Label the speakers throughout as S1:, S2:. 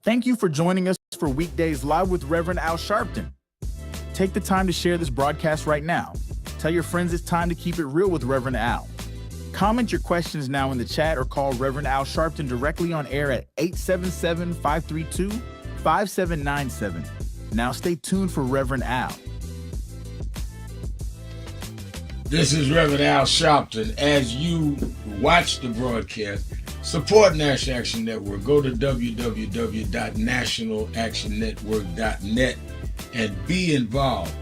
S1: Thank you for joining us for Weekdays Live with Reverend Al Sharpton. Take the time to share this broadcast right now. Tell your friends it's time to keep it real with Reverend Al. Comment your questions now in the chat or call Reverend Al Sharpton directly on air at 877-532-5797. Now stay tuned for Reverend Al.
S2: This is Reverend Al Sharpton. As you watch the broadcast, support National Action Network. Go to www.nationalactionnetwork.net and be involved.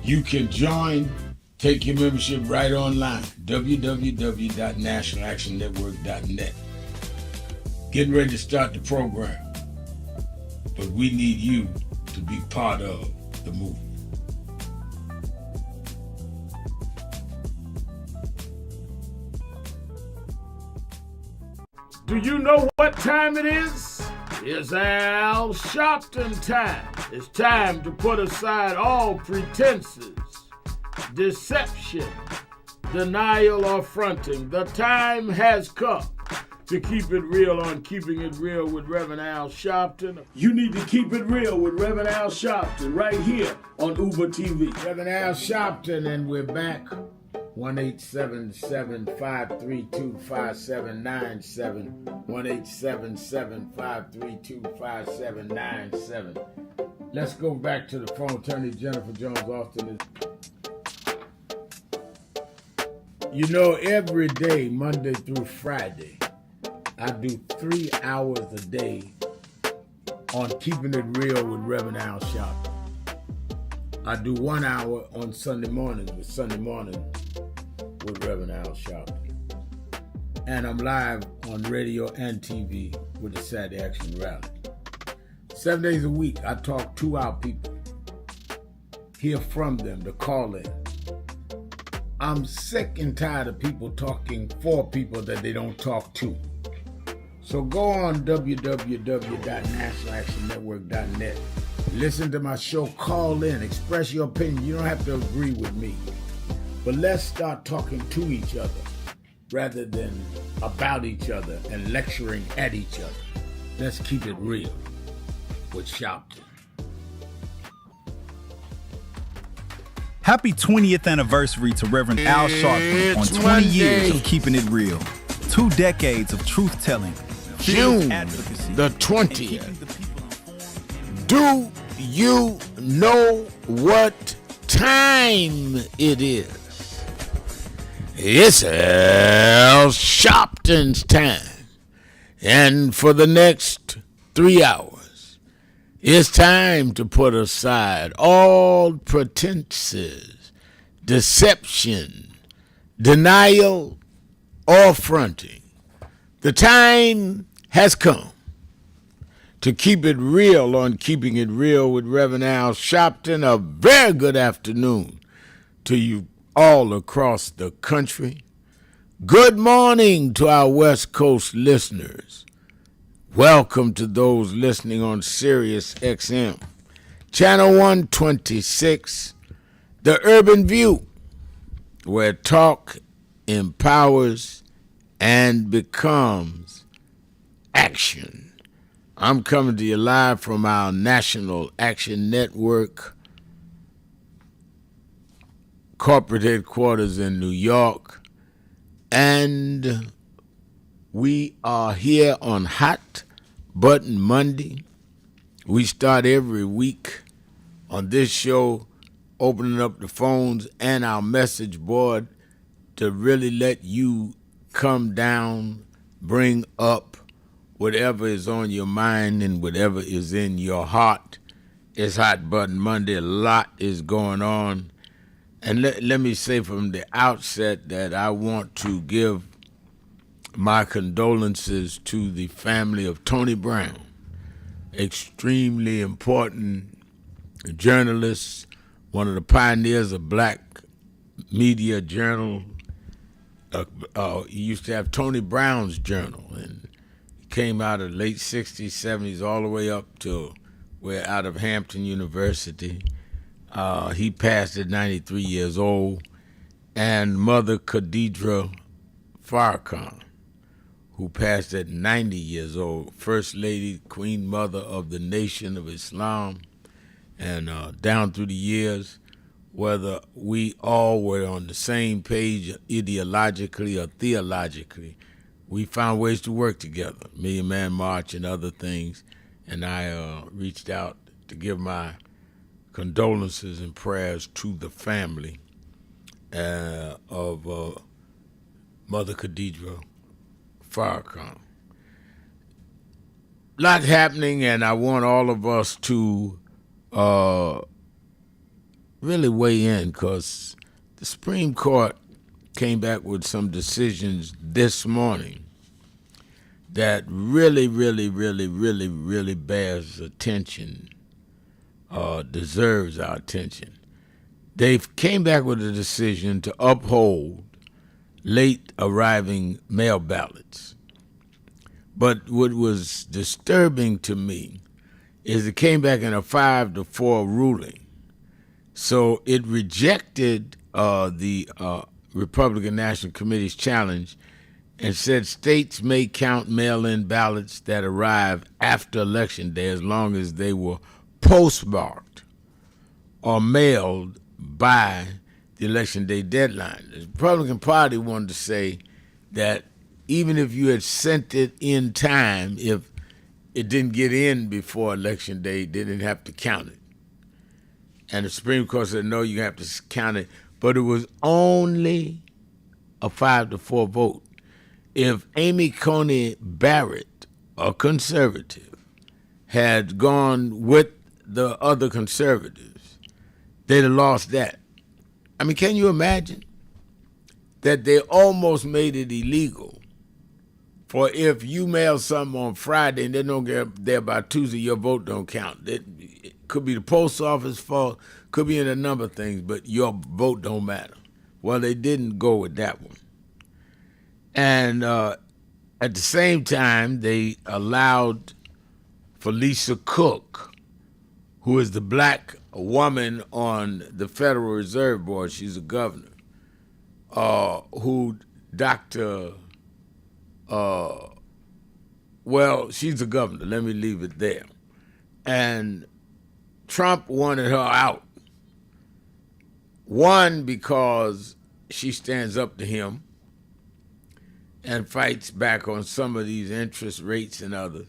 S2: You can join, take your membership right online, www.nationalactionnetwork.net. Getting ready to start the program, but we need you to be part of the movement.
S3: Do you know what time it is? It's Al Sharpton time. It's time to put aside all pretenses, deception, denial, or fronting. The time has come to keep it real on Keeping It Real with Reverend Al Sharpton. You need to keep it real with Reverend Al Sharpton right here on Uber TV.
S2: Reverend Al Sharpton, and we're back. 1-877-532-5797. 1-877-532-5797. Let's go back to the phone. Attorney Jennifer Jones Austin is. Every day, Monday through Friday, I do 3 hours a day on Keeping It Real with Reverend Al Sharpton. I do 1 hour on Sunday mornings with Reverend Al Sharpton. And I'm live on radio and TV with the Saturday Action Rally. 7 days a week, I talk to our people, hear from them, to call in. I'm sick and tired of people talking for people that they don't talk to. So go on www.nationalactionnetwork.net. Listen to my show, call in, express your opinion. You don't have to agree with me. But let's start talking to each other rather than about each other and lecturing at each other. Let's keep it real with Sharpton.
S4: Happy 20th anniversary to Reverend Al Sharpton on 20 years of Keeping It Real. 2 decades of truth-telling,
S2: June
S4: advocacy,
S2: the 20th. Do you know what time it is? It's Al Sharpton's time. And for the next 3 hours, it's time to put aside all pretenses, deception, denial, or fronting. The time has come to keep it real on Keeping It Real with Reverend Al Sharpton. A very good afternoon to you all across the country. Good morning to our West Coast listeners. Welcome to those listening on Sirius XM, Channel 126, The Urban View, where talk empowers and becomes action. I'm coming to you live from our National Action Network corporate headquarters in New York, and we are here on Hot Button Monday. We start every week on this show opening up the phones and our message board to really let you come down, bring up whatever is on your mind and whatever is in your heart. It's Hot Button Monday. A lot is going on. And let me say from the outset that I want to give my condolences to the family of Tony Brown, extremely important journalist, one of the pioneers of black media journal. He used to have Tony Brown's Journal, and it came out of the late 60s, 70s, all the way up to where out of Hampton University. He passed at 93 years old. And Mother Khadidra Farrakhan, who passed at 90 years old, First Lady, Queen Mother of the Nation of Islam, and down through the years, whether we all were on the same page ideologically or theologically, we found ways to work together, Million Man March and other things, and I reached out to give my condolences and prayers to the family of Mother Khadija Farrakhan. Lot happening, and I want all of us to really weigh in, because the Supreme Court came back with some decisions this morning that really, really, really, really, really bears attention, deserves our attention. They came back with a decision to uphold late arriving mail ballots. But what was disturbing to me is it came back in a 5-4 ruling. So it rejected the Republican National Committee's challenge and said states may count mail-in ballots that arrive after Election Day as long as they were postmarked or mailed by the Election Day deadline. The Republican Party wanted to say that even if you had sent it in time, if it didn't get in before Election Day, they didn't have to count it. And the Supreme Court said, no, you have to count it. But it was only a 5-4 vote. If Amy Coney Barrett, a conservative, had gone with the other conservatives, they'd have lost that. I mean, can you imagine that they almost made it illegal for if you mail something on Friday and they don't get there by Tuesday, your vote don't count. It could be the post office fault, could be in a number of things, but your vote don't matter. Well, they didn't go with that one. And at the same time, they allowed Felicia Cook, who is the black woman on the Federal Reserve Board, she's a governor, who she's a governor, let me leave it there. And Trump wanted her out. One, because she stands up to him and fights back on some of these interest rates and others.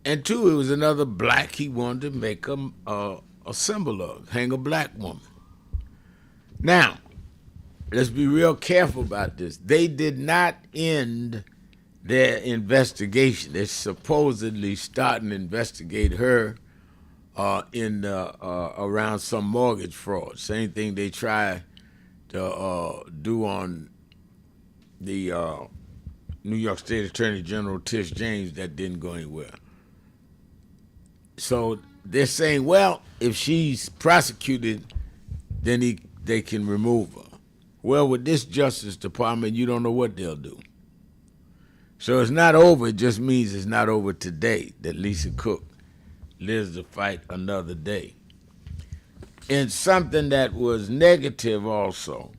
S2: And two, it was another black he wanted to make a symbol of, hang a black woman. Now, let's be real careful about this. They did not end their investigation. They're supposedly starting to investigate her around some mortgage fraud. Same thing they tried to do on the New York State Attorney General Tish James. That didn't go anywhere. So they're saying, well, if she's prosecuted, then they can remove her. Well, with this Justice Department, you don't know what they'll do. So it's not over. It just means it's not over today, that Lisa Cook lives to fight another day. And something that was negative also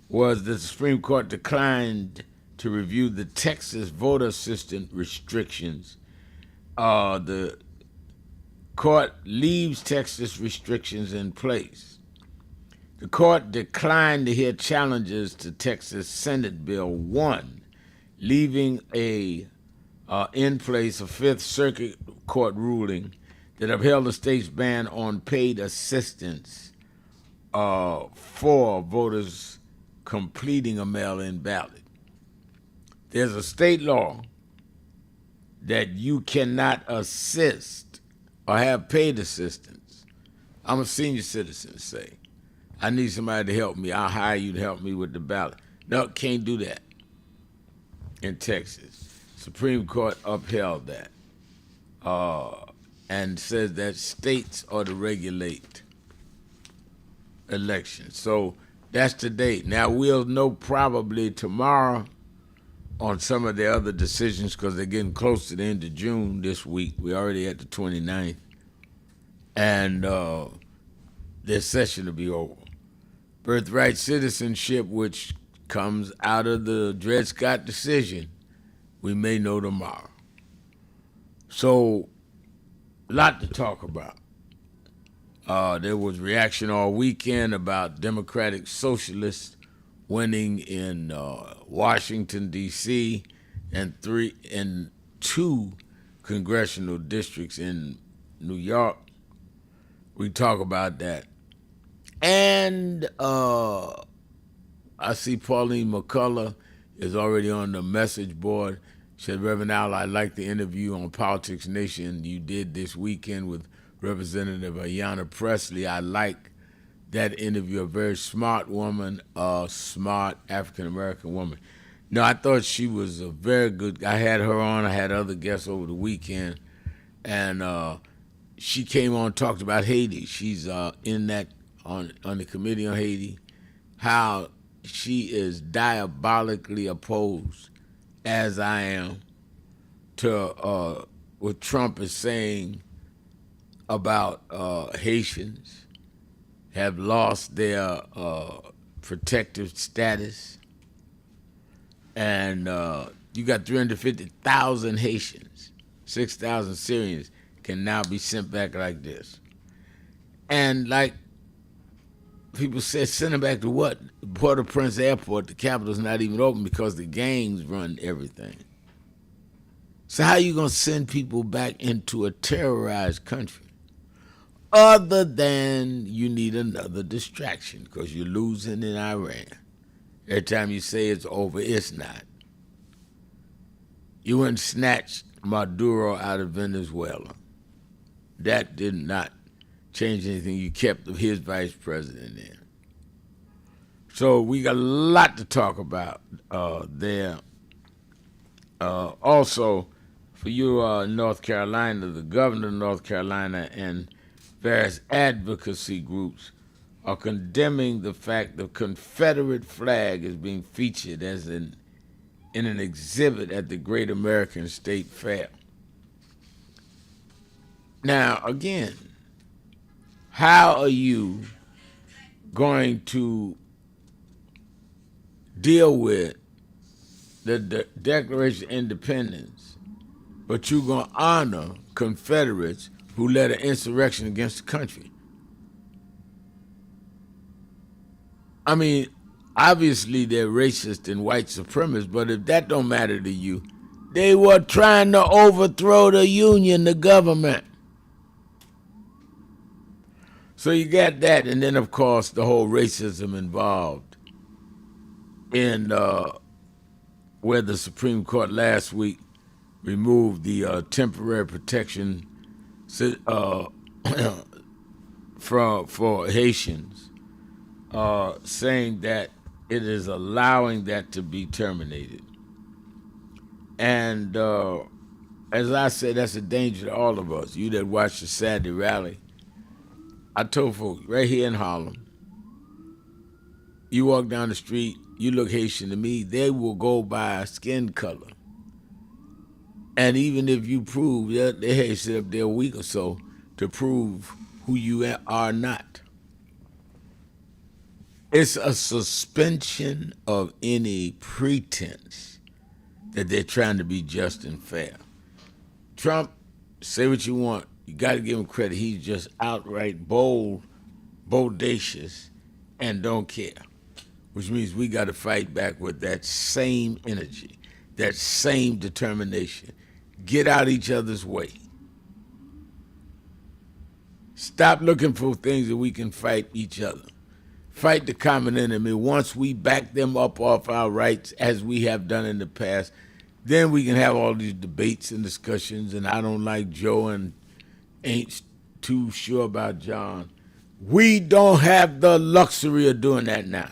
S2: was that the Supreme Court declined to review the Texas voter assistance restrictions. The court leaves Texas restrictions in place. The court declined to hear challenges to Texas Senate Bill 1, leaving in place a Fifth Circuit Court ruling that upheld the state's ban on paid assistance for voters completing a mail-in ballot. There's a state law that you cannot assist or have paid assistance. I'm a senior citizen, say. I need somebody to help me. I'll hire you to help me with the ballot. No, can't do that in Texas. Supreme Court upheld that and says that states ought to regulate elections. So that's today. Now we'll know probably tomorrow on some of the other decisions because they're getting close to the end of June this week. We're already at the 29th. And their session will be over. Birthright citizenship, which comes out of the Dred Scott decision, We may know tomorrow. So, a lot to talk about. There was reaction all weekend about Democratic Socialists winning in Washington, D.C., and two congressional districts in New York. We talk about that. And I see Pauline McCullough is already on the message board. She said, Reverend Al, I like the interview on Politics Nation you did this weekend with Representative Ayanna Pressley. I like that interview, a very smart woman, a smart African-American woman. No, I thought she was a very good, I had her on, I had other guests over the weekend, and she came on and talked about Haiti. She's in that, on the Committee on Haiti, how she is diabolically opposed, as I am, to what Trump is saying about Haitians have lost their protective status. And you got 350,000 Haitians, 6,000 Syrians can now be sent back like this. And like people said, send them back to what? Port-au-Prince Airport, the capital's not even open because the gangs run everything. So how you going to send people back into a terrorized country? Other than you need another distraction because you're losing in Iran. Every time you say it's over, it's not. You went and snatched Maduro out of Venezuela. That did not change anything. You kept his vice president there. So we got a lot to talk about there. Also, for you North Carolina, the governor of North Carolina and various advocacy groups are condemning the fact the Confederate flag is being featured as in an exhibit at the Great American State Fair. Now, again, how are you going to deal with the Declaration of Independence, but you're going to honor Confederates who led an insurrection against the country? I mean, obviously they're racist and white supremacists, but if that don't matter to you, they were trying to overthrow the Union, the government. So you got that, and then of course the whole racism involved in where the Supreme Court last week removed the temporary protection for Haitians, saying that it is allowing that to be terminated. And as I said, that's a danger to all of us. You that watched the Saturday rally, I told folks right here in Harlem, you walk down the street, you look Haitian to me, they will go by skin color. And even if you prove that they sit up there a week or so to prove who you are not. It's a suspension of any pretense that they're trying to be just and fair. Trump, say what you want, you got to give him credit. He's just outright bold, bodacious, and don't care, which means we got to fight back with that same energy, that same determination. Get out each other's way. Stop looking for things that we can fight each other. Fight the common enemy. Once we back them up off our rights, as we have done in the past, then we can have all these debates and discussions, and I don't like Joe and ain't too sure about John. We don't have the luxury of doing that now.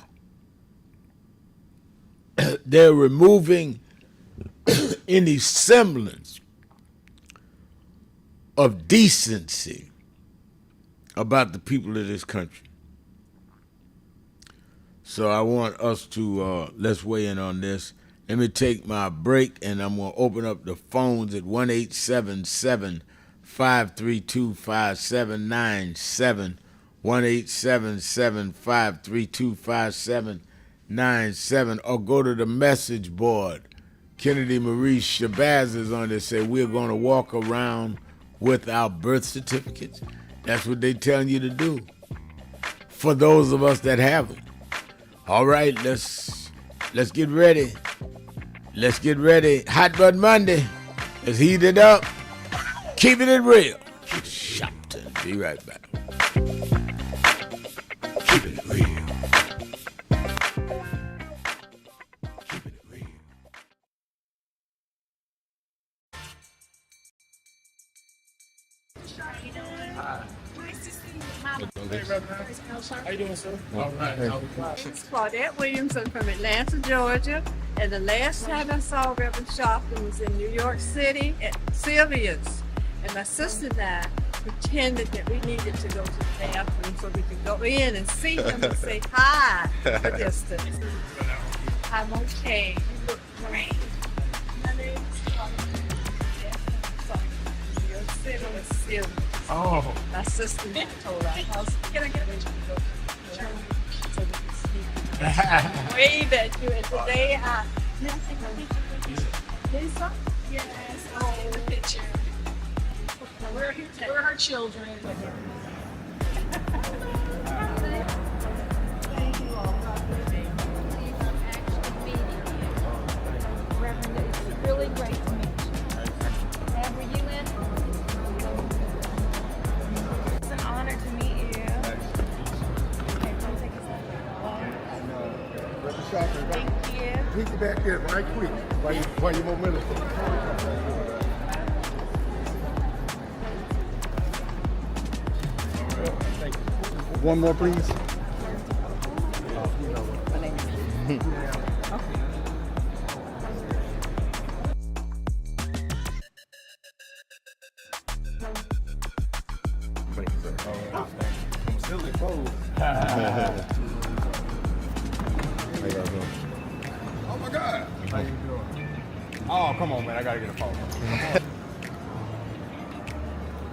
S2: They're removing any semblance of decency about the people of this country. So I want us to, let's weigh in on this. Let me take my break, and I'm going to open up the phones at 1-877-532-5797, 1-877-532-5797, or go to the message board, Kennedy Marie Shabazz is on there, say we're going to walk around with our birth certificates. That's what they telling you to do. For those of us that haven't. All right, let's get ready. Let's get ready. Hot Button Monday. Let's heat it up. Keeping it real. Shopton. Be right back. Keeping it real. Keeping it real.
S3: How you doing, sir? All right.
S5: It's Claudette Williamson from Atlanta, Georgia. And the last time I saw Reverend Sharpton was in New York City at Sylvia's. And my sister and I pretended that we needed to go to the bathroom so we could go in and see him and say hi from a distance. I'm okay. You look great. My name is Claudette. New York City was Sylvia's.
S3: Oh.
S5: My sister told our house, can I get a picture? So we can see. Wave at you, and today can I take a picture? Lisa? Yes. Oh, the picture. We're her children. Thank you all.
S6: Reverend, it's really great to meet you. Sam, were you in? It's an honor to meet you. Okay, come take a selfie. Thank you.
S7: Meet you back there right quick while you more minutes. One more, please. Oh my God! How you doing? Oh, come on, man! I gotta get a phone.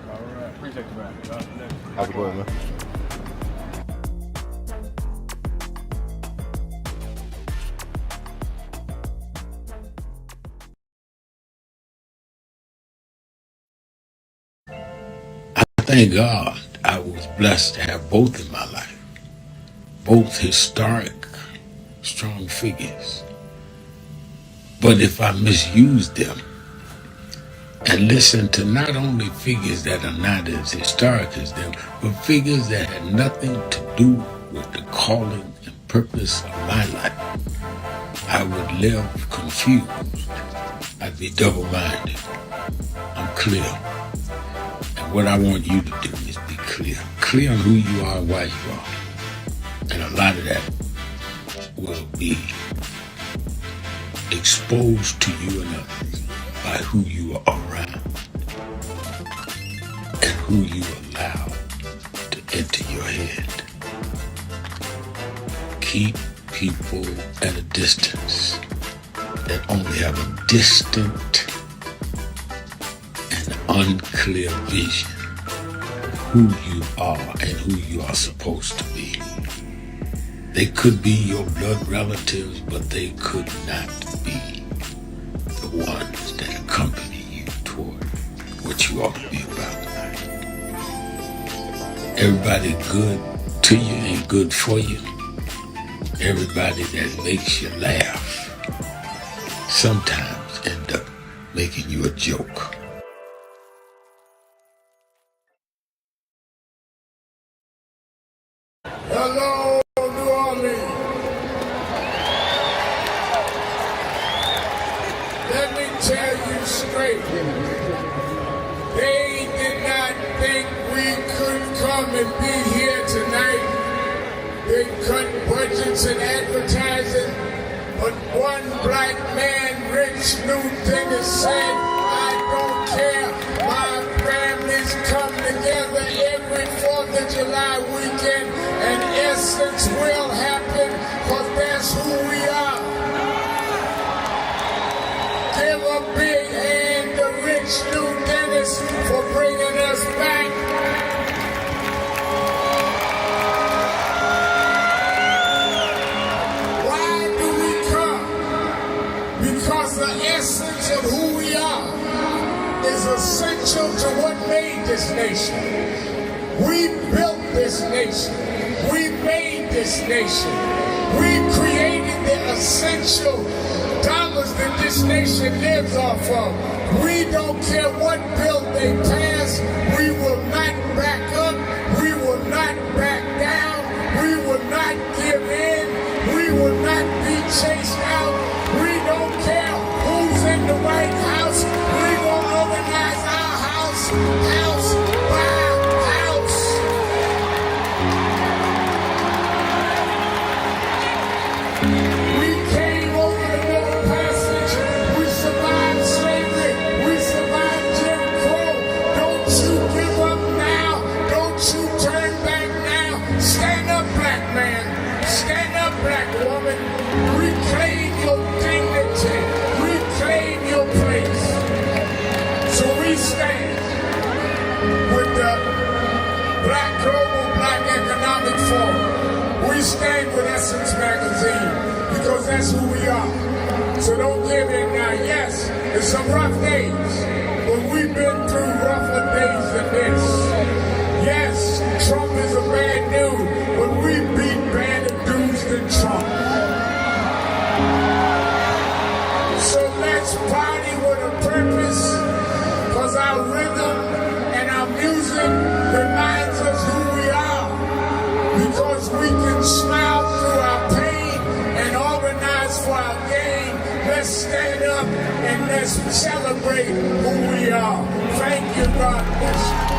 S7: All right, appreciate you, man. Have a good one, man.
S2: Thank God I was blessed to have both in my life. Both historic, strong figures. But if I misuse them and listen to not only figures that are not as historic as them, but figures that had nothing to do with the calling and purpose of my life, I would live confused. I'd be double-minded. I'm clear. And what I want you to do is be clear. Clear on who you are and why you are. And a lot of that will be exposed to you and others by who you are around and who you allow to enter your head. Keep people at a distance that only have a distant and unclear vision of who you are and who you are supposed to be. They could be your blood relatives, but they could not be the ones that accompany you toward what you ought to be about. Everybody good to you ain't good for you. Everybody that makes you laugh sometimes end up making you a joke.
S3: Hello, New Orleans. Let me tell you straight. They did not think we could come and be here tonight. They cut budgets and advertising, but one black man, Rich Newton, said, I don't care. My families come together every 4th of July weekend, and Essence will happen, because that's who we are. Give a big hand to Rich New Dennis for bringing us back. Why do we come? Because the essence of who we are is essential to what made this nation. We built this nation. We made this nation. We created the essential dollars that this nation lives off of. We don't care what bill they pass. We will not back up. We will not back down. We will not give in. We will not be chased out. We don't care who's in the White House. We will organize our house, house by house. We came over the Middle Passage. We survived slavery. We survived Jim Crow. Don't you give up now. Don't you turn back now. Stand up, black man. Stand up, black woman. Reclaim your dignity. Reclaim your place. So we stand with the Black Global Black Economic Forum. We stand with Essence Magazine because that's who we are. So don't give in now. Yes, it's some rough days, but we've been through rougher days than this. Yes, Trump is a bad dude, but we beat badder dudes than Trump. So let's party with a purpose, because our rhythm and our music reminds us who we are. Because we can smile through our pain and organize for our gain. Let's stand up and let's celebrate who we are. Thank you, God bless you.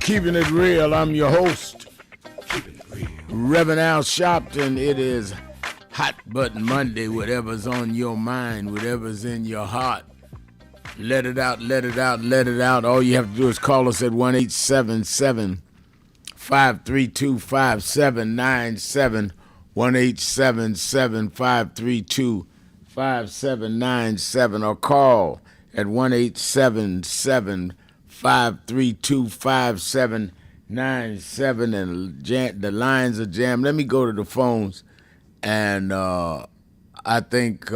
S2: Keeping it real. I'm your host, Reverend Al Sharpton. It is Hot Button Monday. Whatever's on your mind, whatever's in your heart, let it out, let it out, let it out. All you have to do is call us at 1-877-532-5797, 1-877-532-5797, or call at 1-877-532-5797, and the lines are jammed. Let me go to the phones, and I think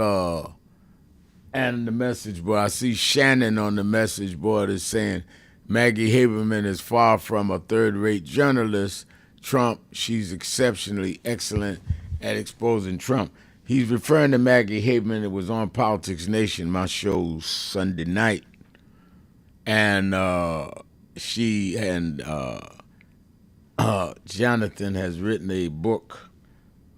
S2: and the message board. I see Shannon on the message board is saying Maggie Haberman is far from a third-rate journalist. Trump, she's exceptionally excellent at exposing Trump. He's referring to Maggie Haberman. It was on Politics Nation, my show Sunday night. And she and Jonathan has written a book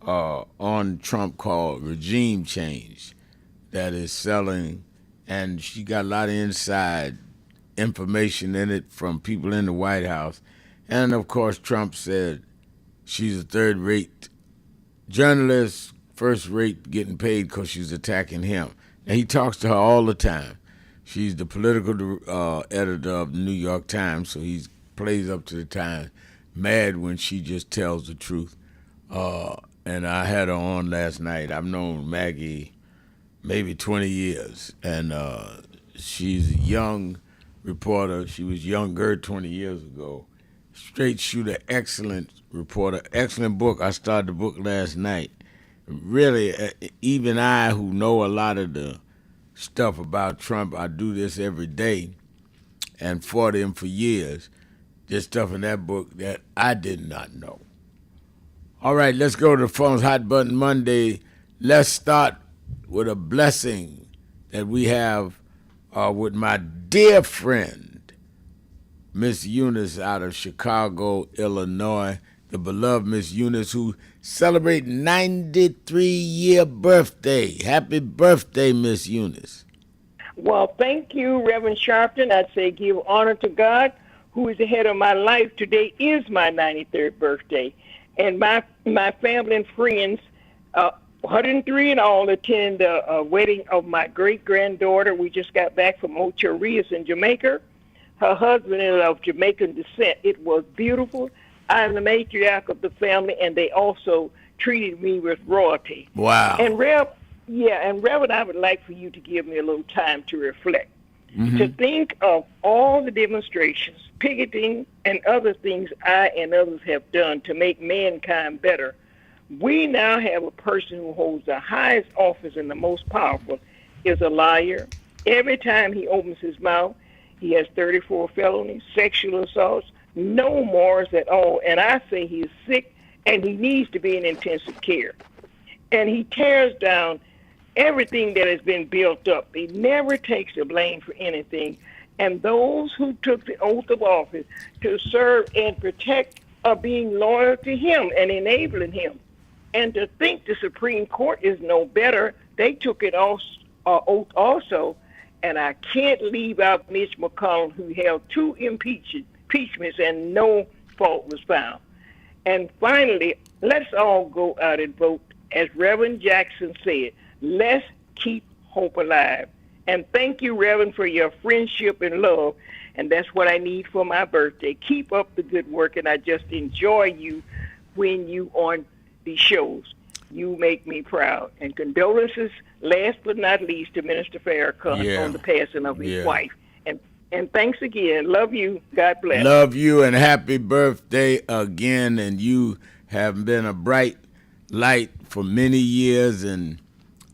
S2: on Trump called Regime Change that is selling, and she got a lot of inside information in it from people in the White House. And, of course, Trump said she's a third-rate journalist, first-rate getting paid because she's attacking him. And he talks to her all the time. She's the political editor of the New York Times, so he plays up to the time, mad when she just tells the truth. And I had her on last night. I've known Maggie maybe 20 years, and she's a young reporter. She was younger 20 years ago. Straight shooter, excellent reporter, excellent book. I started the book last night. Really, even I, who know a lot of the stuff about Trump, I do this every day and fought him for years. There's stuff in that book that I did not know. All right, let's go to the phones. Hot Button Monday. Let's start with a blessing that we have with my dear friend, Miss Eunice out of Chicago, Illinois, the beloved Miss Eunice, who celebrates 93-year birthday. Happy birthday, Miss Eunice.
S8: Well, thank you, Reverend Sharpton. I'd say give honor to God, who is the head of my life. Today is my 93rd birthday. And my family and friends, 103 in all, attended the wedding of my great-granddaughter. We just got back from Ocho Rios in Jamaica. Her husband is of Jamaican descent. It was beautiful. I am the matriarch of the family, and they also treated me with royalty.
S2: Wow.
S8: And Reverend, I would like for you to give me a little time to reflect, to think of all the demonstrations, picketing, and other things I and others have done to make mankind better. We now have a person who holds the highest office and the most powerful is a liar. Every time he opens his mouth, he has 34 felonies, sexual assaults, no morals at all. And I say he is sick and he needs to be in intensive care. And he tears down everything that has been built up. He never takes the blame for anything. And those who took the oath of office to serve and protect are being loyal to him and enabling him. And to think the Supreme Court is no better, they took it oath also. And I can't leave out Mitch McConnell, who held 2 impeachments and no fault was found. And finally, let's all go out and vote. As Reverend Jackson said, let's keep hope alive. And thank you, Reverend, for your friendship and love. And that's what I need for my birthday. Keep up the good work, and I just enjoy you when you on these shows. You make me proud. And condolences, last but not least, to Minister Farrakhan on the passing of his wife. And thanks again. Love you. God bless.
S2: Love you, and happy birthday again. And you have been a bright light for many years in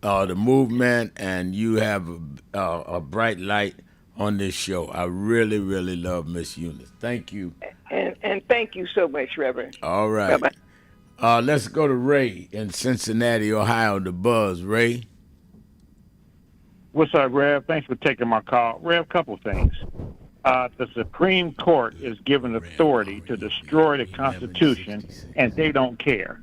S2: the movement, and you have a bright light on this show. I really, really love Miss Eunice. Thank you.
S8: And thank you so much, Reverend.
S2: All right.
S8: Bye-bye.
S2: Let's go to Ray in Cincinnati, Ohio, the Buzz. Ray?
S9: What's up, Rev? Thanks for taking my call. Rev, couple things. The Supreme Court is given authority to destroy the Constitution, and they don't care.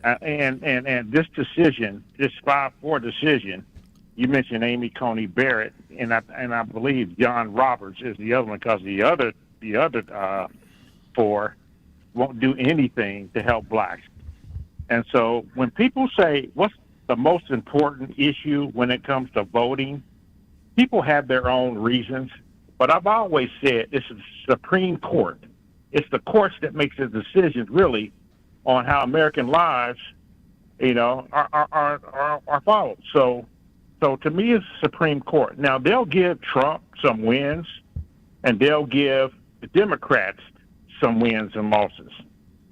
S9: And this decision, this 5-4 decision, you mentioned Amy Coney Barrett, and I believe John Roberts is the other one, because the other 4 won't do anything to help blacks. And so when people say, what's the most important issue when it comes to voting, people have their own reasons. But I've always said it's the Supreme Court. It's the courts that makes the decisions, really, on how American lives, are followed. So to me, it's the Supreme Court. Now, they'll give Trump some wins, and they'll give the Democrats some wins and losses.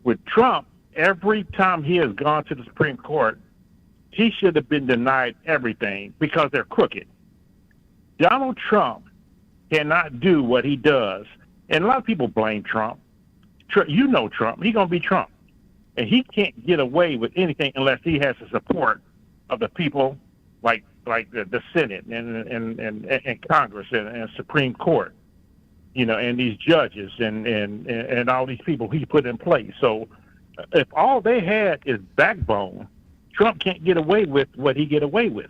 S9: With Trump, every time he has gone to the Supreme Court, he should have been denied everything because they're crooked. Donald Trump cannot do what he does. And a lot of people blame Trump. You know Trump. He's going to be Trump. And he can't get away with anything unless he has the support of the people like the Senate and Congress and Supreme Court, and these judges and all these people he put in place. So if all they had is backbone, Trump can't get away with what he get away with.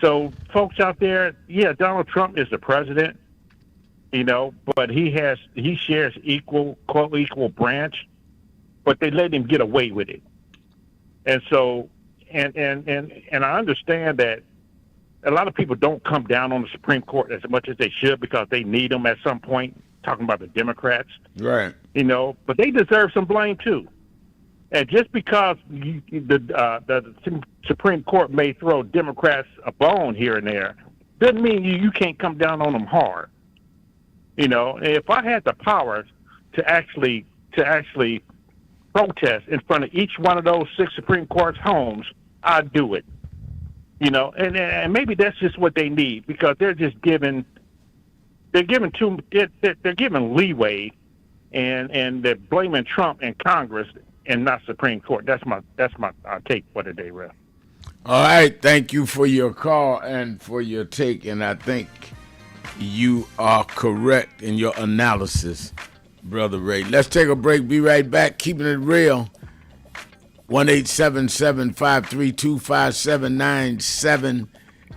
S9: So folks out there, yeah, Donald Trump is the president, but he shares equal branch, but they let him get away with it. And so, and I understand that a lot of people don't come down on the Supreme Court as much as they should because they need them at some point, talking about the Democrats.
S2: Right.
S9: But they deserve some blame too. And just because the Supreme Court may throw Democrats a bone here and there, doesn't mean you can't come down on them hard. If I had the power to actually protest in front of each one of those 6 Supreme Court's homes, I'd do it. And maybe that's just what they need because they're giving leeway, and they're blaming Trump and Congress and not Supreme Court. That's my take for today, Rev.
S2: All right, thank you for your call and for your take, and I think you are correct in your analysis, Brother Ray. Let's take a break. Be right back. Keeping it real. 1-877-532-5797,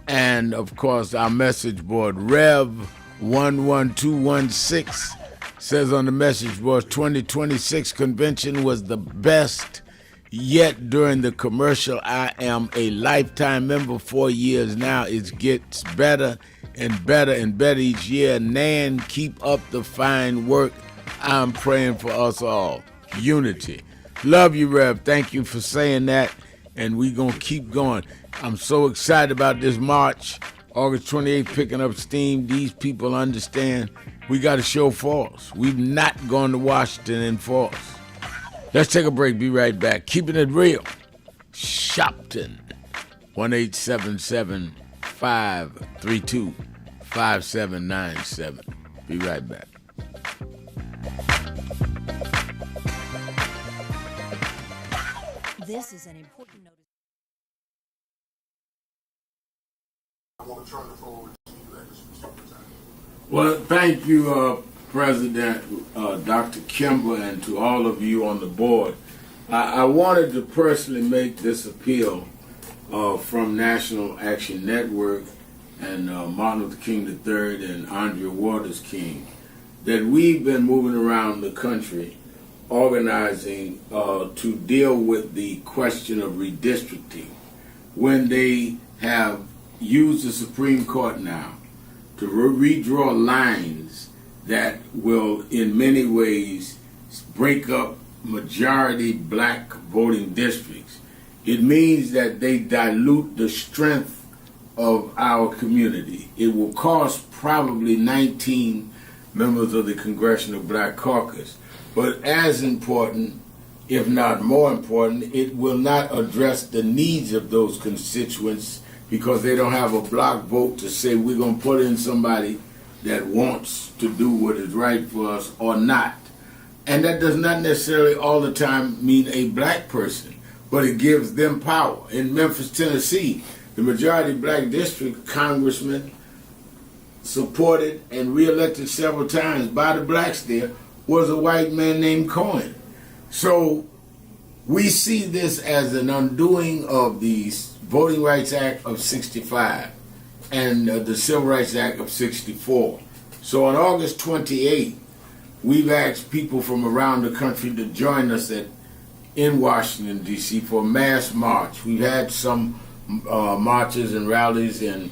S2: and of course our message board Rev 11216 says on the message board 2026 convention was the best yet during the commercial. I am a lifetime member, 4 years now. It gets better and better and better each year. Nan, keep up the fine work. I'm praying for us all. Unity. Love you, Rev. Thank you for saying that, and we're going to keep going. I'm so excited about this march, August 28th, picking up steam. These people understand we got to show force. We've not gone to Washington in force. Let's take a break. Be right back. Keeping it real. Shopton. 1-877-532-5797. Be right back.
S10: This is an important notice.
S7: I want to turn the floor over to you, ladies.
S2: Well, thank you, President Dr. Kimber, and to all of you on the board. I wanted to personally make this appeal from National Action Network and Martin Luther King III and Andrea Waters King, that we've been moving around the country organizing to deal with the question of redistricting when they have used the Supreme Court now to redraw lines that will in many ways break up majority black voting districts. It means that they dilute the strength of our community. It will cost probably 19 members of the Congressional Black Caucus. But as important, if not more important, it will not address the needs of those constituents because they don't have a block vote to say we're going to put in somebody that wants to do what is right for us or not. And that does not necessarily all the time mean a black person, but it gives them power. In Memphis, Tennessee, the majority black district congressman supported and reelected several times by the blacks there was a white man named Cohen. So we see this as an undoing of the Voting Rights Act of 65 and the Civil Rights Act of 64. So on August 28th, we've asked people from around the country to join us in Washington, D.C. for a mass march. We've had some marches and rallies in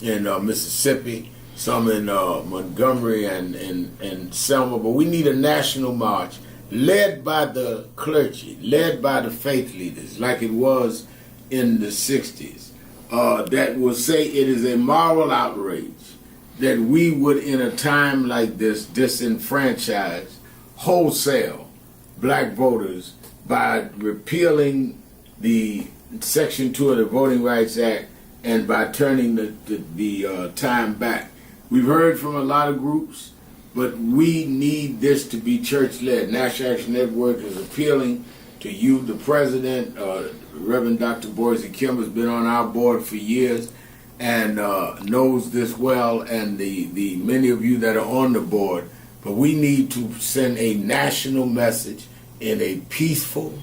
S2: Mississippi, some in Montgomery and Selma, but we need a national march led by the clergy, led by the faith leaders, like it was in the 60s, that will say it is a moral outrage that we would, in a time like this, disenfranchise wholesale black voters by repealing the Section 2 of the Voting Rights Act and by turning the time back. We've heard from a lot of groups, but we need this to be church-led. National Action Network is appealing to you, the president. Reverend Dr. Boise Kim has been on our board for years and knows this well, and the many of you that are on the board. But we need to send a national message in a peaceful,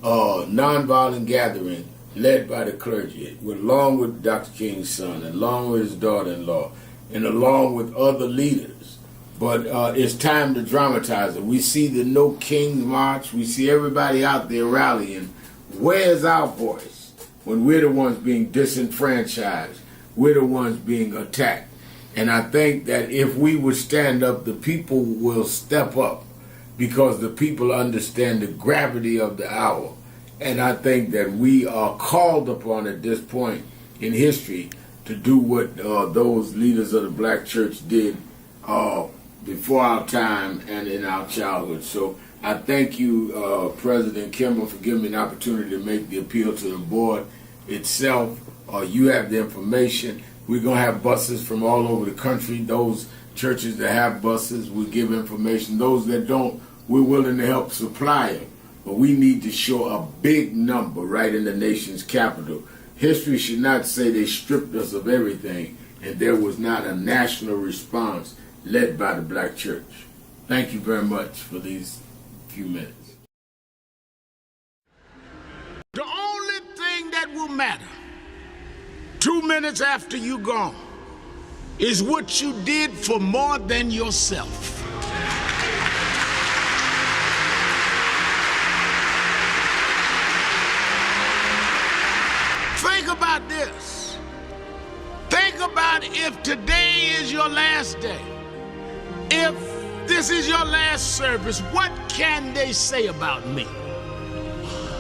S2: nonviolent gathering led by the clergy, along with Dr. King's son, along with his daughter-in-law, and along with other leaders. But it's time to dramatize it. We see the No Kings March. We see everybody out there rallying. Where's our voice when we're the ones being disenfranchised? We're the ones being attacked. And I think that if we would stand up, the people will step up, because the people understand the gravity of the hour. And I think that we are called upon at this point in history to do what those leaders of the black church did before our time and in our childhood. So I thank you, President Kimball, for giving me an opportunity to make the appeal to the board itself. You have the information. We're going to have buses from all over the country. Those churches that have buses, we give information. Those that don't, we're willing to help supply them. But we need to show a big number right in the nation's capital. History should not say they stripped us of everything and there was not a national response led by the black church. Thank you very much for these few minutes.
S3: The only thing that will matter 2 minutes after you're gone is what you did for more than yourself. Think about this. Think about if today is your last day. If this is your last service, what can they say about me?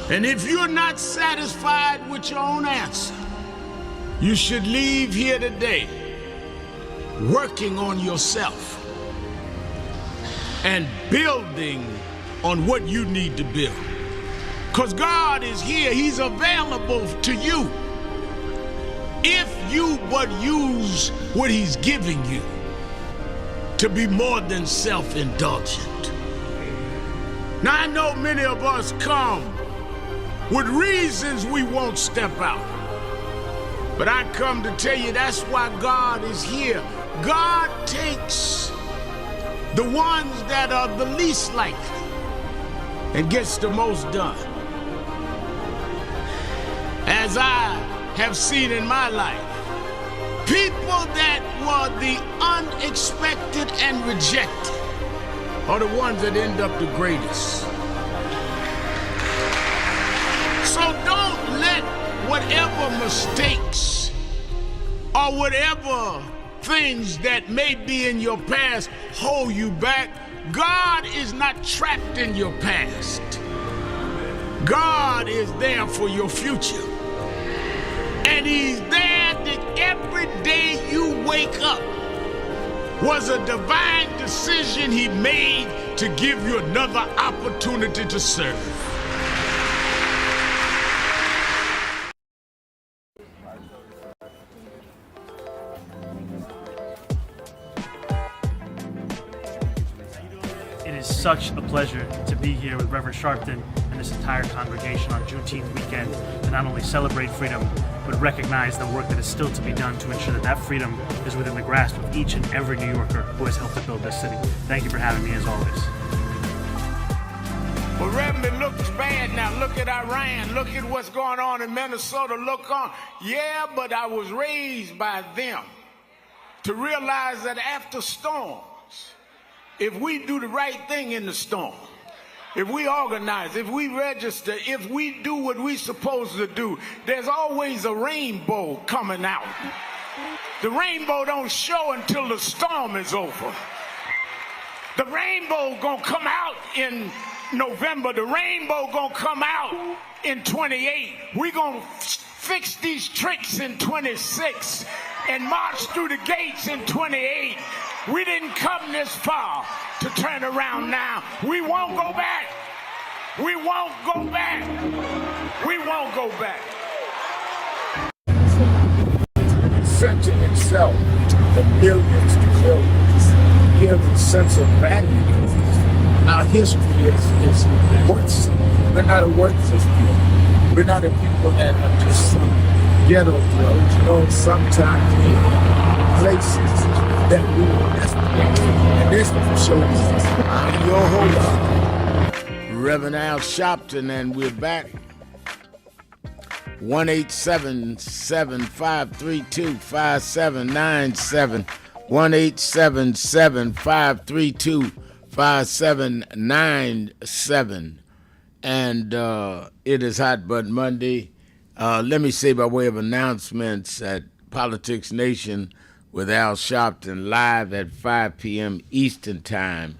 S3: And if you're not satisfied with your own answer, you should leave here today working on yourself and building on what you need to build. Because God is here. He's available to you if you but use what he's giving you to be more than self-indulgent. Now, I know many of us come with reasons we won't step out. But I come to tell you that's why God is here. God takes the ones that are the least likely and gets the most done. As I have seen in my life, people that were the unexpected and rejected are the ones that end up the greatest. So don't let whatever mistakes or whatever things that may be in your past hold you back. God is not trapped in your past. God is there for your future. And he's there that every day you wake up was a divine decision he made to give you another opportunity to serve.
S10: It is such a pleasure to be here with Reverend Sharpton and this entire congregation on Juneteenth weekend to not only celebrate freedom, but recognize the work that is still to be done to ensure that that freedom is within the grasp of each and every New Yorker who has helped to build this city. Thank you for having me, as always.
S3: Well, Reverend, it looks bad now. Look at Iran. Look at what's going on in Minnesota. Look on. Yeah, but I was raised by them to realize that after storms if we do the right thing in the storm, if we organize, if we register, if we do what we're supposed to do, there's always a rainbow coming out. The rainbow don't show until the storm is over. The rainbow gonna come out in November. The rainbow gonna come out in 28. We gonna fix these tricks in 26 and march through the gates in 28. We didn't come this far to turn around now. We won't go back. We won't go back. We won't go back.
S11: Center itself, the millions to billions, give a sense of value. Our history is worthless. We're not a worthless people. We're not a people that are just some ghetto drugs. You know, sometimes in places that we were destined. And this shows us.
S2: I'm your host, Reverend Al Sharpton, and we're back. 1-877-532-5797. 1-877-532-5797. And it is Hot Button Monday. Let me say by way of announcements at Politics Nation with Al Sharpton live at 5 p.m. Eastern Time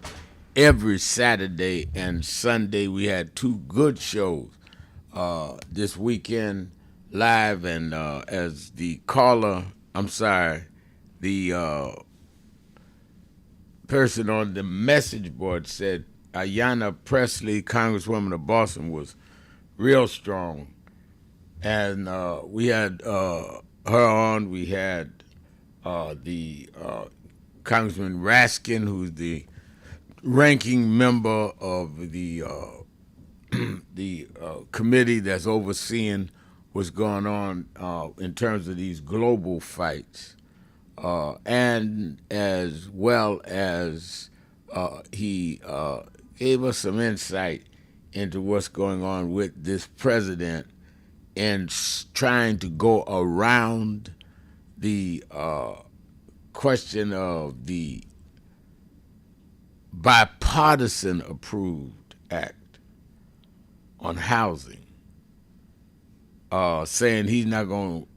S2: every Saturday and Sunday. We had two good shows this weekend live, and as the person on the message board said, Ayanna Pressley, Congresswoman of Boston, was real strong. And we had her on. We had the Congressman Raskin, who's the ranking member of the committee that's overseeing what's going on in terms of these global fights, and as well as he gave us some insight into what's going on with this president and trying to go around the question of the bipartisan approved act on housing, saying he's not going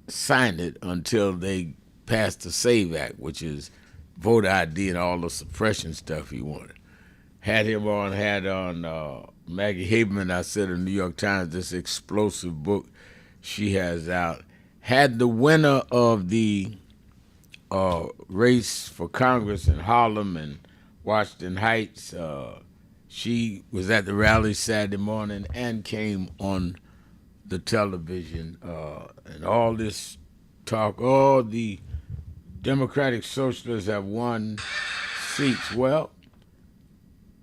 S2: to sign it until they pass the SAVE Act, which is voter ID and all the suppression stuff he wanted. Had on Maggie Haberman, I said in the New York Times, this explosive book she has out. Had the winner of the race for Congress in Harlem and Washington Heights. She was at the rally Saturday morning and came on the television, and all this talk, the Democratic Socialists have won seats. Well,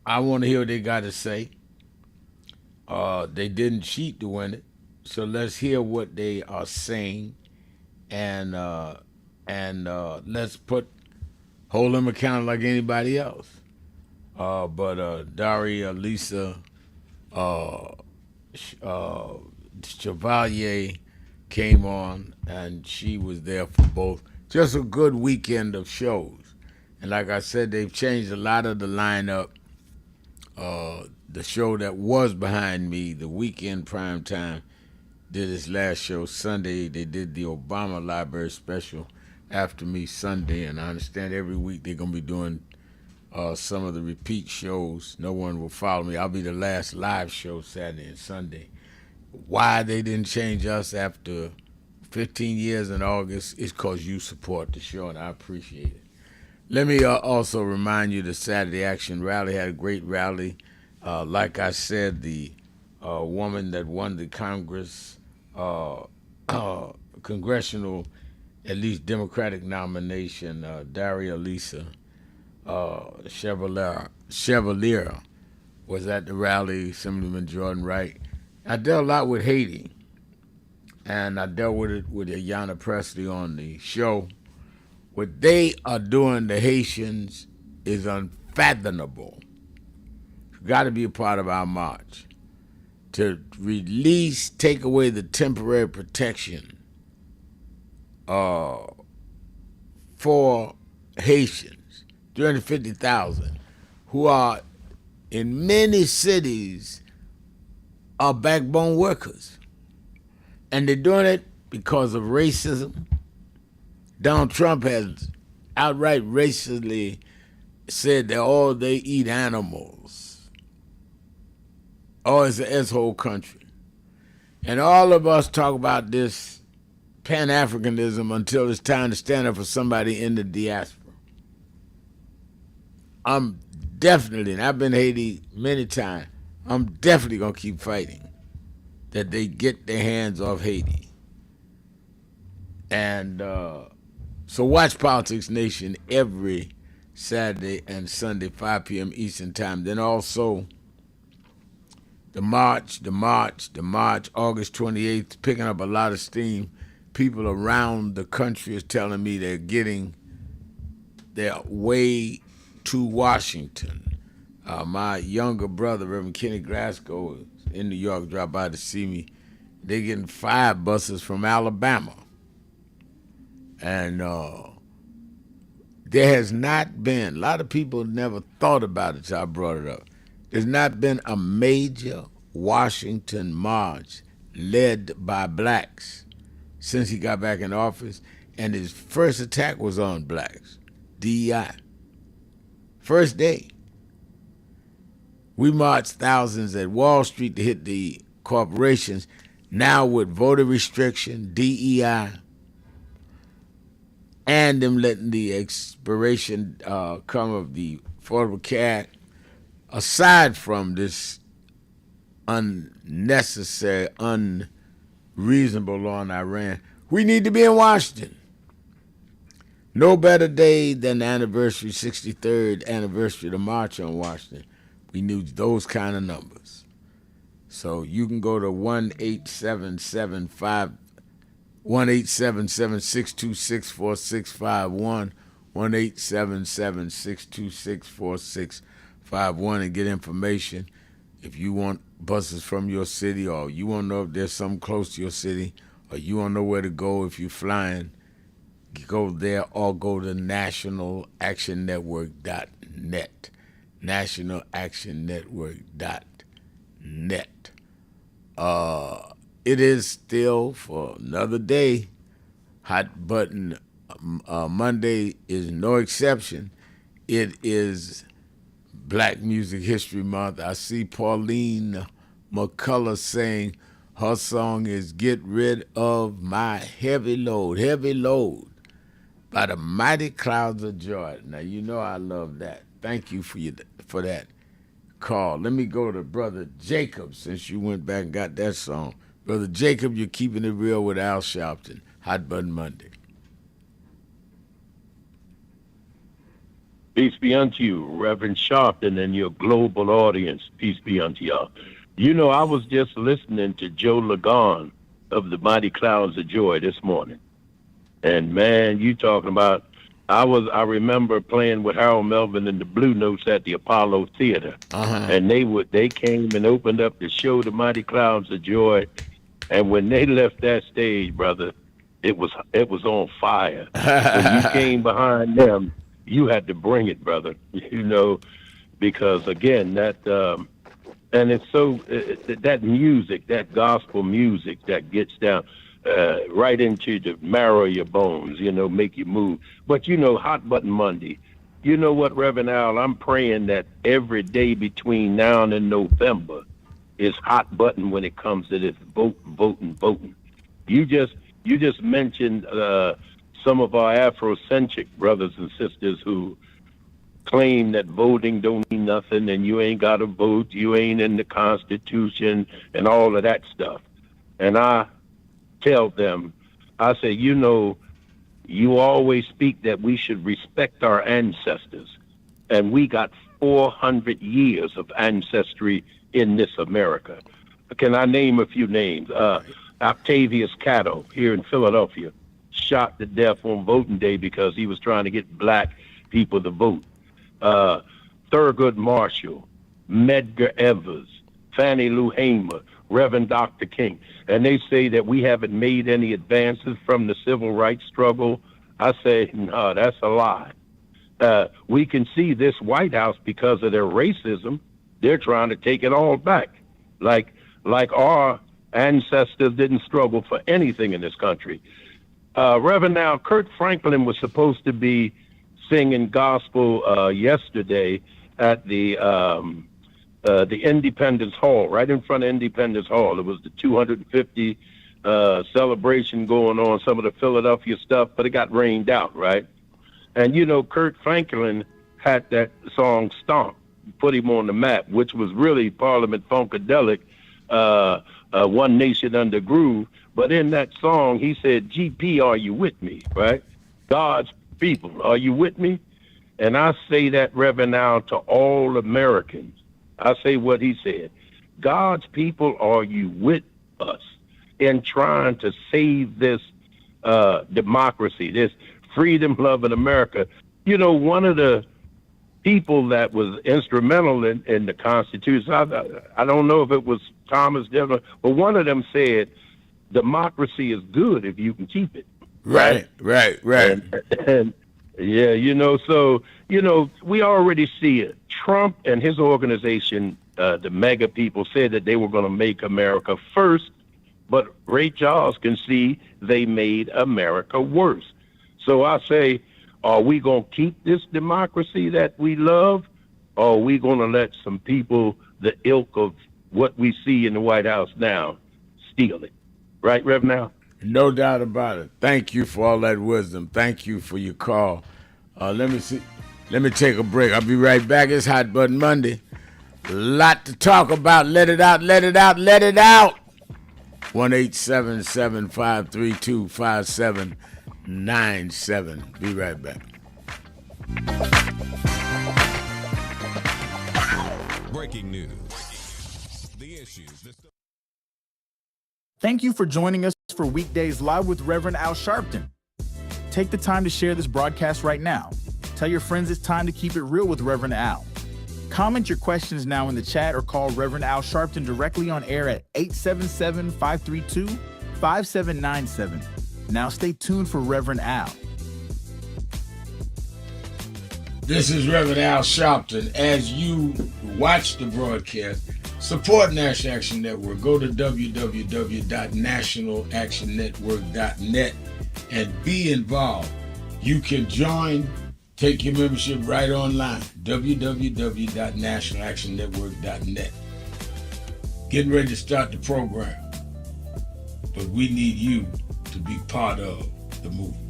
S2: I want to hear what they got to say. They didn't cheat to win it, so let's hear what they are saying, and let's hold them accountable like anybody else. But Daria Lisa Chevalier came on, and she was there for both. Just a good weekend of shows. And like I said, they've changed a lot of the lineup. The show that was behind me, the weekend prime time, did its last show Sunday. They did the Obama Library special after me Sunday, and I understand every week they're going to be doing some of the repeat shows. No one will follow me. I'll be the last live show Saturday and Sunday. Why they didn't change us after 15 years in August is because you support the show, and I appreciate it. Let me also remind you the Saturday Action Rally had a great rally. Like I said, the woman that won the Congress, congressional, at least Democratic nomination, Daria Lisa Chevalier, was at the rally, Assemblyman Jordan Wright. I dealt a lot with Haiti, and I dealt with it with Ayanna Pressley on the show. What they are doing, the Haitians, is unfathomable. You've got to be a part of our march to take away the temporary protection for Haitians, 350,000, who are in many cities are backbone workers. And they're doing it because of racism. Donald Trump has outright racistly said that they eat animals. It's an S-hole country. And all of us talk about this Pan-Africanism until it's time to stand up for somebody in the diaspora. I'm definitely, and I've been to Haiti many times, I'm definitely going to keep fighting that they get their hands off Haiti. And so watch Politics Nation every Saturday and Sunday, 5 p.m. Eastern Time. Then also the march, August 28th, picking up a lot of steam. People around the country is telling me they're getting their way to Washington. My younger brother, Reverend Kenny Glasgow, in New York, dropped by to see me. They're getting 5 buses from Alabama. And there has not been, a lot of people never thought about it till I brought it up. There's not been a major Washington march led by blacks since he got back in office, and his first attack was on blacks, DEI. First day. We marched thousands at Wall Street to hit the corporations. Now with voter restriction, DEI, and them letting the expiration come of the Affordable Care Act, aside from this unnecessary, unreasonable law in Iran, we need to be in Washington. No better day than the anniversary, 63rd anniversary of the March on Washington. We need those kind of numbers. So you can go to 1-877-626-4651, 1-877-626-4651, and get information. If you want buses from your city, or you want to know if there's something close to your city, or you want to know where to go if you're flying, go there or go to nationalactionnetwork.net. nationalactionnetwork.net. It is still, for another day, Hot Button Monday is no exception. It is Black Music History Month. I see Pauline McCullough saying her song is Get Rid of My Heavy Load. Heavy Load by the Mighty Clouds of Joy. Now, you know I love that. Thank you for that call. Let me go to Brother Jacob, since you went back and got that song. Brother Jacob, you're keeping it real with Al Sharpton. Hot Button Monday.
S12: Peace be unto you, Reverend Sharpton, and your global audience. Peace be unto y'all. You know, I was just listening to Joe Lagon of the Mighty Clouds of Joy this morning. And man, you talking about, I remember playing with Harold Melvin and the Blue Notes at the Apollo Theater. And they came and opened up the show, The Mighty Clouds of Joy. And when they left that stage, brother, it was on fire. When you came behind them, you had to bring it, brother, you know, because again, that, and it's so, that music, that gospel music that gets down right into the marrow of your bones, you know, make you move. But, you know, Hot Button Monday, you know what, Reverend Al, I'm praying that every day between now and November is hot button when it comes to this voting. You just mentioned some of our Afrocentric brothers and sisters who claim that voting don't mean nothing and you ain't got to vote, you ain't in the Constitution and all of that stuff. And I tell them, I say, you know, you always speak that we should respect our ancestors. And we got 400 years of ancestry in this America. Can I name a few names? Octavius Catto here in Philadelphia, shot to death on voting day because he was trying to get black people to vote. Thurgood Marshall, Medgar Evers, Fannie Lou Hamer, Reverend Dr. King. And they say that we haven't made any advances from the civil rights struggle. I say, no, that's a lie. we can see this White House, because of their racism, they're trying to take it all back. Like our ancestors didn't struggle for anything in this country. Reverend, now, Kurt Franklin was supposed to be singing gospel yesterday at the Independence Hall, right in front of Independence Hall. It was the 250 celebration going on, some of the Philadelphia stuff, but it got rained out, right? And, you know, Kurt Franklin had that song Stomp, put him on the map, which was really Parliament Funkadelic, One Nation Under Groove. But in that song, he said, GP, are you with me, right? God's people, are you with me? And I say that, Reverend, now to all Americans. I say what he said. God's people, are you with us in trying to save this democracy, this freedom-loving America? You know, one of the people that was instrumental in the Constitution, I don't know if it was Thomas Jefferson, but one of them said, democracy is good if you can keep it.
S2: Right.
S12: And yeah, you know, so, you know, we already see it. Trump and his organization, the MAGA people, said that they were going to make America first, but Ray Charles can see they made America worse. So I say, are we going to keep this democracy that we love, or are we going to let some people, the ilk of what we see in the White House now, steal it? Right, Reverend Al?
S2: No doubt about it. Thank you for all that wisdom. Thank you for your call. Let me take a break. I'll be right back. It's Hot Button Monday. A lot to talk about. Let it out. 1-877-532-5797. Be right back.
S7: Breaking news. The issues.
S1: Thank you for joining us for Weekdays Live with Reverend Al Sharpton. Take the time to share this broadcast right now. Tell your friends it's time to keep it real with Reverend Al. Comment your questions now in the chat or call Reverend Al Sharpton directly on air at 877-532-5797. Now stay tuned for Reverend Al.
S2: This is Reverend Al Sharpton. As you watch the broadcast, support National Action Network. Go to www.nationalactionnetwork.net and be involved. You can join, take your membership right online, www.nationalactionnetwork.net. Getting ready to start the program, but we need you to be part of the movement.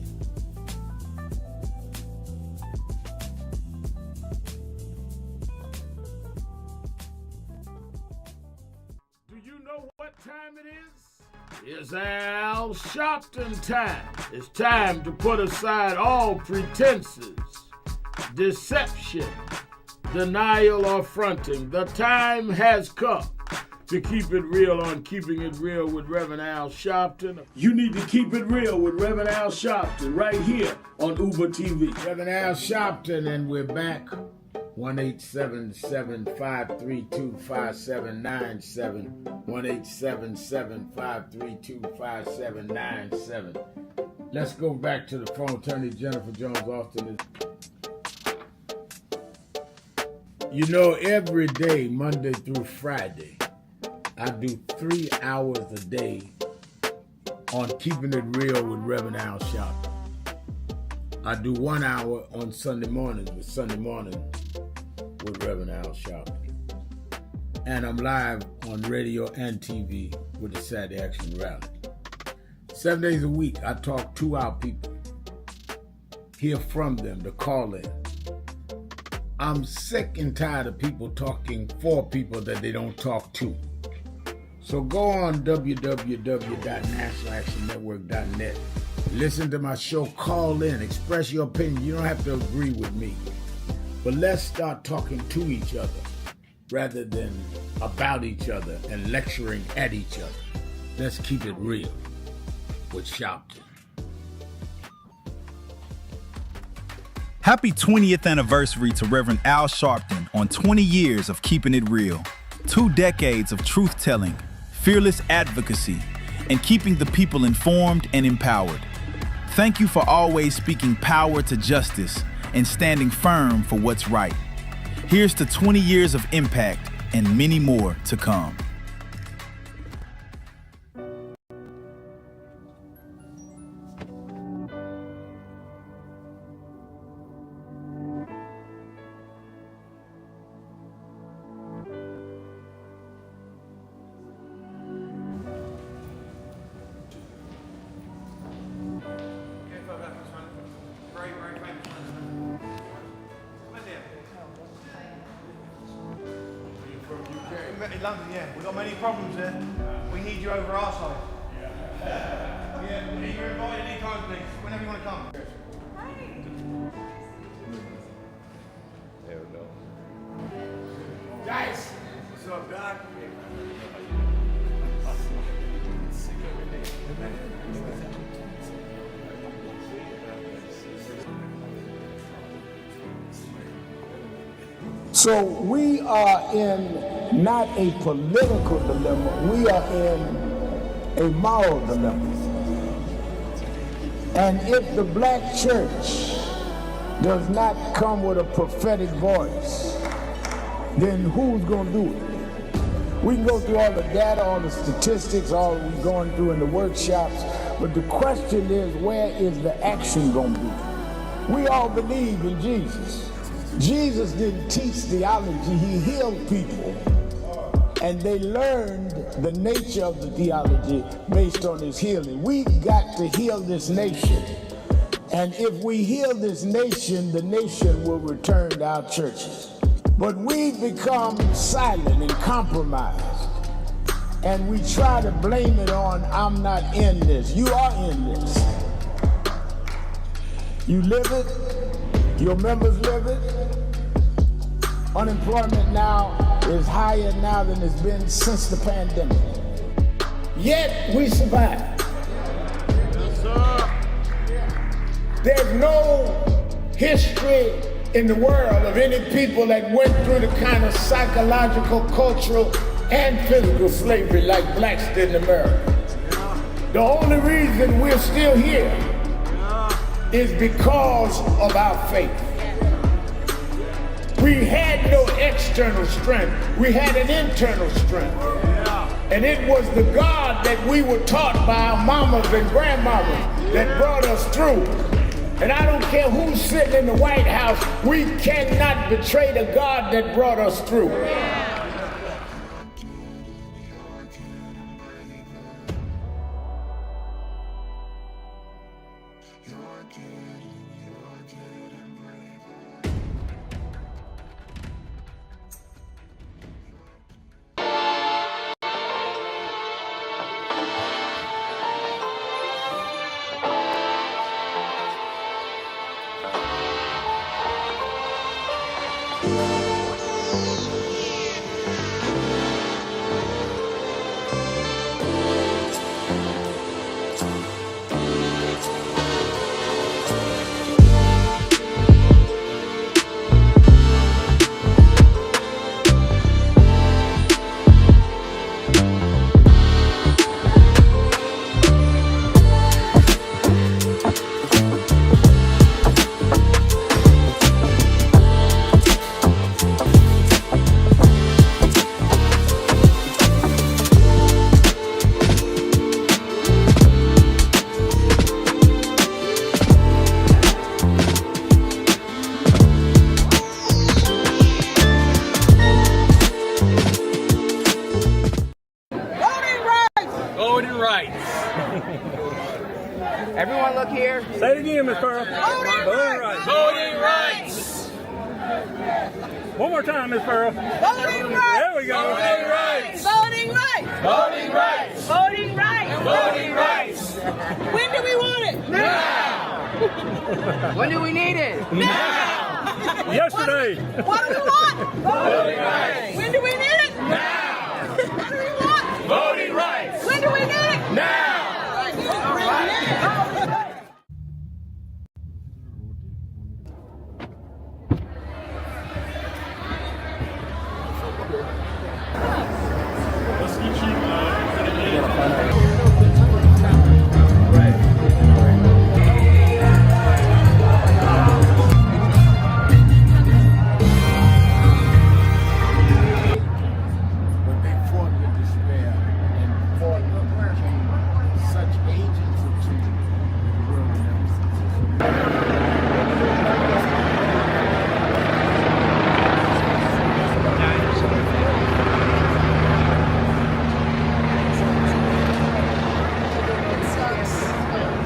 S3: Time it is? It's Al Sharpton time. It's time to put aside all pretenses, deception, denial, or fronting. The time has come to keep it real on Keeping It Real with Reverend Al Sharpton. You need to keep it real with Reverend Al Sharpton right here on Uber TV.
S2: Reverend Al Sharpton, and we're back. 1-877-532-5797. 1-877-532-5797. Let's go back to the phone. Attorney Jennifer Jones Austin is. You know, every day, Monday through Friday, I do 3 hours a day on Keeping It Real with Reverend Al Sharpton. I do 1 hour on Sunday mornings with Reverend Al Sharpton. And I'm live on radio and TV with the Saturday Action Rally. 7 days a week, I talk to our people. Hear from them, to call in. I'm sick and tired of people talking for people that they don't talk to. So go on www.nationalactionnetwork.net. Listen to my show, call in, express your opinion. You don't have to agree with me. But let's start talking to each other rather than about each other and lecturing at each other. Let's keep it real with Sharpton.
S4: Happy 20th anniversary to Reverend Al Sharpton on 20 years of keeping it real. 2 decades of truth-telling, fearless advocacy, and keeping the people informed and empowered. Thank you for always speaking power to justice and standing firm for what's right. Here's to 20 years of impact and many more to come.
S13: In London, yeah. We've got many problems there. We need you over our side. Yeah, you're invited anytime, please. Whenever you want to come.
S7: There we go.
S3: Dice! What's up, Doc?
S11: So we are in not a political dilemma, we are in a moral dilemma. And if the black church does not come with a prophetic voice, then who's going to do it? We can go through all the data, all the statistics, all we're going through in the workshops, but the question is, where is the action going to be? We all believe in Jesus. Jesus didn't teach theology, he healed people. And they learned the nature of the theology based on his healing. We've got to heal this nation. And if we heal this nation, the nation will return to our churches. But we've become silent and compromised. And we try to blame it on, I'm not in this. You are in this. You live it, your members live it. Unemployment now is higher now than it's been since the pandemic. Yet we survive.
S3: Yes, sir.
S11: There's no history in the world of any people that went through the kind of psychological, cultural, and physical slavery like blacks did in America. The only reason we're still here is because of our faith. We had no external strength. We had an internal strength. And it was the God that we were taught by our mamas and grandmamas that brought us through. And I don't care who's sitting in the White House, we cannot betray the God that brought us through.
S14: Everyone look here.
S15: Say it again, Miss Pearl.
S14: Voting rights.
S3: Voting rights.
S15: One more time, Miss Pearl.
S14: Voting rights.
S15: There we go.
S3: Voting rights.
S14: Voting rights.
S3: Voting rights.
S14: Voting rights.
S3: Voting rights.
S14: When do we want it?
S3: Now.
S14: When do we need it?
S3: Now.
S15: Yesterday.
S14: What do we want?
S3: Voting rights.
S14: When do we need it?
S3: Now.
S14: What do we want?
S3: Voting rights.
S14: When do we need it?
S3: Now.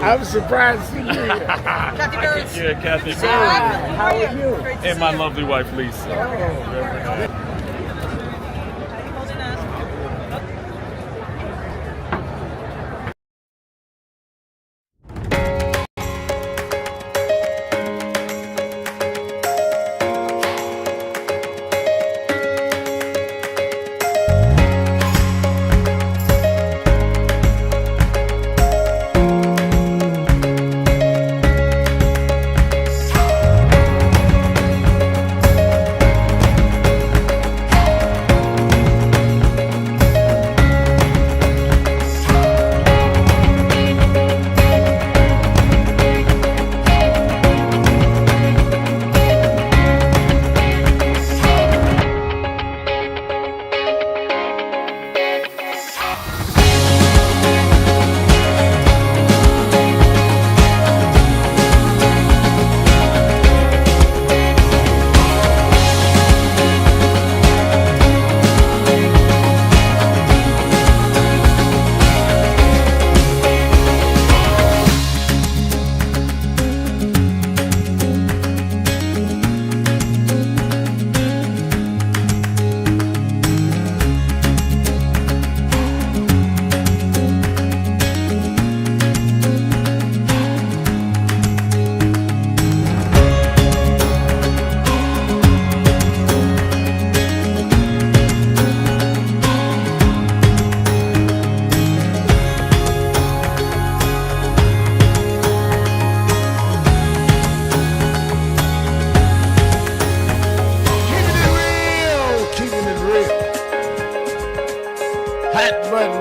S2: I'm surprised to see you here.
S16: Kathy Rose.
S17: Yeah, Kathy.
S2: How are you?
S17: And my lovely wife, Lisa.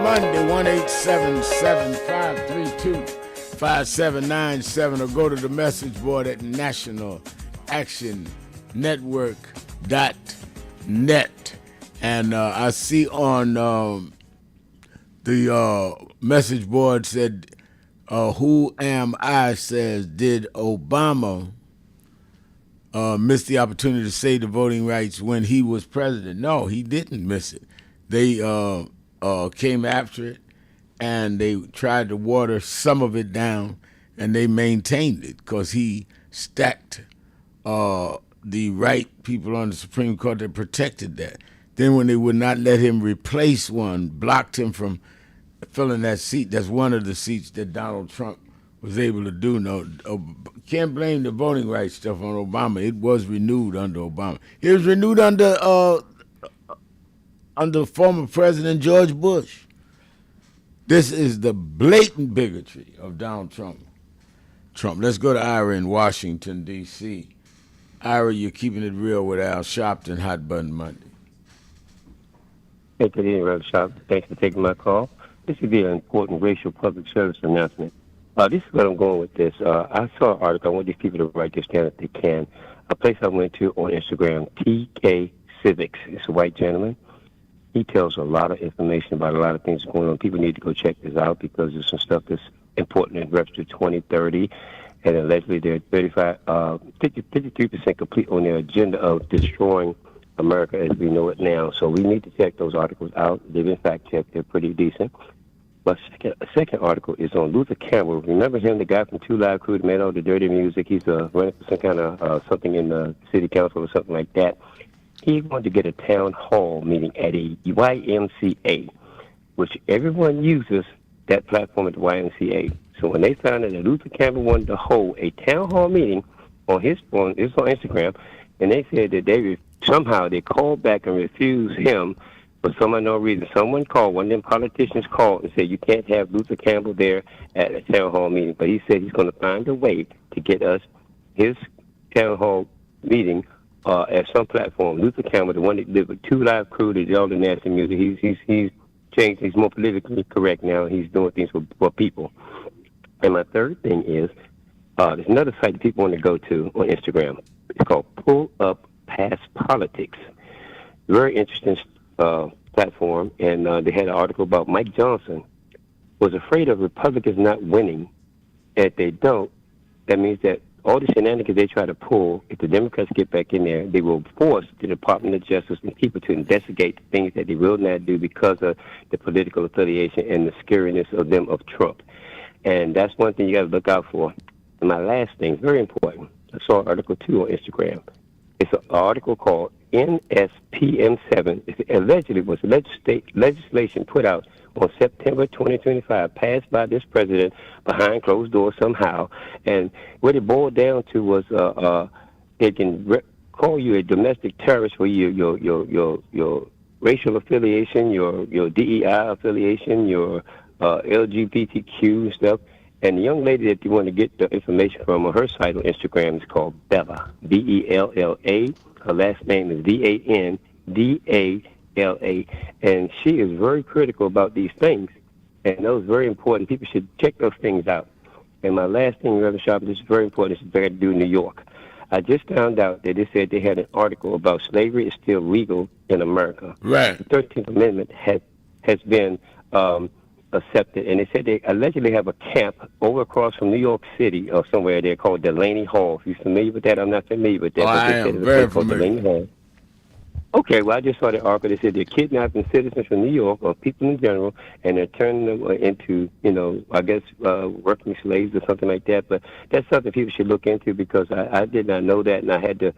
S2: Monday, 1-877-532-5797, or go to the message board at nationalactionnetwork.net. And I see on the message board said, who am I, says, did Obama miss the opportunity to say the voting rights when he was president? No, he didn't miss it. They came after it, and they tried to water some of it down, and they maintained it because he stacked the right people on the Supreme Court that protected that. Then when they would not let him replace one, blocked him from filling that seat, that's one of the seats that Donald Trump was able to do. No, can't blame the voting rights stuff on Obama. It was renewed under Obama. It was renewed under former President George Bush. This is the blatant bigotry of Donald Trump. Let's go to Ira in Washington, D.C. Ira, you're keeping it real with Al Sharpton, Hot Button Monday.
S18: Hey, good evening, Reverend Sharpton. Thanks for taking my call. This would be an important racial public service announcement. This is what I'm going with this. I saw an article. I want these people to write this down if they can. A place I went to on Instagram, TK Civics. It's a white gentleman. He tells a lot of information about a lot of things going on. People need to go check this out because there's some stuff that's important in reference to 2030. And allegedly they're 53% complete on their agenda of destroying America as we know it now. So we need to check those articles out. They've been fact-checked. They're pretty decent. But a second article is on Luther Campbell. Remember him, the guy from Two Live Crew that made all the dirty music? He's running for some kind of something in the city council or something like that. He wanted to get a town hall meeting at a YMCA, which everyone uses that platform at the YMCA. So when they found out that Luther Campbell wanted to hold a town hall meeting on his phone, it's on Instagram, and they said that they called back and refused him for some unknown reason. Someone called, one of them politicians called and said, you can't have Luther Campbell there at a town hall meeting. But he said he's going to find a way to get us his town hall meeting at some platform. Luther Campbell, the one that lived with Two Live Crew, that did all the nasty music, he's changed. He's more politically correct now. He's doing things for people. And my third thing is, there's another site that people want to go to on Instagram. It's called Pull Up Past Politics. Very interesting platform. And they had an article about Mike Johnson was afraid of Republicans not winning. And if they don't, that means that all the shenanigans they try to pull, if the Democrats get back in there, they will force the Department of Justice and people to investigate the things that they will not do because of the political affiliation and the scariness of them of Trump. And that's one thing you got to look out for. And my last thing, very important, I saw Article 2 on Instagram. It's an article called NSPM7. It allegedly was legislation put out on September 2025, passed by this president behind closed doors somehow. And what it boiled down to was it can call you a domestic terrorist for your racial affiliation, your DEI affiliation, your LGBTQ stuff. And the young lady that you want to get the information from on her site on Instagram is called Bella, Bella. Her last name is Vandala. And she is very critical about these things. And those are very important. People should check those things out. And my last thing, Reverend Sharp, this is very important. This is very to do in New York. I just found out that they said they had an article about slavery is still legal in America.
S2: Right.
S18: The 13th Amendment has been accepted, and they said they allegedly have a camp over across from New York City or somewhere there called Delaney Hall. If you're familiar with that, I'm not familiar with that.
S2: Oh, I am very familiar.
S18: Hall. Okay, well, I just saw the article. They said they're kidnapping citizens from New York or people in general, and they're turning them into, I guess, working slaves or something like that. But that's something people should look into because I did not know that, and I had to,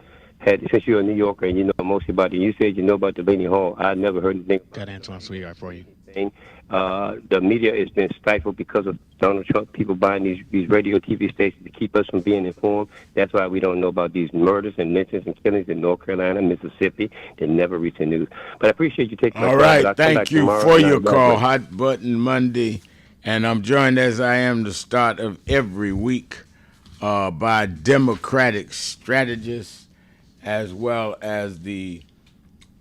S18: since you're a New Yorker and you know mostly about it, and you said you know about Delaney Hall, I never heard anything.
S16: Got Antoine Sweetheart for you.
S18: The media has been stifled because of Donald Trump, people buying these radio TV stations to keep us from being informed. That's why we don't know about these murders and lynchings and killings in North Carolina, Mississippi. They never reach the news. But I appreciate you taking my call.
S2: All right, thank you for your call, Hot Button Monday. And I'm joined as I am the start of every week by Democratic strategists as well as the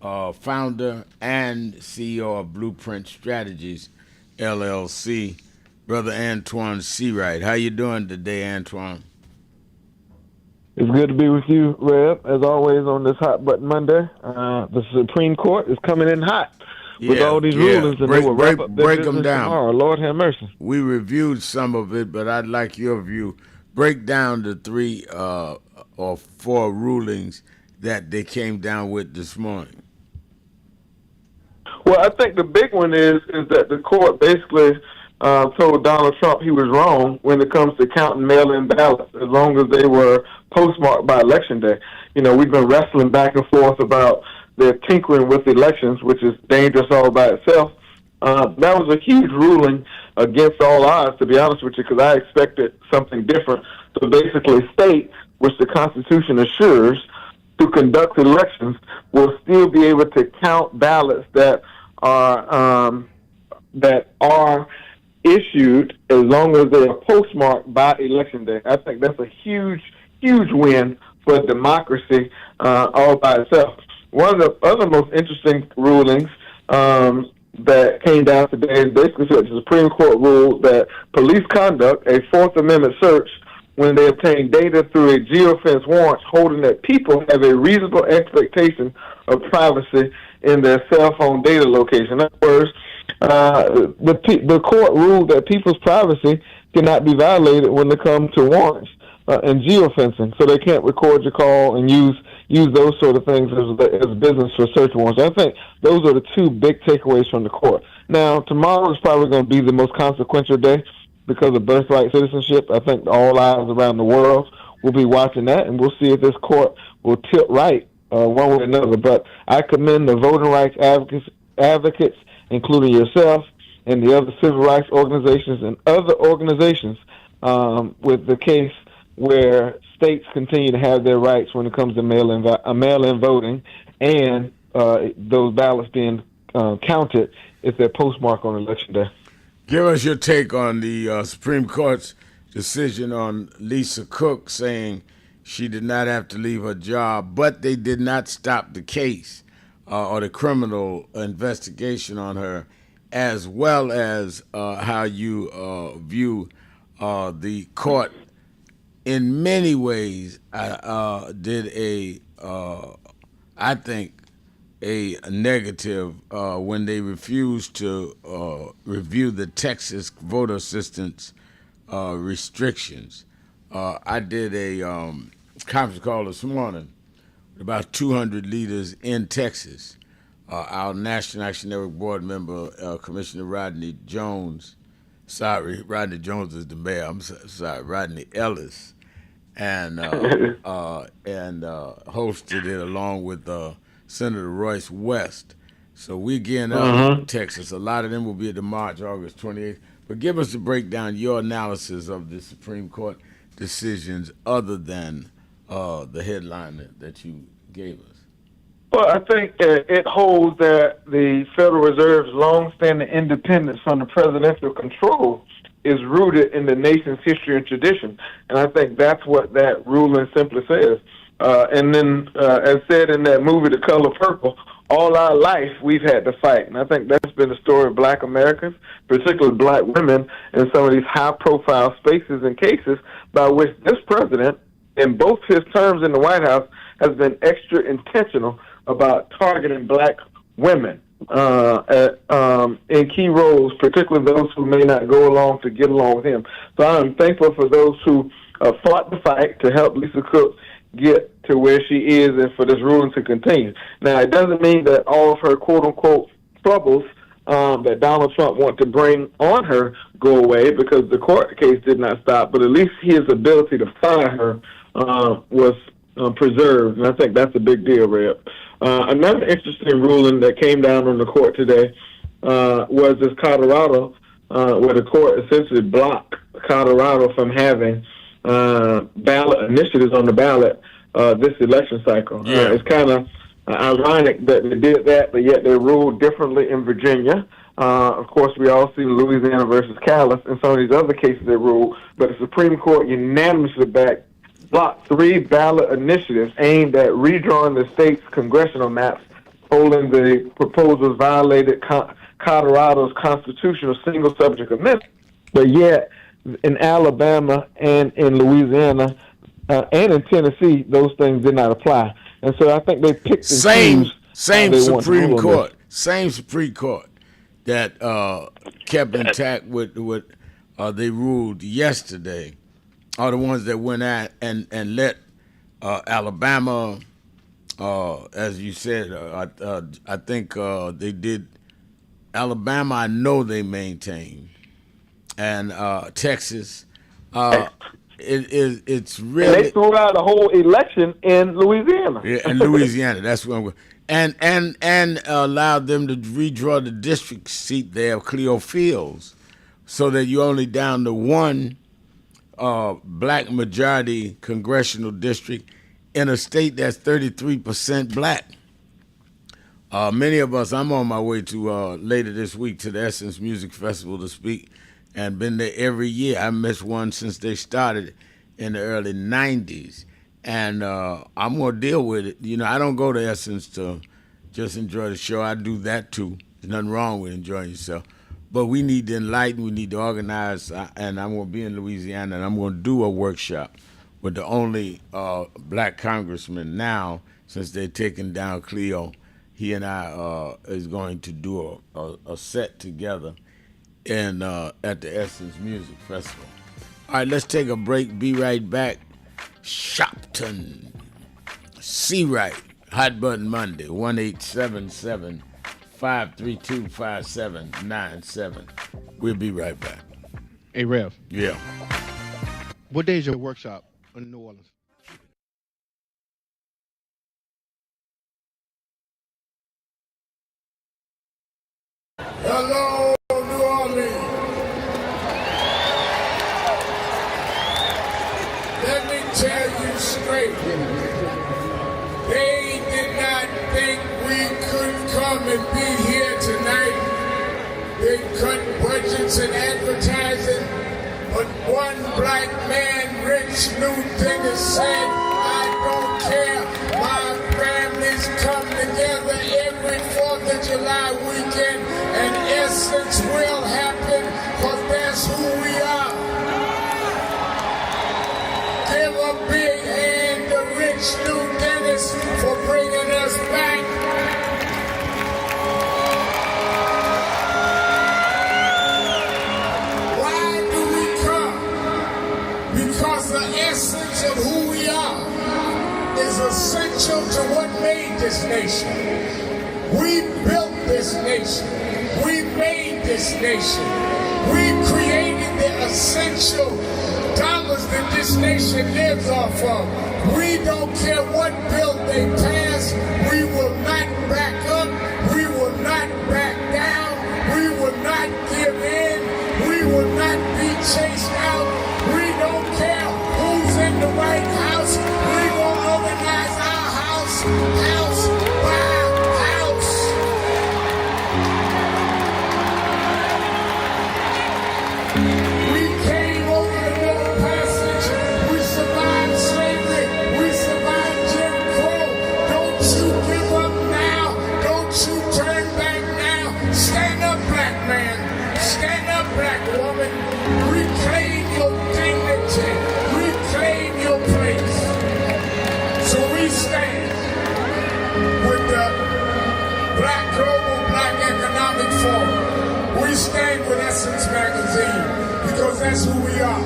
S2: founder and CEO of Blueprint Strategies, LLC, Brother Antoine Seawright. How you doing today, Antoine?
S19: It's good to be with you, Rev, as always on this Hot Button Monday. The Supreme Court is coming in hot with all these rulings, and they will wrap up their business tomorrow. Lord have mercy.
S2: We reviewed some of it, but I'd like your view. Break down the 3 or 4 rulings that they came down with this morning.
S19: Well, I think the big one is that the court basically told Donald Trump he was wrong when it comes to counting mail-in ballots, as long as they were postmarked by Election Day. We've been wrestling back and forth about their tinkering with elections, which is dangerous all by itself. That was a huge ruling against all odds, to be honest with you, because I expected something different. So basically, states, which the Constitution assures, to conduct elections will still be able to count ballots that are issued as long as they are postmarked by Election Day. I think that's a huge, huge win for democracy all by itself. One of the other most interesting rulings that came down today is basically that the Supreme Court ruled that police conduct a Fourth Amendment search when they obtain data through a geofence warrant, holding that people have a reasonable expectation of privacy in their cell phone data location. In other words, the court ruled that people's privacy cannot be violated when it comes to warrants and geofencing, so they can't record your call and use those sort of things as business for search warrants. I think those are the 2 big takeaways from the court. Now, tomorrow is probably going to be the most consequential day because of birthright citizenship. I think all eyes around the world will be watching that, and we'll see if this court will tilt right one way or another. But I commend the voting rights advocates, including yourself and the other civil rights organizations and other organizations with the case where states continue to have their rights when it comes to mail-in voting and those ballots being counted if they're postmarked on Election Day.
S2: Give us your take on the Supreme Court's decision on Lisa Cook saying she did not have to leave her job, but they did not stop the case or the criminal investigation on her, as well as how you view the court in many ways did I think, a negative when they refused to review the Texas voter assistance restrictions. I did a conference call this morning with about 200 leaders in Texas. Our National Action Network board member, Commissioner Rodney Jones, Sorry, Rodney Jones is the mayor. I'm sorry, Rodney Ellis, and hosted it along with Senator Royce West. So we're gearing up in Texas. A lot of them will be at the march August 28th. But give us a breakdown, your analysis of the Supreme Court decisions other than the headline that you gave us.
S19: Well, I think it holds that the Federal Reserve's longstanding independence from the presidential control is rooted in the nation's history and tradition. And I think that's what that ruling simply says. And then, as said in that movie, The Color Purple, all our life we've had to fight. And I think that's been the story of black Americans, particularly black women, in some of these high-profile spaces and cases by which this president, in both his terms in the White House, has been extra intentional about targeting black women in key roles, particularly those who may not go along to get along with him. So I'm thankful for those who fought the fight to help Lisa Cook get to where she is and for this ruling to continue. Now, it doesn't mean that all of her quote-unquote troubles that Donald Trump wants to bring on her go away, because the court case did not stop, but at least his ability to fire her was preserved, and I think that's a big deal, Reb. Another interesting ruling that came down on the court today was this Colorado, where the court essentially blocked Colorado from having ballot initiatives on the ballot this election cycle.
S2: Yeah.
S19: It's kind of ironic that they did that, but yet they ruled differently in Virginia. Of course, we all see Louisiana versus Callis and some of these other cases they ruled, but the Supreme Court unanimously blocked 3 ballot initiatives aimed at redrawing the state's congressional maps, holding the proposals violated Colorado's constitutional single-subject amendment. But yet, in Alabama and in Louisiana and in Tennessee, those things did not apply. And so I think they picked
S2: same Supreme Court that kept intact with what they ruled yesterday are the ones that went at and let Alabama, as you said, I think they did. Alabama, I know they maintained, and Texas. It's really.
S19: And they threw out a whole election in Louisiana.
S2: Yeah, in Louisiana, that's what I'm going. And allowed them to redraw the district seat there of Cleo Fields, so that you're only down to one black majority congressional district in a state that's 33% black. Many of us, I'm on my way to later this week to the Essence Music Festival to speak, and been there every year. I missed one since they started in the early 90s. And I'm going to deal with it. You know, I don't go to Essence to just enjoy the show. I do that too. There's nothing wrong with enjoying yourself. But we need to enlighten, we need to organize, and I'm going to be in Louisiana, and I'm going to do a workshop with the only black congressman now, since they're taking down Cleo. He and I is going to do a set together in at the Essence Music Festival. All right, let's take a break. Be right back. Shopton. See right. Hot Button Monday. 1-877-532-5797. We'll be right back.
S7: Hey, Rev.
S2: Yeah.
S7: What day is your workshop in New Orleans?
S11: Hello, New Orleans. Let me tell you straight. They did not think we could come and be here tonight. They cut budgets and advertising, but one black man, Rich Newton, said, I don't care. My families come together every 4th of July weekend, and Essence will happen, because that's who we are. Give a big hand to Rich New Dennis for bringing us back. Why do we come? Because the essence of who we are is essential to what made this nation. We built this nation. We made this nation. We created essential dollars that this nation lives off of. We don't care what bill they pass. We will not back up. We will not back down. We will not give in. We will not be chased out. We don't care who's in the White House. We will organize our house by house. We came over the Middle Passage. We survived slavery. We survived Jim Crow. Don't you give up now. Don't you turn back now. Stand up, black man. Stand up, black woman. Reclaim your dignity. Reclaim your place. So we stand with the Black Economic Forum. We stand with Essence Magazine because that's who we are.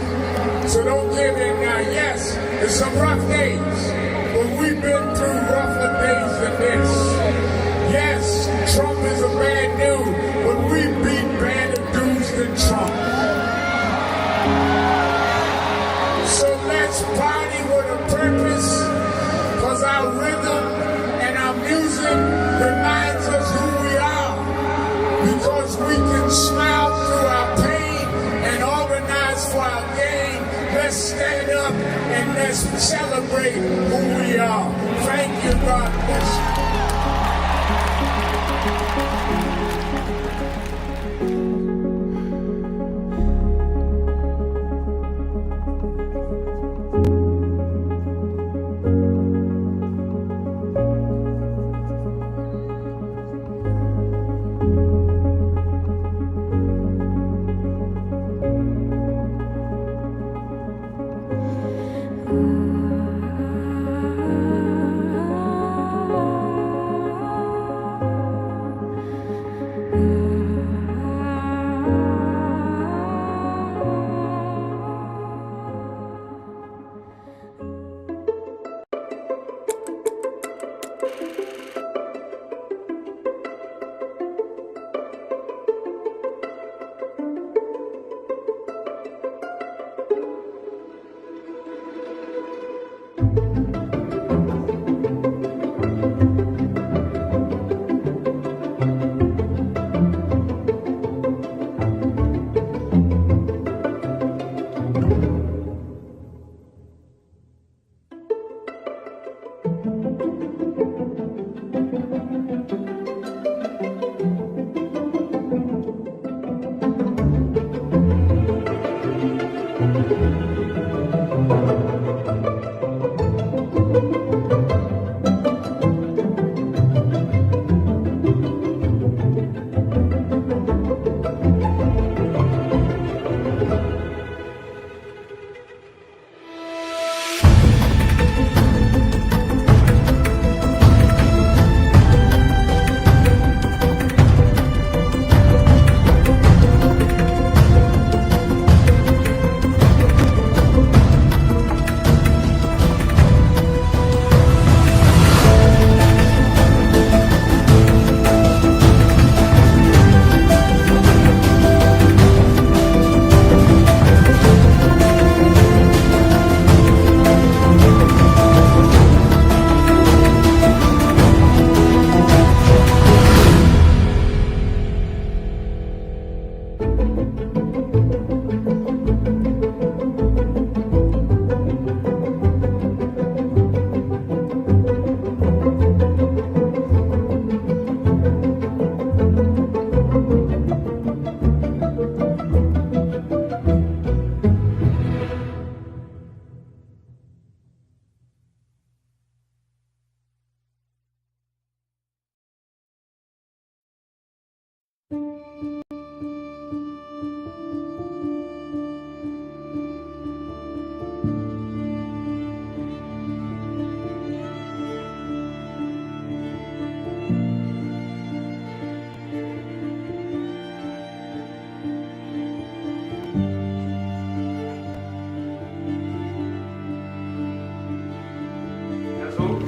S11: So don't give in now. Yes, there's some rough days, but we've been through rougher days than this. Yes, Trump is a bad dude, but we beat badder dudes than Trump. So let's party with a purpose, because our rhythm and our music reminds us who we are. Because we can smile through our pain and organize for our gain. Let's stand up and let's celebrate who we are. Thank you, God bless you.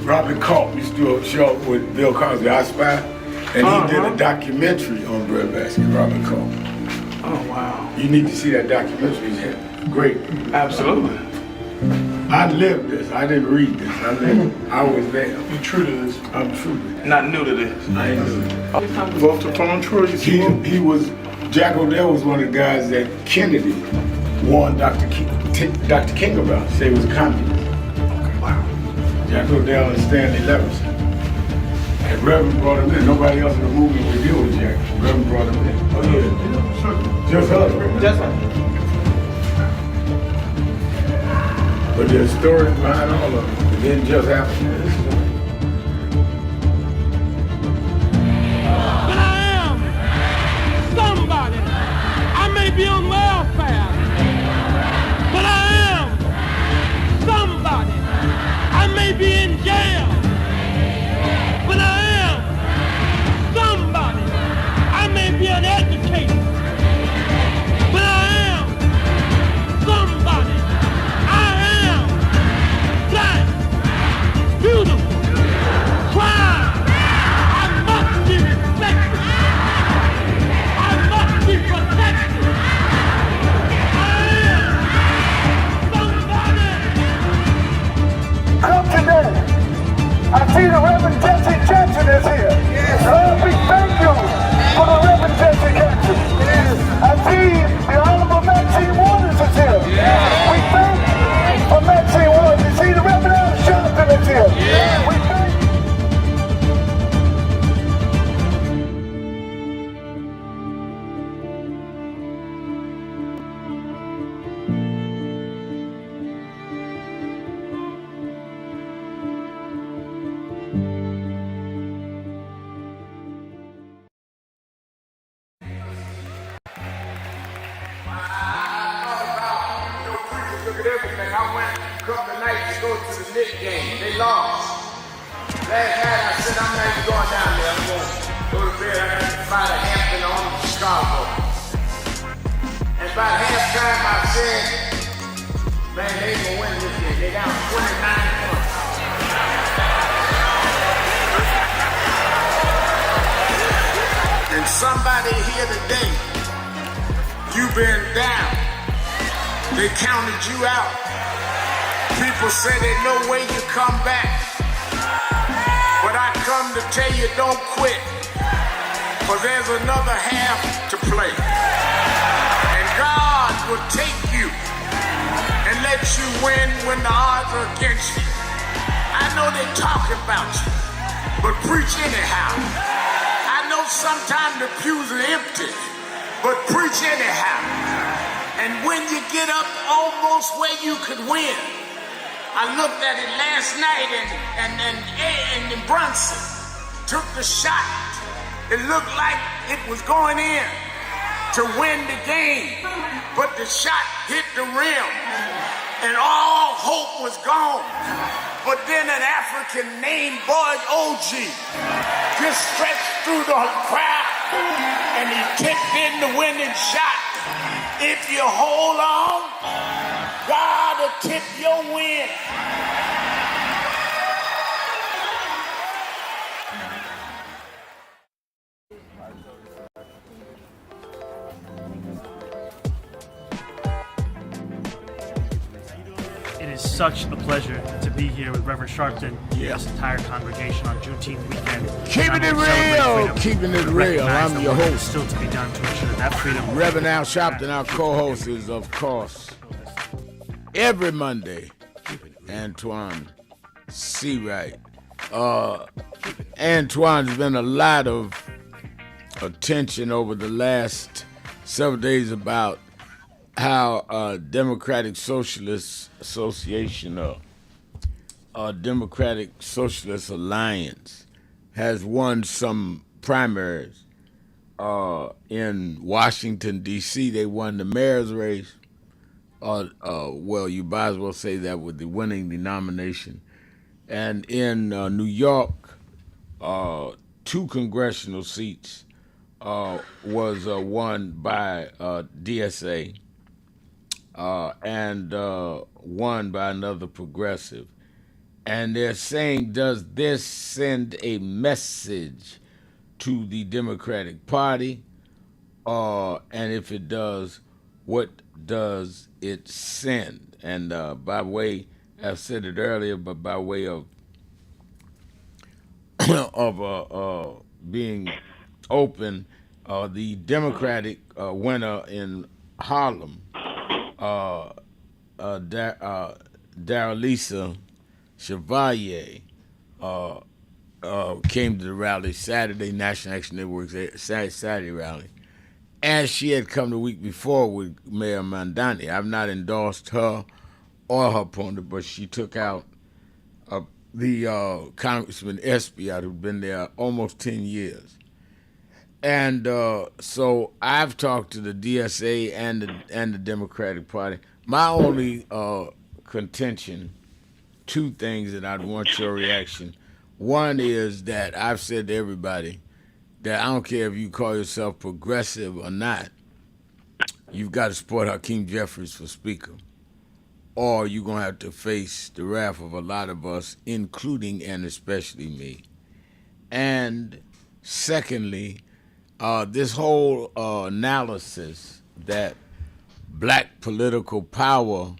S2: Robert Culp used to do a show with Bill Cosby, I Spy, and he did a documentary on breadbasket, Robert Culp.
S3: Oh, wow.
S16: You need to see that documentary. It's great.
S3: Absolutely.
S16: I lived this. I didn't read this. I lived it. I was there.
S3: You're true to this.
S16: I'm true to this.
S3: Not new to this.
S16: I ain't new to this.
S3: Vote to phone Troy.
S16: He was, Jack Odell was one of the guys that Kennedy warned Dr. King about. Say he was a communist.
S3: Okay. Wow.
S16: Jack Odell and Stanley Levinson. And Reverend brought him in. Nobody else in the movement would deal with Jack. Reverend brought him in. Oh, yeah. Sure. Just us.
S3: Just us.
S16: But there's stories behind all of it. It didn't just happen.
S14: But I am somebody. I may be on welfare, but I am somebody. I may be in jail, but I am somebody. I may be an educator, but I am somebody. Beautiful, proud. I must be respected. I must be protected. I am somebody.
S11: Come today. I see the Reverend Jesse Jackson is here. Yes. Lord, we thank you for the Reverend Jesse Jackson. Yes. I see the Honorable Maxine Waters is here. Yes. We thank for Maxine Waters. You see the Reverend Al Sharpton is here. Yes. We thank
S7: Look at everything. I went a couple of nights to go to the Knicks game. They lost. Last night I said I'm not even going down there. I'm going to go to bed. I got to fly to Hampton on to Chicago. And by halftime I said, man, they ain't gonna win this game. They down 29 points. And somebody here today, you've been down. They counted you out. People say there's no way you come back. But I come to tell you, don't quit. For there's another half to play. And God will take you and let you win when the odds are against you. I know they talk about you, but preach anyhow. I know sometimes the pews are empty, but preach anyhow. And when you get up almost where you could win, I looked at it last night and Brunson took the shot. It looked like it was going in to win the game, but the shot hit the rim and all hope was gone. But then an African named Boyd OG just stretched through the crowd and he tipped in the winning shot. If you hold on, God will tip your win.
S10: It is such a pleasure to be here with Reverend Sharpton and this entire congregation on Juneteenth weekend.
S2: Keeping it real, keeping it real. I'm your host.
S10: Still to be done to ensure that freedom.
S2: Reverend Al Sharpton, our co-host, is of course every Monday. Antoine Seawright. Antoine's been a lot of attention over the last several days about how Democratic Socialist Association or Democratic Socialist Alliance has won some primaries in Washington, D.C. They won the mayor's race. Well, you might as well say that with the winning the nomination. And in New York, 2 congressional seats was won by DSA. And won by another progressive. And they're saying, does this send a message to the Democratic Party and if it does, what does it send? And by way, I've said it earlier, but by way of being open, the Democratic winner in Harlem, Daralisa Chevalier, came to the rally Saturday, National Action Network's Saturday rally, as she had come the week before with Mayor Mandani. I've not endorsed her or her opponent, but she took out the Congressman Espiat, who'd been there almost 10 years. And so I've talked to the DSA and the Democratic Party. My only contention, two things that I'd want your reaction. One is that I've said to everybody that I don't care if you call yourself progressive or not, you've got to support Hakeem Jeffries for Speaker, or you're going to have to face the wrath of a lot of us, including and especially me. And secondly, this whole analysis that black political power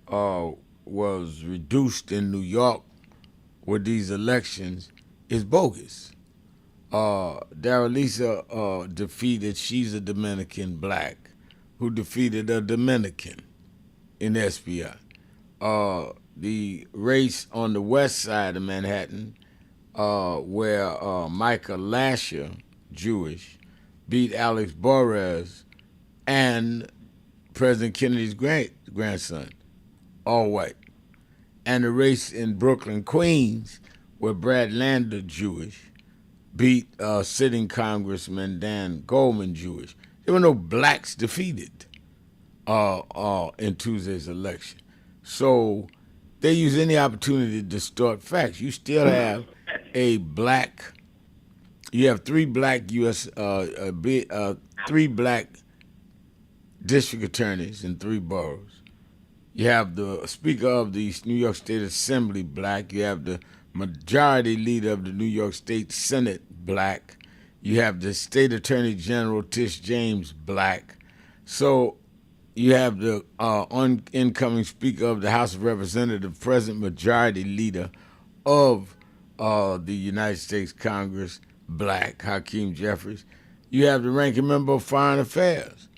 S2: was reduced in New York with these elections is bogus. Daralisa defeated, she's a Dominican black, who defeated a Dominican in SPI. The race on the west side of Manhattan, where Michael Lasher, Jewish, beat Alex Borres and President Kennedy's grandson, all white. And the race in Brooklyn, Queens, where Brad Lander, Jewish, beat sitting Congressman Dan Goldman, Jewish. There were no blacks defeated in Tuesday's election. So they use any opportunity to distort facts. You still have you have three black three black district attorneys in three boroughs. You have the Speaker of the New York State Assembly black. You have the Majority Leader of the New York State Senate black. You have the State Attorney General Tish James black. So you have the incoming Speaker of the House of Representatives, present Majority Leader of the United States Congress black, Hakeem Jeffries. You have the Ranking Member of Foreign Affairs,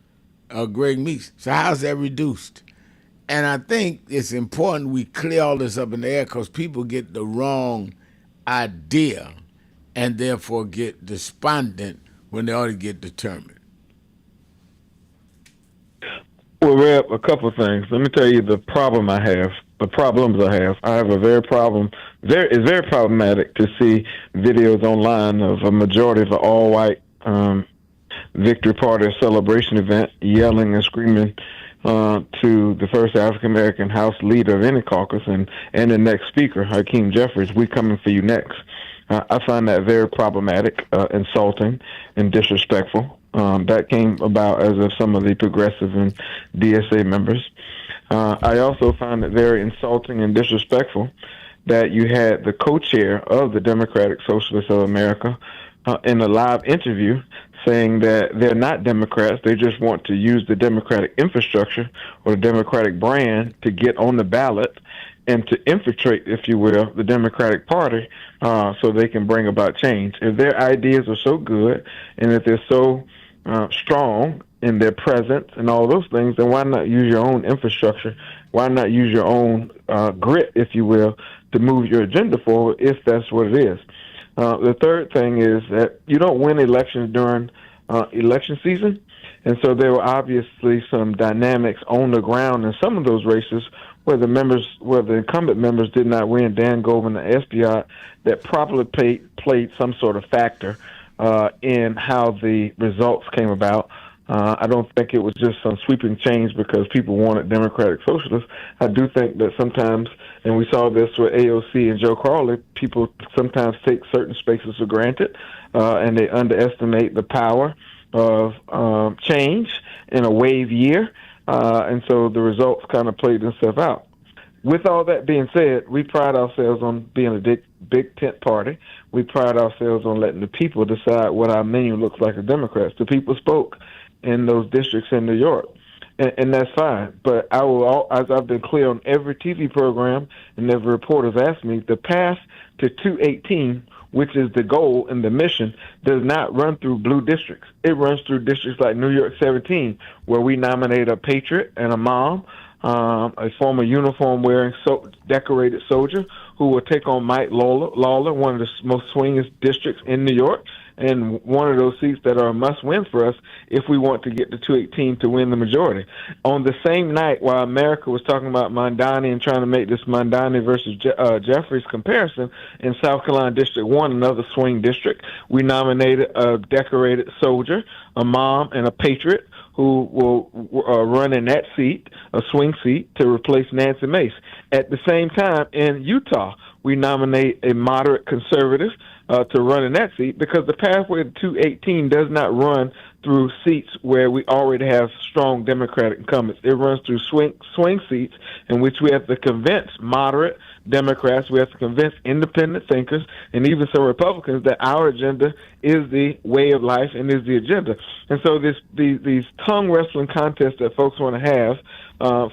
S2: Greg Meeks. So how's that reduced? And I think it's important we clear all this up in the air because people get the wrong idea and therefore get despondent when they ought to get determined.
S19: Well, Reb, a couple of things. Let me tell you the problems I have. I have a it's very problematic to see videos online of a majority of the all-white victory party celebration event yelling and screaming to the first African-American House leader of any caucus and the next speaker, Hakeem Jeffries, "We coming for you next." I find that very problematic, insulting, and disrespectful. That came about as of some of the progressive and DSA members. I also find it very insulting and disrespectful that you had the co-chair of the Democratic Socialists of America in a live interview saying that they're not Democrats, they just want to use the Democratic infrastructure or the Democratic brand to get on the ballot and to infiltrate, if you will, the Democratic Party so they can bring about change. If their ideas are so good and if they're so strong in their presence and all those things, then why not use your own infrastructure? Why not use your own grit, if you will, to move your agenda forward if that's what it is? The third thing is that you don't win elections during election season, and so there were obviously some dynamics on the ground in some of those races where the incumbent members did not win, Dan Goldman and Espiat, that probably played some sort of factor in how the results came about. I don't think it was just some sweeping change because people wanted Democratic Socialists. I do think that sometimes, and we saw this with AOC and Joe Crowley, people sometimes take certain spaces for granted, and they underestimate the power of change in a wave year, and so the results kind of played themselves out. With all that being said, we pride ourselves on being a big tent party. We pride ourselves on letting the people decide what our menu looks like as Democrats. The people spoke in those districts in New York. And that's fine. But I will, as I've been clear on every TV program and every reporter's asked me, the path to 218, which is the goal and the mission, does not run through blue districts. It runs through districts like New York 17, where we nominate a patriot and a mom, a former uniform-wearing decorated soldier who will take on Mike Lawler, one of the most swingest districts in New York, and one of those seats that are a must-win for us if we want to get to 218 to win the majority. On the same night, while America was talking about Mondani and trying to make this Mondani versus Jeffries comparison, in South Carolina District 1, another swing district, we nominated a decorated soldier, a mom, and a patriot who will run in that seat, a swing seat, to replace Nancy Mace. At the same time, in Utah, we nominate a moderate conservative to run in that seat, because the pathway to 218 does not run through seats where we already have strong Democratic incumbents. It runs through swing seats in which we have to convince moderate Democrats, we have to convince independent thinkers, and even some Republicans that our agenda is the way of life and is the agenda. And so these tongue wrestling contests that folks want to have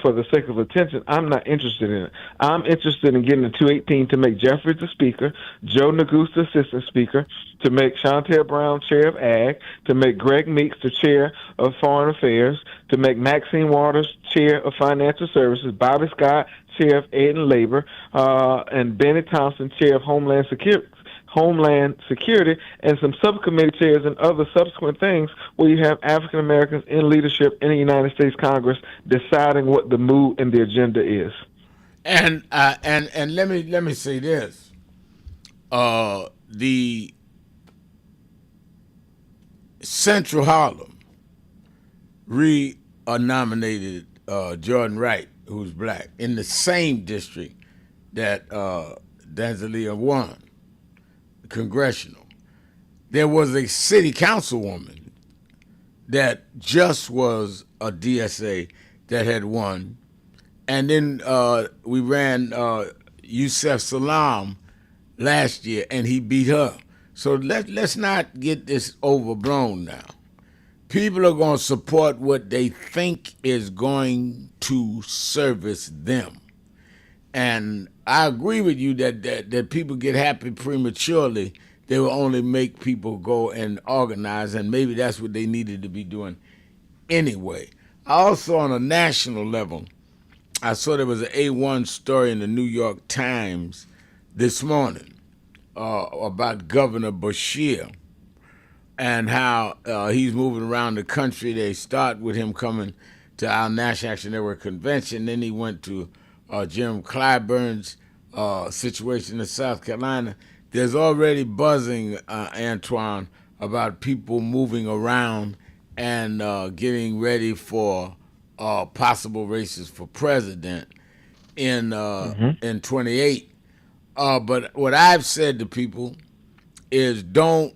S19: for the sake of attention, I'm not interested in it. I'm interested in getting to 218 to make Jeffries the Speaker, Joe Neguse the Assistant Speaker, to make Shontel Brown Chair of Ag, to make Greg Meeks the Chair of Foreign Affairs, to make Maxine Waters Chair of Financial Services, Bobby Scott Chair of Aid and Labor, and Benny Thompson Chair of Homeland Security, and some subcommittee chairs and other subsequent things where you have African Americans in leadership in the United States Congress deciding what the mood and the agenda is.
S2: And let me say this: the Central Harlem nominated Jordan Wright, who's black, in the same district that Danzalia won, congressional. There was a city councilwoman that just was a DSA that had won, and then we ran Yusef Salam last year, and he beat her. So let's not get this overblown now. People are going to support what they think is going to service them. And I agree with you that people get happy prematurely. They will only make people go and organize, and maybe that's what they needed to be doing anyway. Also, on a national level, I saw there was an A1 story in the New York Times this morning about Governor Bashir and how he's moving around the country. They start with him coming to our National Action Network convention. Then he went to Jim Clyburn's situation in South Carolina. There's already buzzing, Antoine, about people moving around and getting ready for possible races for president in 28. But what I've said to people is don't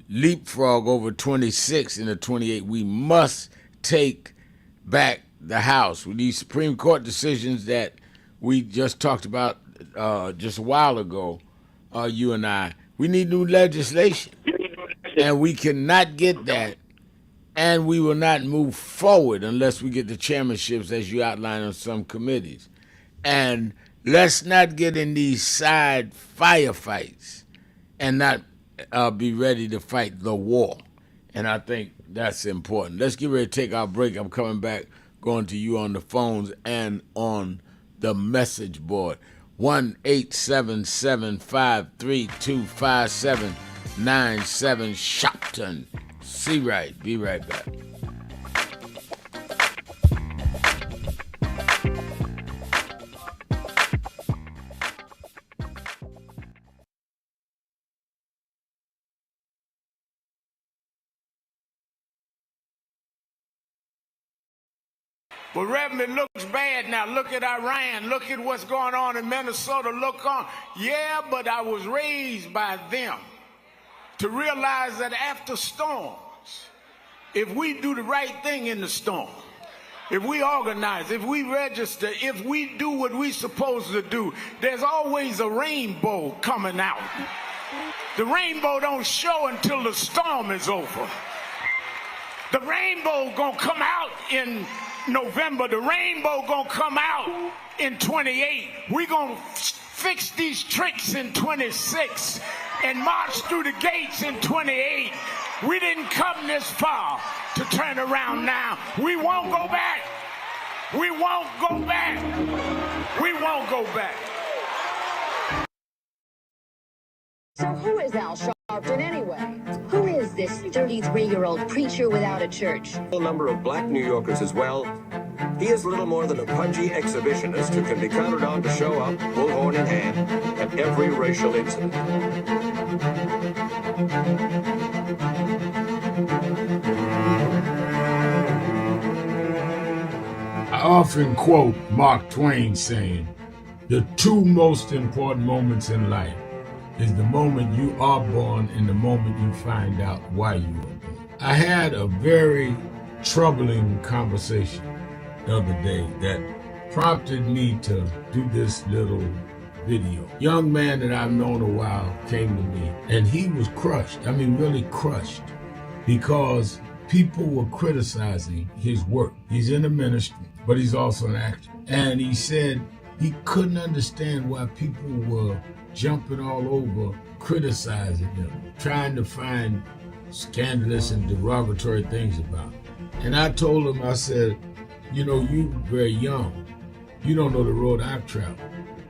S2: leapfrog over 26 into 28. We must take back the House with these Supreme Court decisions that we just talked about just a while ago, you and I. We need new legislation, and we cannot get that, and we will not move forward unless we get the chairmanships as you outlined on some committees. And let's not get in these side firefights and not be ready to fight the war. And I think that's important. Let's get ready to take our break. I'm coming back, going to you on the phones and on the message board. 1-877-532-5797 Shopton. See right. Be right back.
S3: But Reverend, it looks bad now. Look at Iran. Look at what's going on in Minnesota. Look on. Yeah, but I was raised by them to realize that after storms, if we do the right thing in the storm, if we organize, if we register, if we do what we're supposed to do, there's always a rainbow coming out. The rainbow don't show until the storm is over.
S7: The rainbow gonna come out in November. The rainbow gonna come out in 28. We gonna fix these tricks in 26 and march through the gates in 28. We didn't come this far to turn around now. We won't go back. We won't go back. We won't go back.
S20: So who is Al Sharpton anyway? Who is this 33-year-old preacher without a church?
S21: A number of black New Yorkers as well. He is little more than a pudgy exhibitionist who can be counted on to show up, bullhorn in hand, at every racial incident.
S12: I often quote Mark Twain saying, "The two most important moments in life is the moment you are born and the moment you find out why you were born." I had a very troubling conversation the other day that prompted me to do this little video. Young man that I've known a while came to me and he was crushed. I mean, really crushed, because people were criticizing his work. He's in the ministry, but he's also an actor. And he said he couldn't understand why people were jumping all over, criticizing him, trying to find scandalous and derogatory things about him. And I told him, I said, you know, you very young. You don't know the road I've traveled.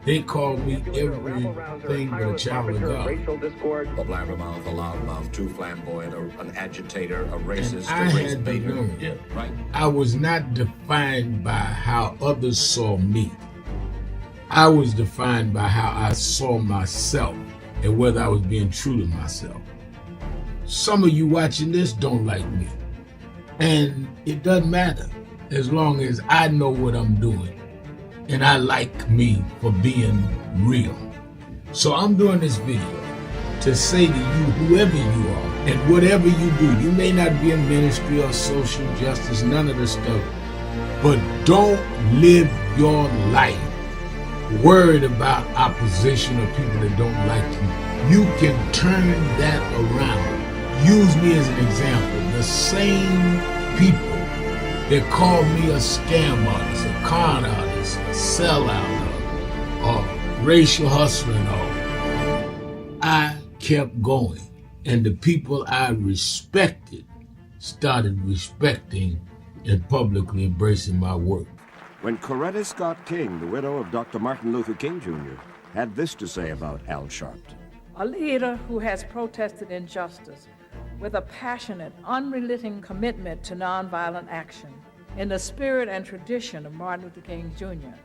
S12: They call me everything but a child of God.
S21: A blabbermouth, a loudmouth, too flamboyant, an agitator, a racist,
S12: I had to learn.
S21: Yeah, right.
S12: I was not defined by how others saw me. I was defined by how I saw myself and whether I was being true to myself. Some of you watching this don't like me. And it doesn't matter as long as I know what I'm doing and I like me for being real. So I'm doing this video to say to you, whoever you are and whatever you do, you may not be in ministry or social justice, none of this stuff, but don't live your life worried about opposition or people that don't like you. You can turn that around. Use me as an example. The same people that called me a scam artist, a con artist, a sellout, or racial hustler and all, I kept going. And the people I respected started respecting and publicly embracing my work.
S21: When Coretta Scott King, the widow of Dr. Martin Luther King Jr., had this to say about Al Sharpton.
S22: A leader who has protested injustice with a passionate, unrelenting commitment to nonviolent action in the spirit and tradition of Martin Luther King Jr.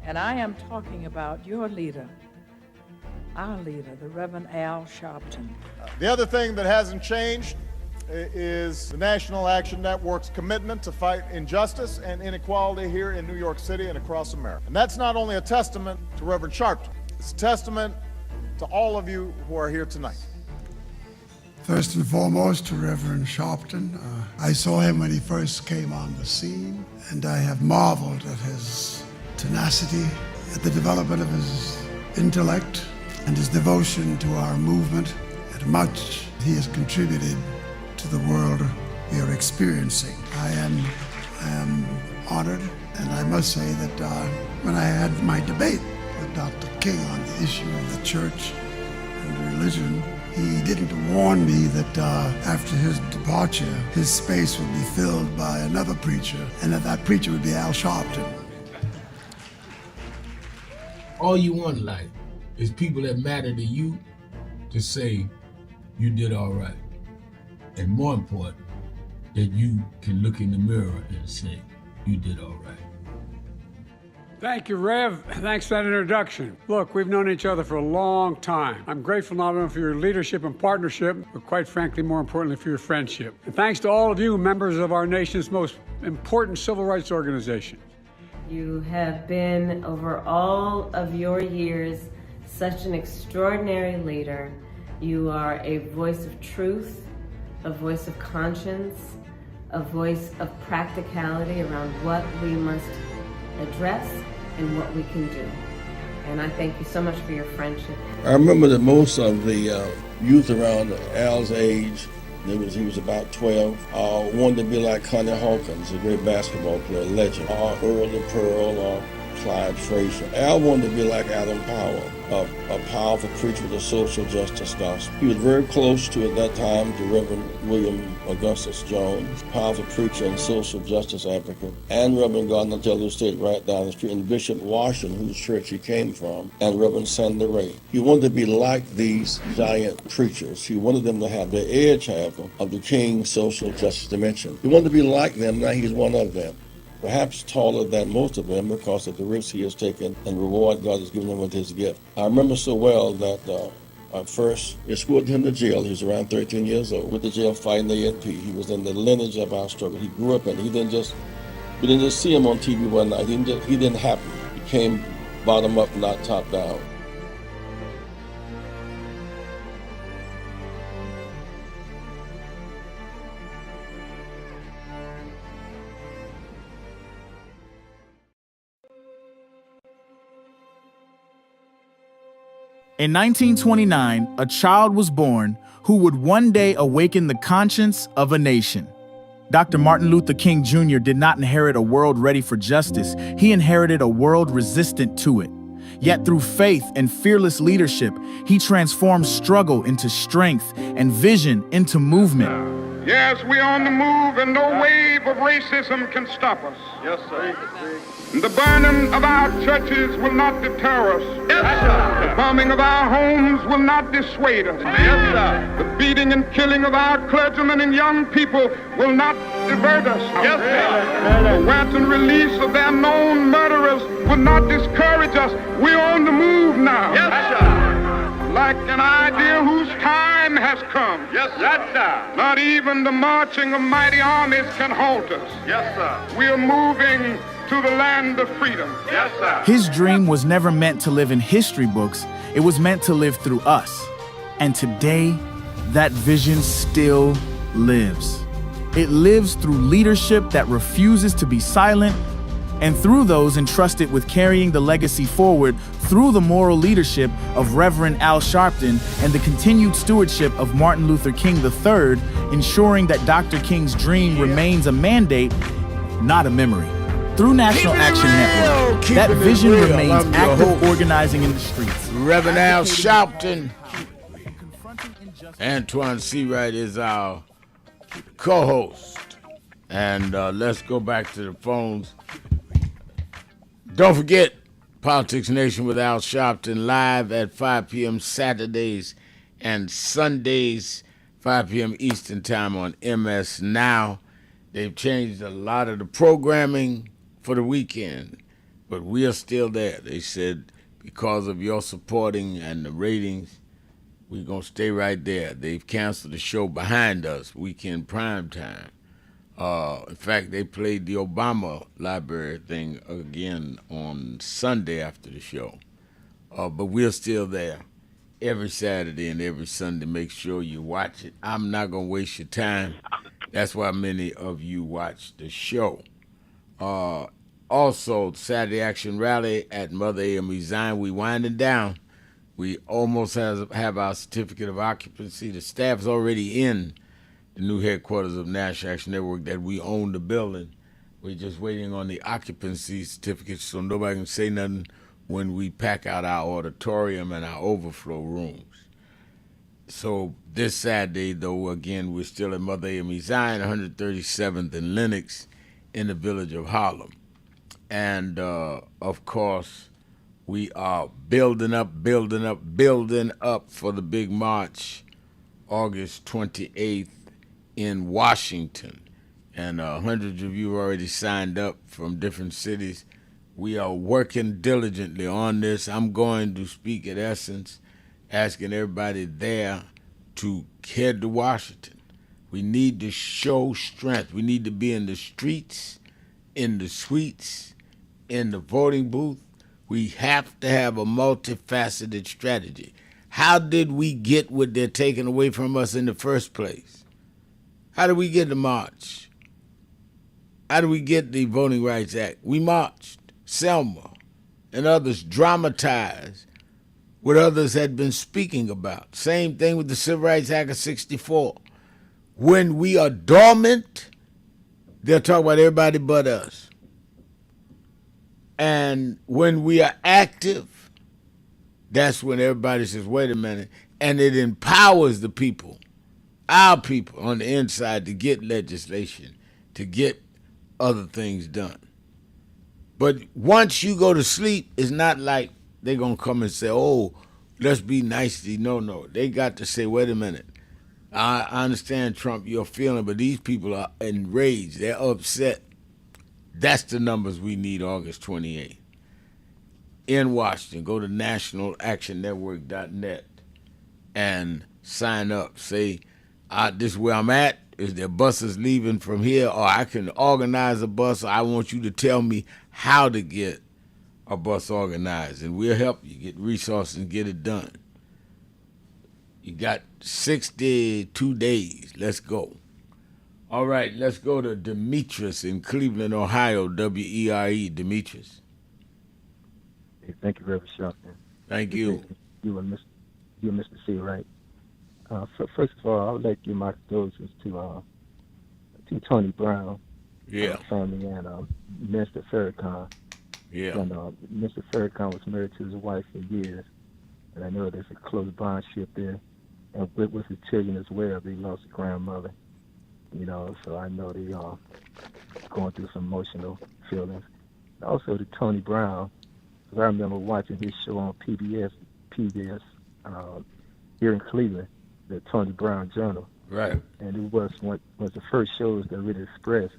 S22: And I am talking about your leader, our leader, the Reverend Al Sharpton.
S23: The other thing that hasn't changed is the National Action Network's commitment to fight injustice and inequality here in New York City and across America. And that's not only a testament to Reverend Sharpton, it's a testament to all of you who are here tonight.
S24: First and foremost, to Reverend Sharpton. I saw him when he first came on the scene, and I have marveled at his tenacity, at the development of his intellect, and his devotion to our movement, and much he has contributed to the world we are experiencing. I am honored, and I must say that when I had my debate with Dr. King on the issue of the church and religion, he didn't warn me that after his departure, his space would be filled by another preacher, and that preacher would be Al Sharpton.
S12: All you want in life is people that matter to you to say you did all right. And more important, that you can look in the mirror and say you did all right.
S25: Thank you, Rev. Thanks for that introduction. Look, we've known each other for a long time. I'm grateful not only for your leadership and partnership, but quite frankly, more importantly, for your friendship. And thanks to all of you, members of our nation's most important civil rights organization.
S26: You have been, over all of your years, such an extraordinary leader. You are a voice of truth, a voice of conscience, a voice of practicality around what we must address and what we can do. And I thank you so much for your friendship.
S27: I remember that most of the youth around Al's age
S1: He was about 12. Wanted to be like Connie Hawkins, a great basketball player, legend. Earl the Pearl or Clyde Frazier. Al wanted to be like Adam Powell, a powerful preacher with a social justice gospel. He was very close to, at that time, to Reverend William Augustus Jones, powerful preacher and social justice advocate, and Reverend Gardner Taylor State right down the street, and Bishop Washington, whose church he came from, and Reverend Sandy Ray. He wanted to be like these giant preachers. He wanted them to have the edge, however, of the King's social justice dimension. He wanted to be like them. Now he's one of them. Perhaps taller than most of them because of the risks he has taken and the reward God has given him with his gift. I remember so well that first escorted him to jail. He was around 13 years old. With the jail fighting the ANP. He was in the lineage of our struggle. He grew up in it. We didn't just see him on TV one night. He didn't happen. He came bottom up, not top down.
S4: In 1929, a child was born who would one day awaken the conscience of a nation. Dr. Martin Luther King Jr. did not inherit a world ready for justice. He inherited a world resistant to it. Yet through faith and fearless leadership, he transformed struggle into strength and vision into movement.
S5: Yes, we're on the move and no wave of racism can stop us. Yes, sir. The burning of our churches will not deter us. Yes, sir. The bombing of our homes will not dissuade us. Yes, sir. The beating and killing of our clergymen and young people will not divert us. Yes, sir. The wanton release of their known murderers will not discourage us. We're on the move now. Yes, sir. Like an idea whose time has come. Yes, sir. Not even the marching of mighty armies can halt us. Yes, sir. We're moving to the land of freedom. Yes, sir.
S4: His dream was never meant to live in history books. It was meant to live through us. And today, that vision still lives. It lives through leadership that refuses to be silent, and through those entrusted with carrying the legacy forward through the moral leadership of Reverend Al Sharpton and the continued stewardship of Martin Luther King III, ensuring that Dr. King's dream remains a mandate, not a memory. Through National Action Network, that vision remains active, organizing in the streets.
S2: Reverend Al Sharpton. Antoine Seawright is our co-host. And let's go back to the phones. Don't forget, Politics Nation with Al Sharpton live at 5 p.m. Saturdays and Sundays, 5 p.m. Eastern Time on MS Now. They've changed a lot of the programming for the weekend, but we are still there. They said because of your supporting and the ratings, we're going to stay right there. They've canceled the show Behind Us, Weekend Prime Time. In fact, they played the Obama Library thing again on Sunday after the show. But we're still there every Saturday and every Sunday. Make sure you watch it. I'm not going to waste your time. That's why many of you watch the show. Also, Saturday Action Rally at Mother AME Zion. We winding down. We almost have our certificate of occupancy. The staff's already in the new headquarters of National Action Network that we own the building. We're just waiting on the occupancy certificate so nobody can say nothing when we pack out our auditorium and our overflow rooms. So this Saturday, though, again, we're still at Mother AME Zion, 137th and Lenox in the village of Harlem. And, of course, we are building up for the big march, August 28th in Washington. And hundreds of you already signed up from different cities. We are working diligently on this. I'm going to speak at Essence, asking everybody there to head to Washington. We need to show strength. We need to be in the streets, in the suites, in the voting booth. We have to have a multifaceted strategy. How did we get what they're taking away from us in the first place? How did we get the march? How did we get the Voting Rights Act? We marched. Selma and others dramatized what others had been speaking about. Same thing with the Civil Rights Act of 64. When we are dormant, they'll talk about everybody but us. And when we are active, that's when everybody says, wait a minute. And it empowers the people, our people on the inside, to get legislation, to get other things done. But once you go to sleep, it's not like they're going to come and say, oh, let's be nice to you. No. They got to say, wait a minute. I understand, Trump, your feeling, but these people are enraged. They're upset. That's the numbers we need August 28th. In Washington, go to nationalactionnetwork.net and sign up. Say, this is where I'm at. Is there buses leaving from here? Or I can organize a bus. Or I want you to tell me how to get a bus organized. And we'll help you get resources and get it done. You got 62 days. Let's go. All right, let's go to Demetrius in Cleveland, Ohio, WERE. Demetrius.
S6: Hey, thank you, Reverend Sharpton.
S2: Thank you.
S6: You and Mr. C, right? First of all, I would like to give my condolences to Tony Brown, family, and Mr. Farrakhan.
S2: Yeah.
S6: And Mr. Farrakhan was married to his wife for years, and I know there's a close bondship there. And with his children as well, they lost a grandmother. You know, so I know they are going through some emotional feelings. Also to Tony Brown, because I remember watching his show on PBS here in Cleveland, the Tony Brown Journal.
S2: Right.
S6: And it was one of the first shows that really expressed,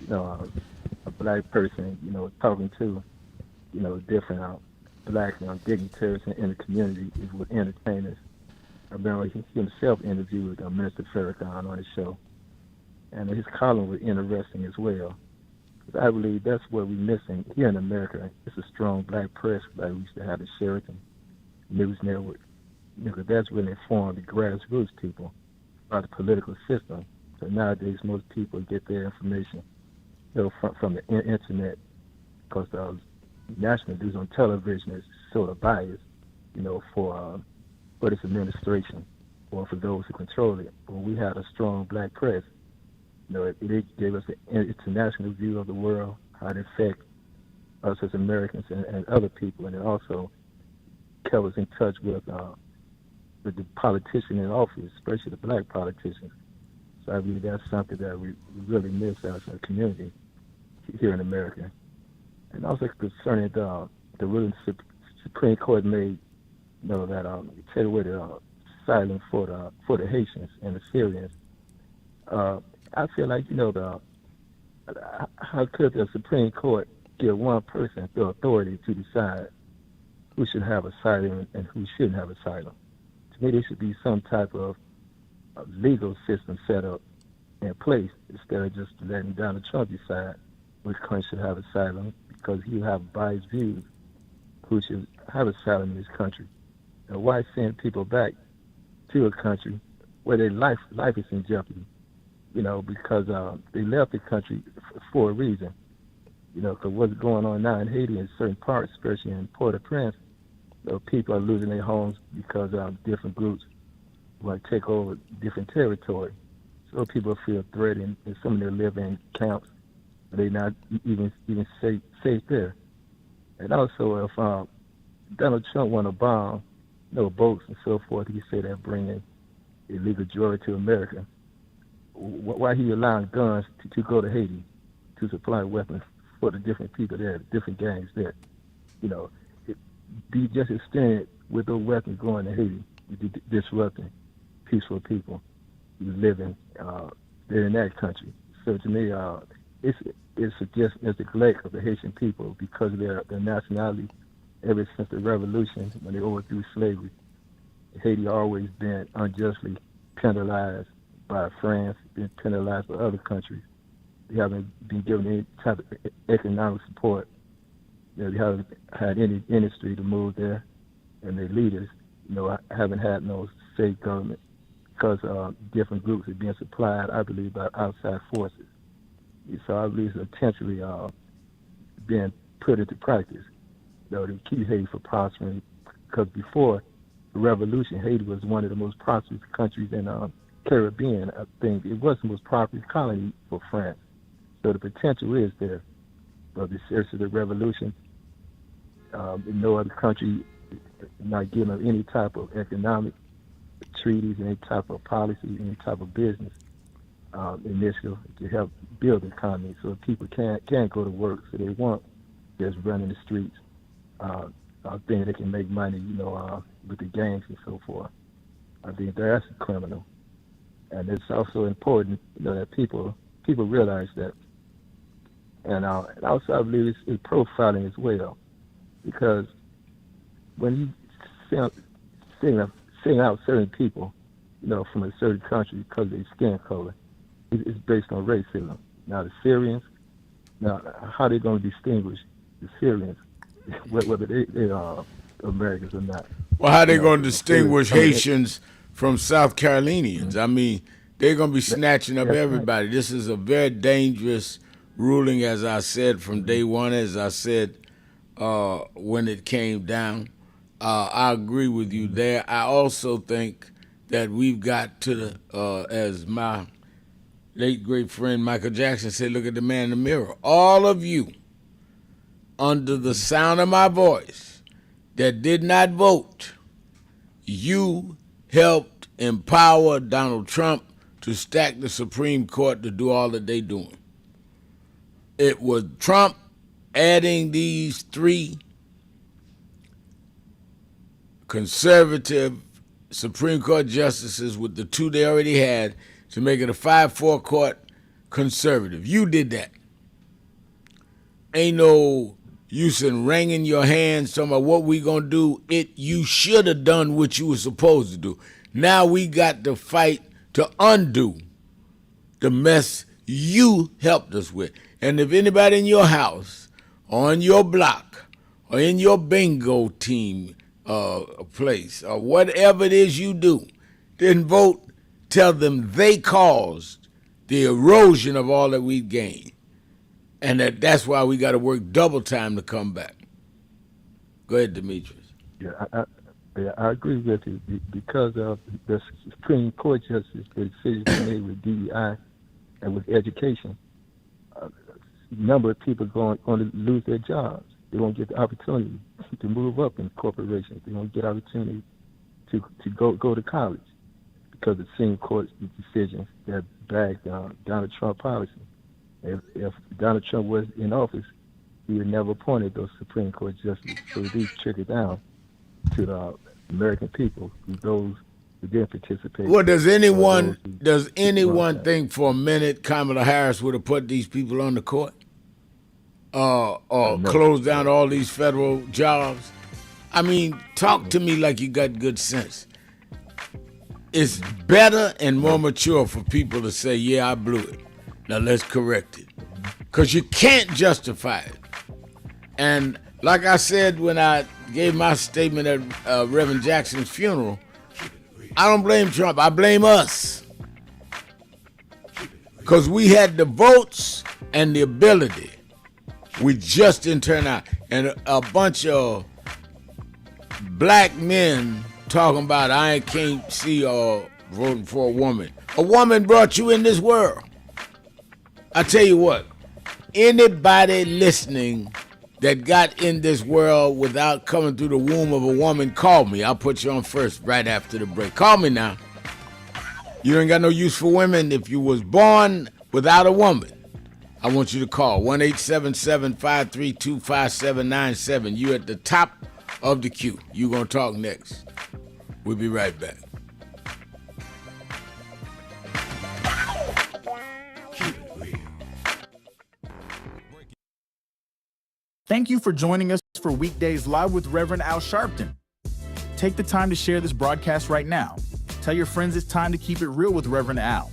S6: you know, a black person, you know, talking to, you know, different black dignitaries in the community with entertainers. I remember he himself interviewed Minister Farrakhan on his show. And his column was interesting as well. Because I believe that's what we're missing here in America. It's a strong black press like we used to have at Sheraton News Network. Because that's really informed the grassroots people about the political system. So nowadays, most people get their information, you know, from the internet, because national news on television is sort of biased, you know, for this administration or for those who control it. When we had a strong black press, you know, it gave us an international view of the world, how it affects us as Americans and other people, and it also kept us in touch with the politicians in office, especially the black politicians. So I believe that's something that we really miss as a community here in America. And also concerning the ruling Supreme Court made, you know, that take away the asylum for the Haitians and the Syrians. I feel like, you know, how could the Supreme Court give one person the authority to decide who should have asylum and who shouldn't have asylum? To me, there should be some type of legal system set up in place instead of just letting Donald Trump decide which country should have asylum, because he have biased views who should have asylum in this country. And why send people back to a country where their life is in jeopardy? You know, because they left the country for a reason. You know, because what's going on now in Haiti in certain parts, especially in Port-au-Prince, you know, people are losing their homes because different groups want to take over different territory. So people feel threatened, and some of them live in camps. They're not even safe there. And also, if Donald Trump want to bomb, you know, boats and so forth, he said that bringing illegal drugs to America. Why he allowing guns to go to Haiti to supply weapons for the different people there, different gangs there? You know, be just extended with those weapons going to Haiti, disrupting peaceful people who living there in that country. So to me, it's just a neglect of the Haitian people because of their nationality. Ever since the revolution, when they overthrew slavery, Haiti always been unjustly penalized by France, been penalized by other countries. They haven't been given any type of economic support. You know, they haven't had any industry to move there, and their leaders, you know, haven't had no state government because different groups are being supplied, I believe, by outside forces. So I believe it's intentionally being put into practice, you know, to keep Haiti from prospering. Because before the revolution, Haiti was one of the most prosperous countries in Caribbean, I think it was the most populous colony for France. So the potential is there. But the search of the revolution, in no other country not giving up any type of economic treaties, any type of policy, any type of business initiative to help build the economy so people can't go to work, so they won't just run in the streets, thinking they can make money, with the gangs and so forth. I think that's criminal. And it's also important, that people realize that. And also I believe it's profiling as well, because when you sing out certain people, from a certain country because of their skin color, it's based on racism. Now the Syrians, how are they going to distinguish the Syrians, whether they are Americans or not?
S2: Well, how are they going to distinguish Haitians from South Carolinians? I mean, they're going to be snatching up everybody. This is a very dangerous ruling, as I said from day one, as I said when it came down. I agree with you there. I also think that we've got to, as my late great friend Michael Jackson said, look at the man in the mirror. All of you, under the sound of my voice, that did not vote, you helped empower Donald Trump to stack the Supreme Court to do all that they doing. It was Trump adding these 3 conservative Supreme Court justices with the 2 they already had to make it a 5-4 court conservative. You did that. Ain't no use in wringing your hands talking about what we gonna do. You should have done what you were supposed to do. Now we got to fight to undo the mess you helped us with. And if anybody in your house, or on your block, or in your bingo team place, or whatever it is you do, didn't vote, tell them they caused the erosion of all that we gained. And that's why we got to work double time to come back. Go ahead, Demetrius.
S6: Yeah, I agree with you because of the Supreme Court justice, the decisions made with DEI and with education. A number of people are going to lose their jobs. They won't get the opportunity to move up in corporations. They won't get opportunity to go to college because of the Supreme Court decisions that backed Donald Trump policy. If Donald Trump was in office, he would never appointed those Supreme Court justices. So these trickle down to the American people, those who didn't participate.
S2: Well, does anyone think for a minute Kamala Harris would have put these people on the court? Or close down all these federal jobs? I mean, talk to me like you got good sense. It's better and more mature for people to say, yeah, I blew it. Now let's correct it. Because you can't justify it. And like I said when I gave my statement at Reverend Jackson's funeral, I don't blame Trump, I blame us. Because we had the votes and the ability. We just didn't turn out. And a bunch of black men talking about I can't see voting for a woman. A woman brought you in this world. I tell you what, anybody listening that got in this world without coming through the womb of a woman, call me. I'll put you on first right after the break. Call me now. You ain't got no use for women. If you was born without a woman, I want you to call 1-877-532-5797. You at the top of the queue. You gonna talk next. We'll be right back.
S4: Thank you for joining us for Weekdays Live with Reverend Al Sharpton. Take the time to share this broadcast right now. Tell your friends it's time to keep it real with Reverend Al.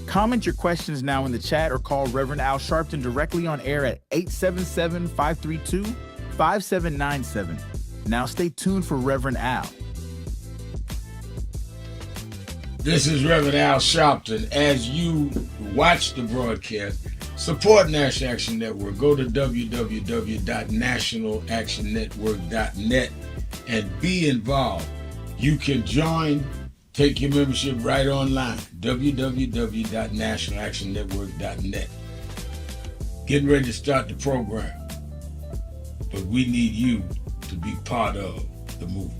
S4: Comment your questions now in the chat or call Reverend Al Sharpton directly on air at 877-532-5797. Now stay tuned for Reverend Al.
S2: This is Reverend Al Sharpton. As you watch the broadcast, support National Action Network. Go to www.nationalactionnetwork.net and be involved. You can join Take your membership right online, www.nationalactionnetwork.net. Getting ready to start the program, but we need you to be part of the movement.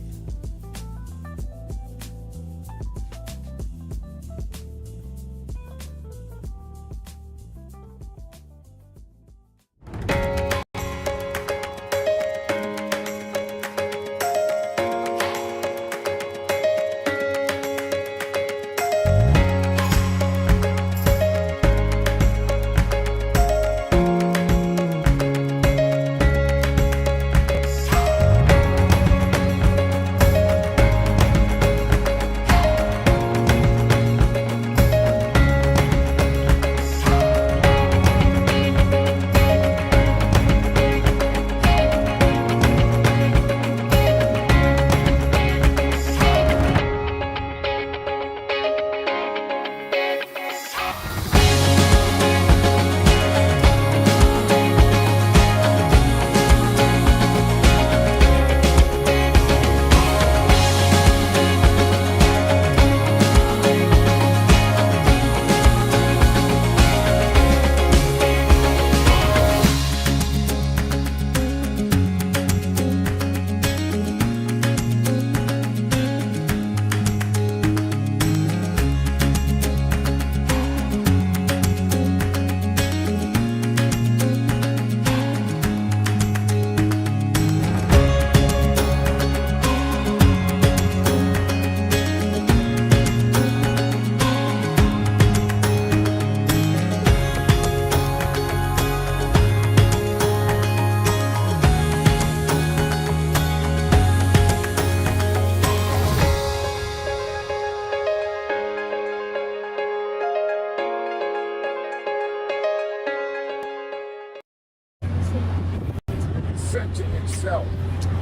S11: Presenting itself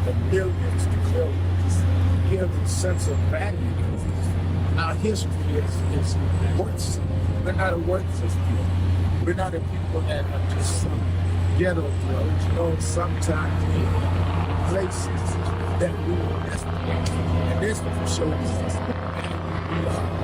S11: the millions to billions, give a sense of value. Our history is worthless. We're not a worthless people. We're not a people that are just some ghetto drugs. You know, sometimes in places that we were desperate. And this one shows us that we are.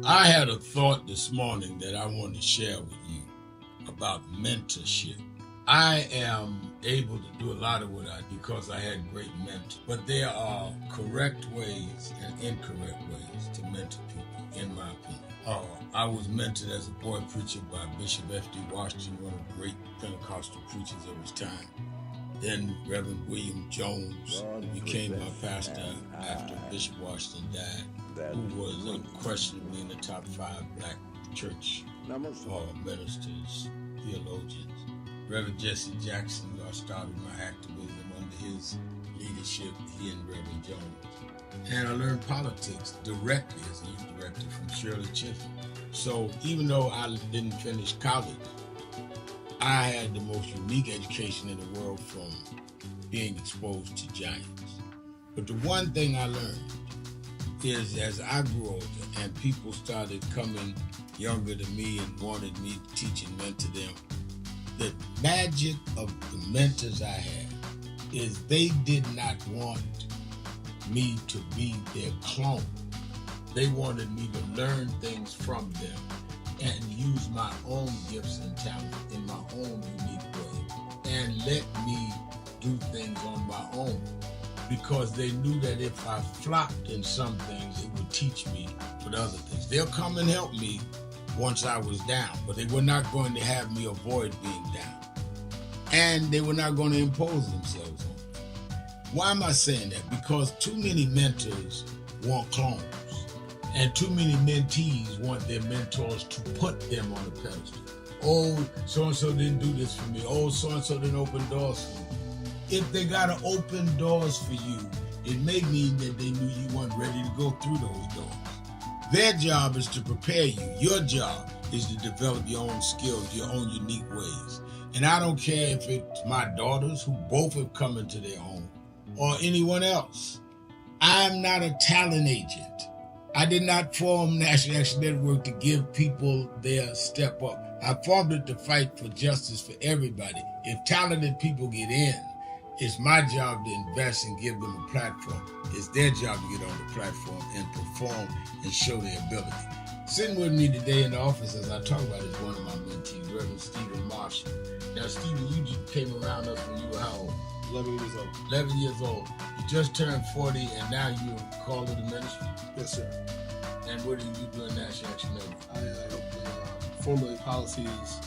S2: I had a thought this morning that I want to share with you about mentorship. I am able to do a lot of what I do because I had great mentors, but there are correct ways and incorrect ways to mentor people, in my opinion. I was mentored as a boy preacher by Bishop F.D. Washington, one of the great Pentecostal preachers of his time. Then Reverend William Jones, who became my pastor after Bishop Washington died, who was unquestionably in the top 5 black church ministers, theologians. Reverend Jesse Jackson, who I started my activism under his leadership, he and Reverend Jones. And I learned politics directly as a youth director from Shirley Chisholm. So even though I didn't finish college, I had the most unique education in the world from being exposed to giants. But the one thing I learned is as I grew older and people started coming younger than me and wanted me to teach and mentor them, the magic of the mentors I had is they did not want me to be their clone. They wanted me to learn things from them and use my own gifts and talent in my own unique way and let me do things on my own, because they knew that if I flopped in some things, it would teach me for the other things. They'll come and help me once I was down, but they were not going to have me avoid being down. And they were not going to impose themselves on me. Why am I saying that? Because too many mentors want clones. And too many mentees want their mentors to put them on a pedestal. Oh, so-and-so didn't do this for me. Oh, so-and-so didn't open doors for me. If they gotta open doors for you, it may mean that they knew you weren't ready to go through those doors. Their job is to prepare you. Your job is to develop your own skills, your own unique ways. And I don't care if it's my daughters, who both have come into their home, or anyone else. I'm not a talent agent. I did not form National Action Network to give people their step up. I formed it to fight for justice for everybody. If talented people get in, it's my job to invest and give them a platform. It's their job to get on the platform and perform and show their ability. Sitting with me today in the office as I talk about is one of my mentees, Reverend Stephen Marshall. Now, Stephen, you just came around us when you were how old?
S8: 11 years old.
S2: 11 years old. You just turned 40 and now you're called to the ministry?
S8: Yes, sir.
S2: And what do you do in National Action Network?
S8: I formulate policies,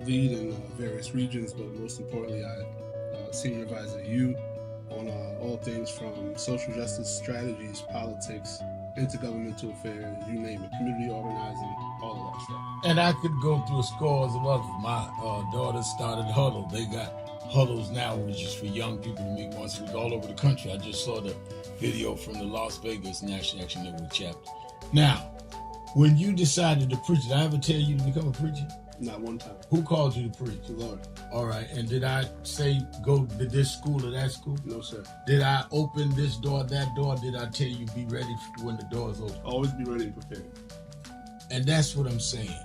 S8: lead in various regions, but most importantly, I senior advisor to you on all things from social justice strategies, politics, intergovernmental affairs, you name it, community organizing, all of that stuff.
S2: And I could go through scores of others. My daughters started Huddle. They got Huddles now, which is for young people to meet once a week all over the country. I just saw the video from the Las Vegas National Action Network chapter. Now, when you decided to preach, did I ever tell you to become a preacher?
S8: Not one time.
S2: Who called you to preach?
S8: The Lord.
S2: All right. And did I say go to this school or that school?
S8: No, sir.
S2: Did I open this door, that door? Did I tell you be ready when the doors open?
S8: Always be ready and prepared.
S2: And that's what I'm saying.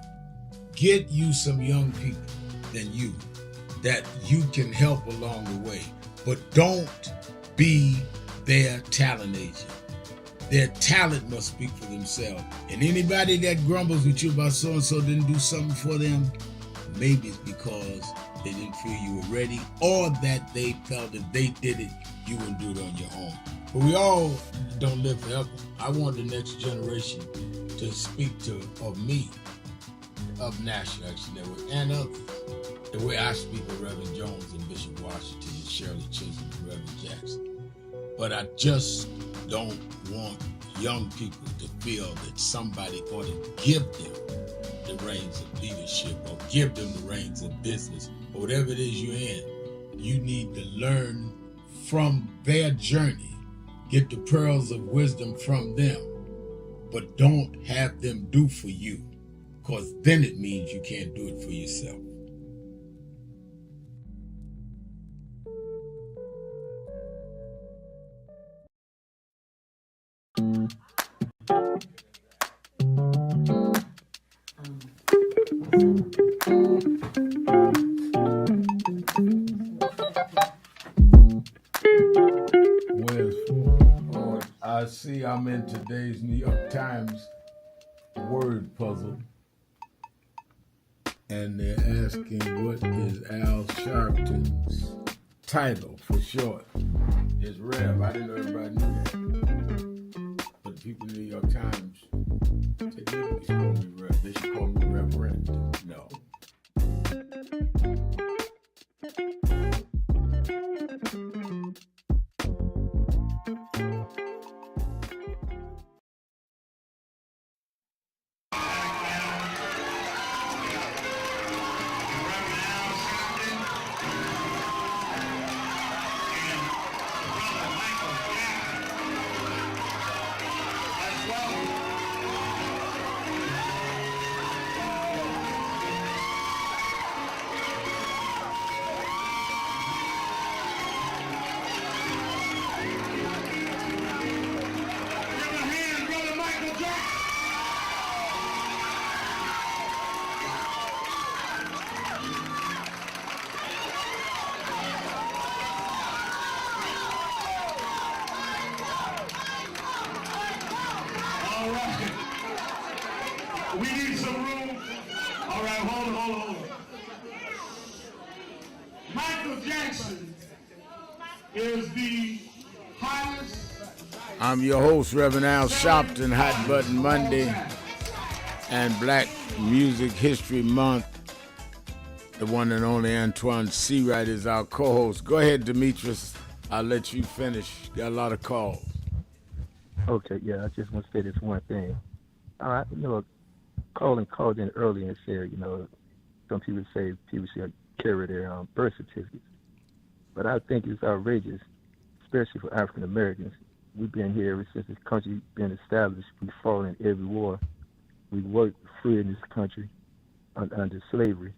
S2: Get you some young people than you that you can help along the way. But don't be their talent agent. Their talent must speak for themselves. And anybody that grumbles with you about so-and-so didn't do something for them, maybe it's because they didn't feel you were ready or that they felt if they did it, you wouldn't do it on your own. But we all don't live forever. I want the next generation to speak of me, of National Action Network, and others. The way I speak of Reverend Jones and Bishop Washington and Shirley Chisholm and Reverend Jackson. But I just don't want young people to feel that somebody ought to give them the reins of leadership or give them the reins of business or whatever it is you're in. You need to learn from their journey, get the pearls of wisdom from them, but don't have them do for you, because then it means you can't do it for yourself. I see I'm in today's New York Times word puzzle, and they're asking what is Al Sharpton's title for short. It's Rev. I didn't know everybody knew that. But the people in the New York Times, they didn't call me Rev. They should call me Reverend. No.
S14: We need some room. All right, hold on. Michael Jackson is the highest.
S2: I'm your host, Reverend Al Sharpton, Hot Button Monday and Black Music History Month. The one and only Antoine Seawright is our co-host. Go ahead, Demetrius. I'll let you finish. Got a lot of calls.
S6: Okay, yeah, I just want to say this one thing. All right, Colin called in earlier and said, some people should carry their birth certificates. But I think it's outrageous, especially for African Americans. We've been here ever since this country been established. We fought in every war. We worked free in this country under slavery.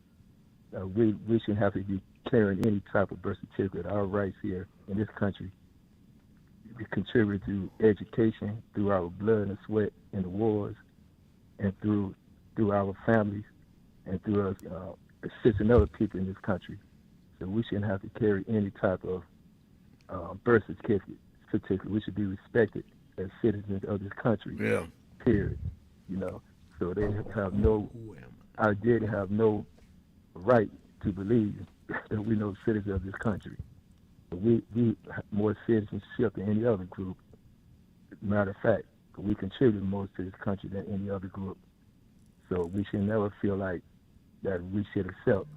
S6: We shouldn't have to be carrying any type of birth certificate. Our rights here in this country we contribute to education through our blood and sweat in the wars, and through our families, and through us assisting other people in this country. So we shouldn't have to carry any type of birth certificate. We should be respected as citizens of this country.
S2: Yeah.
S6: Period. So they have no idea, they have no right to believe that we know citizens of this country. We have more citizenship than any other group. Matter of fact, we contribute more to this country than any other group. So we should never feel like that we should accept,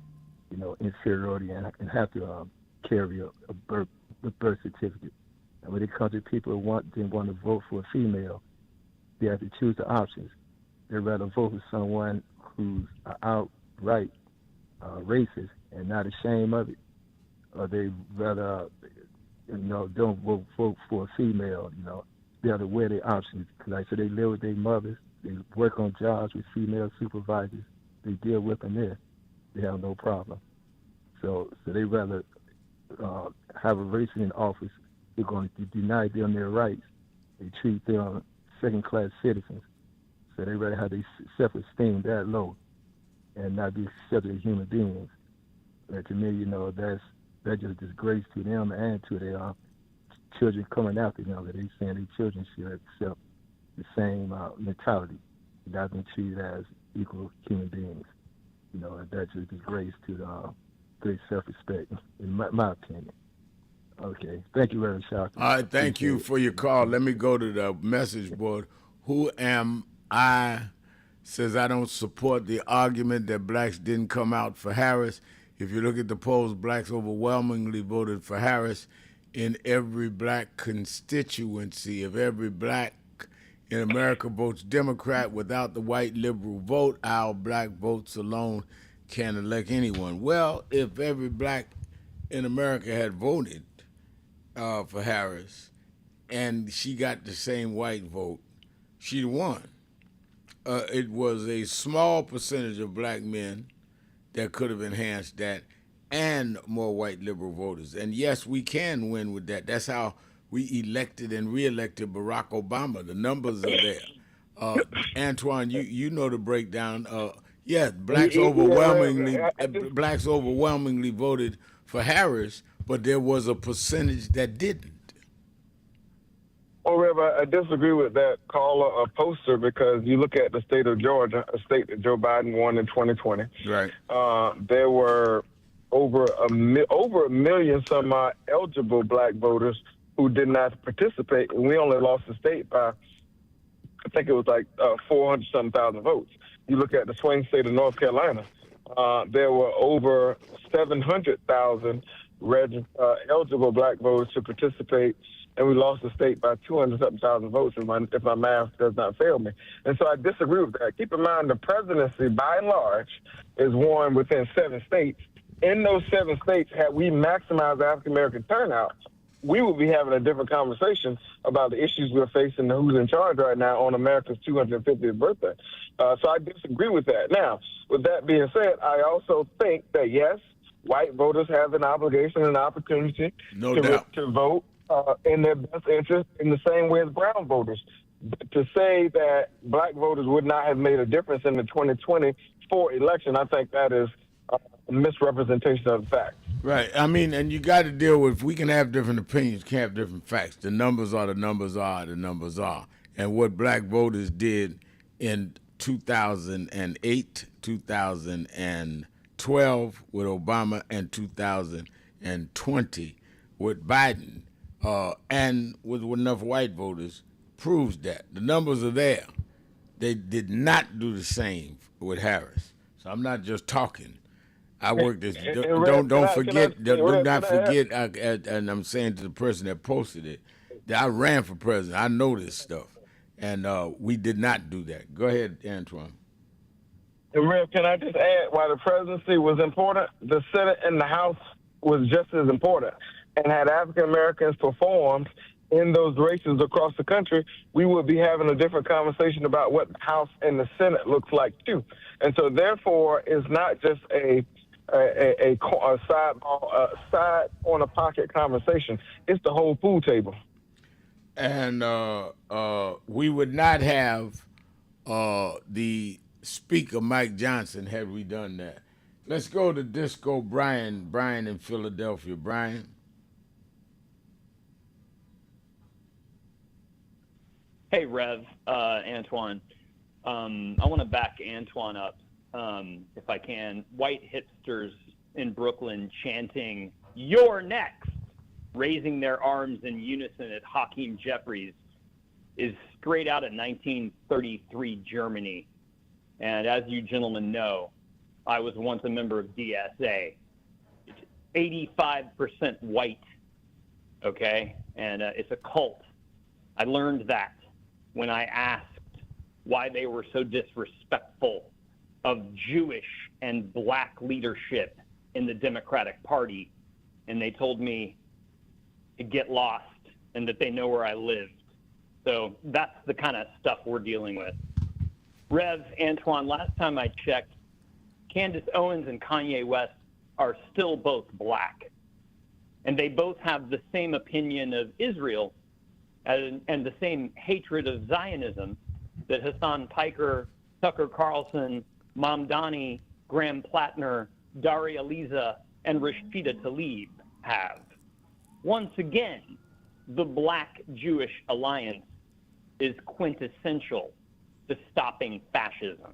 S6: inferiority and have to carry a birth certificate. And when it comes to people who want to vote for a female, they have to choose the options. They'd rather vote for someone who's outright racist and not ashamed of it, or they rather, don't vote for a female. They have to weigh their options. Because like I said, they live with their mothers, they work on jobs with female supervisors, they deal with them there. They have no problem. So they rather have a racist in office. They're going to deny them their rights. They treat them second-class citizens. So they rather have their self-esteem that low and not be accepted as human beings. And to me, that's just a disgrace to them and to their children coming after them. That they saying their children should accept the same mentality, not being treated as equal human beings. And that's just a disgrace to the great self-respect, in my opinion. Okay. Thank you, Reverend Sharpton.
S2: All right, thank you for your call. Let me go to the message board. Who am I? Says I don't support the argument that blacks didn't come out for Harris. If you look at the polls, blacks overwhelmingly voted for Harris in every black constituency. If every black in America votes Democrat without the white liberal vote, our black votes alone can't elect anyone. Well, if every black in America had voted for Harris and she got the same white vote, she'd won. It was a small percentage of black men that could have enhanced that, and more white liberal voters. And yes, we can win with that. That's how we elected and reelected Barack Obama. The numbers are there. Antoine, you know the breakdown. Blacks overwhelmingly voted for Harris, but there was a percentage that didn't.
S19: Well, Rev, I disagree with that caller poster, because you look at the state of Georgia, a state that Joe Biden won in 2020.
S2: Right.
S19: There were over a million some eligible black voters who did not participate, and we only lost the state by, I think it was like 400-something thousand votes. You look at the swing state of North Carolina, there were over 700,000 eligible black voters to participate, and we lost the state by 200-something thousand votes, if my math does not fail me. And so I disagree with that. Keep in mind, the presidency, by and large, is won within 7 states. In those 7 states, had we maximized African-American turnout, we would be having a different conversation about the issues we're facing and who's in charge right now on America's 250th birthday. So I disagree with that. Now, with that being said, I also think that, yes, white voters have an obligation and opportunity to vote in their best interest in the same way as brown voters. But to say that black voters would not have made a difference in the 2024 election, I think that is a misrepresentation of the fact.
S2: Right. I mean, and you got to deal with, we can have different opinions, can't have different facts. The numbers are the numbers are the numbers are. And what black voters did in 2008, 2012 with Obama, and 2020 with Biden, and with enough white voters, proves that. The numbers are there. They did not do the same with Harris. So I'm not just talking. I worked this. Don't forget, and I'm saying to the person that posted it, that I ran for president. I know this stuff. And we did not do that. Go ahead, Antoine.
S19: And Rev, can I just add, while the presidency was important, the Senate and the House was just as important. And had African Americans performed in those races across the country, we would be having a different conversation about what the House and the Senate looks like too. And so therefore, it's not just a side corner pocket conversation. It's the whole pool table.
S2: And we would not have the Speaker Mike Johnson had we done that. Let's go to Disco Brian. Brian in Philadelphia. Brian.
S9: Hey, Rev, Antoine. I want to back Antoine up, if I can. White hipsters in Brooklyn chanting, "You're next," raising their arms in unison at Hakeem Jeffries is straight out of 1933 Germany. And as you gentlemen know, I was once a member of DSA. It's 85% white, okay? And it's a cult. I learned that when I asked why they were so disrespectful of Jewish and black leadership in the Democratic Party. And they told me to get lost and that they know where I lived. So that's the kind of stuff we're dealing with. Rev, Antoine, last time I checked, Candace Owens and Kanye West are still both black. And they both have the same opinion of Israel and the same hatred of Zionism that Hassan Piker, Tucker Carlson, Mamdani, Graham Plattner, Daria Liza, and Rashida Tlaib have. Once again, the Black-Jewish alliance is quintessential to stopping fascism.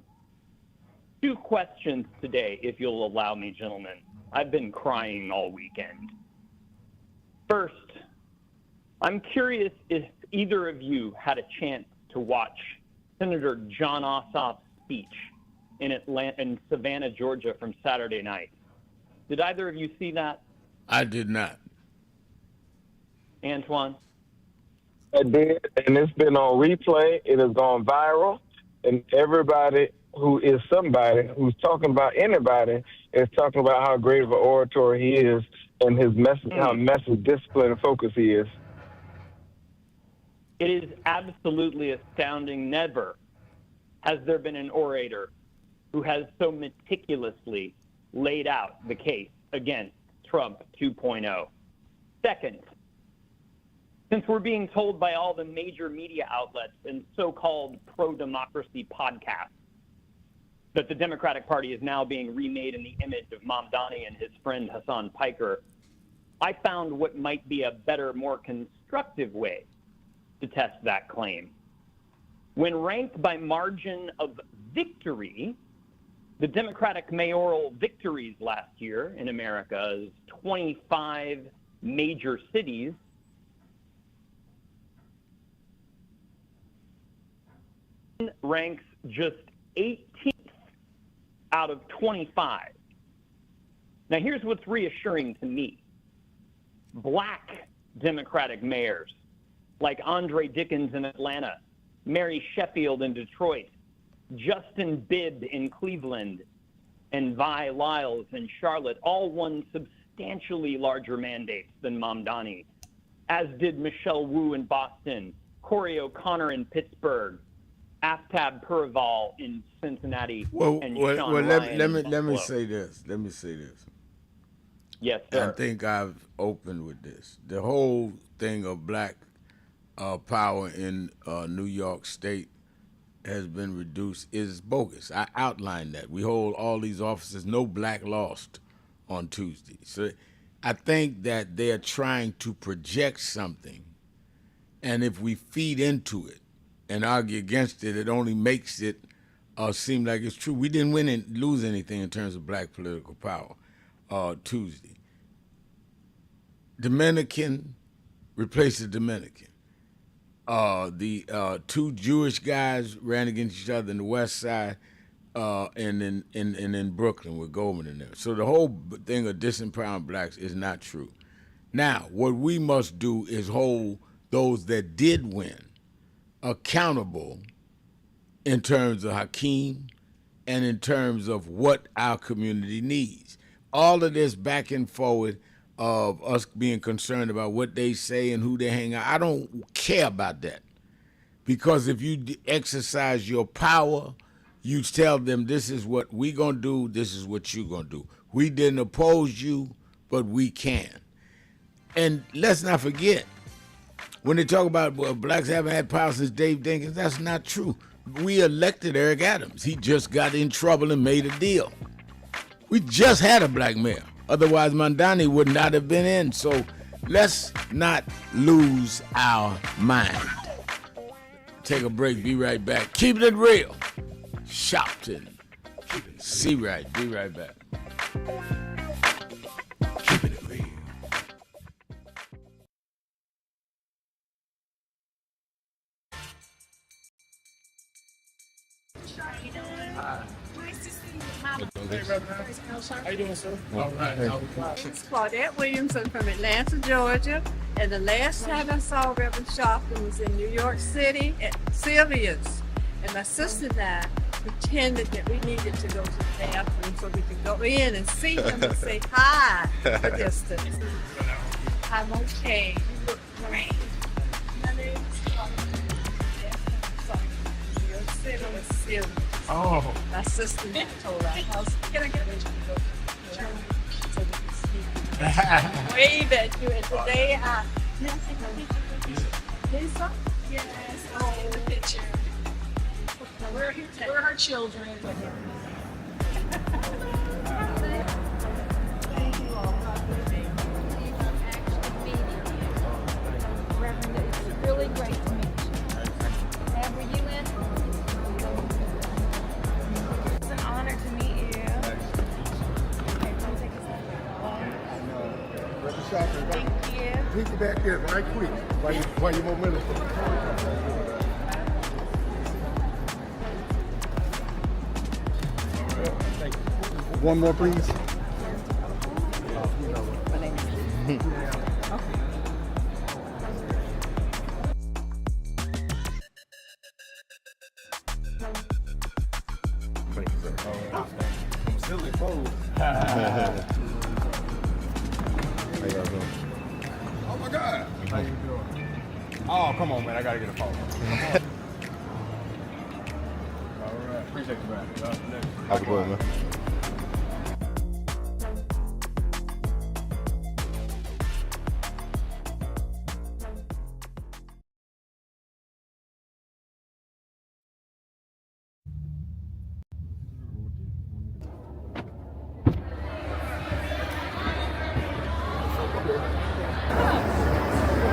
S9: 2 questions today, if you'll allow me, gentlemen. I've been crying all weekend. First, I'm curious if either of you had a chance to watch Senator John Ossoff's speech in Savannah, Georgia from Saturday night. Did either of you see that?
S2: I did not.
S9: Antoine?
S19: I did, and it's been on replay. It has gone viral, and everybody who is somebody who's talking about anybody is talking about how great of an orator he is and his message, how message, discipline, and focus he is.
S9: It is absolutely astounding. Never has there been an orator who has so meticulously laid out the case against Trump 2.0. Second, since we're being told by all the major media outlets and so-called pro-democracy podcasts that the Democratic Party is now being remade in the image of Mamdani and his friend Hassan Piker, I found what might be a better, more constructive way to test that claim. When ranked by margin of victory, the Democratic mayoral victories last year in America's 25 major cities ranks just 18th out of 25. Now, here's what's reassuring to me. Black Democratic mayors like Andre Dickens in Atlanta, Mary Sheffield in Detroit, Justin Bibb in Cleveland, and Vi Lyles in Charlotte all won substantially larger mandates than Mamdani, as did Michelle Wu in Boston, Corey O'Connor in Pittsburgh, Aftab Puraval in Cincinnati, and Sean Ryan
S2: let me say this.
S9: Yes, sir.
S2: I think I've opened with this. The whole thing of black power in New York State has been reduced is bogus. I outlined that. We hold all these offices. No black lost on Tuesday. So I think that they're trying to project something, and if we feed into it and argue against it, it only makes it seem like it's true. We didn't win and lose anything in terms of black political power Tuesday. Dominican replaced the Dominican. The 2 Jewish guys ran against each other in the West Side and in Brooklyn with Goldman in there. So the whole thing of disempowering blacks is not true. Now, what we must do is hold those that did win accountable in terms of Hakeem and in terms of what our community needs. All of this back and forward of us being concerned about what they say and who they hang out, I don't care about that. Because if you exercise your power, you tell them this is what we gonna do, this is what you gonna do. We didn't oppose you, but we can. And let's not forget, when they talk about blacks haven't had power since Dave Dinkins, that's not true. We elected Eric Adams. He just got in trouble and made a deal. We just had a black mayor. Otherwise, Mandani would not have been in. So let's not lose our mind. Take a break. Be right back. Keep it real. Shopton. See right. Be right back. Keeping it real.
S10: How you doing, sir? All right. It's Claudette Williamson from Atlanta, Georgia. And the last time I saw Reverend Sharpton was in New York City at Sylvia's. And my sister and I pretended that we needed to go to the bathroom so we could go in and see him and say hi from a distance. I'm okay. You look great. My name's Claudette. New York City was Sylvia's. Oh. My sister told us, can I get a picture? So we can see. Wave at you. And today I can I take a picture with you? Lisa? Yes. Oh, the picture. We're her children. Thank you all.
S13: Reverend, it's really great to meet you. And were you in? It's an honor to meet you. Okay, come take a seat. Thank you.
S11: Meet you back there right quick while you momentum. One more, please.
S13: My name is
S11: Thank you, sir. I'm still exposed.
S15: How y'all doing?
S11: Oh my God. How you doing? Oh, come on, man. I gotta get a photo. All right. Appreciate you, man.
S15: Have a good one, man.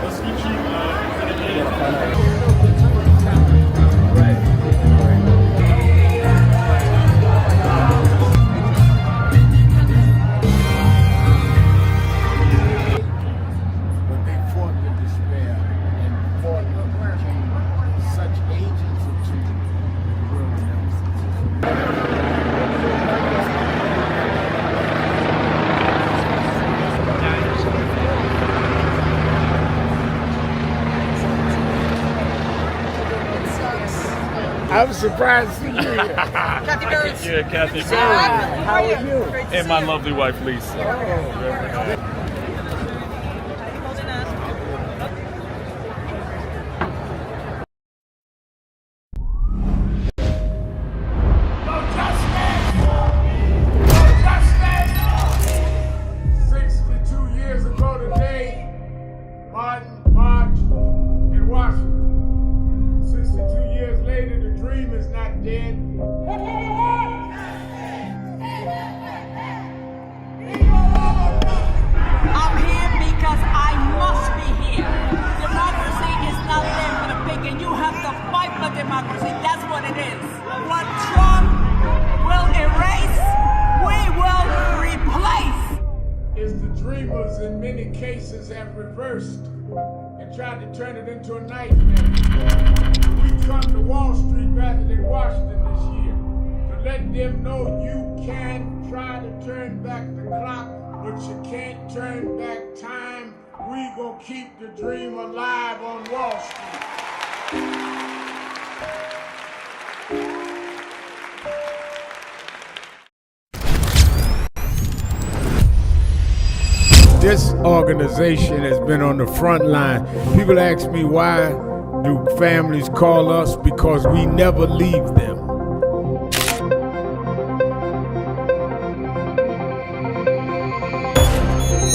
S14: Let's get you.
S2: But they fought the despair and fought and became such agents of change that the world will never see. I'm surprised to see you here.
S13: Kathy Birds.
S14: Yeah, Kathy Bird.
S13: How are you?
S14: And my lovely wife, Lisa.
S2: Years ago today, Martin marched in Washington. 62 years later, the dream is not dead.
S16: I'm here because I must be here. Democracy is not there for the pig, and you have to fight for democracy. That's what it is. What Trump will erase, we will replace.
S2: Is the dreamers in many cases have reversed and tried to turn it into a nightmare. We come to Wall Street rather than Washington this year to let them know you can try to turn back the clock, but you can't turn back time. We gonna keep the dream alive on Wall Street. This organization has been on the front line. People ask me, why do families call us? Because we never leave them.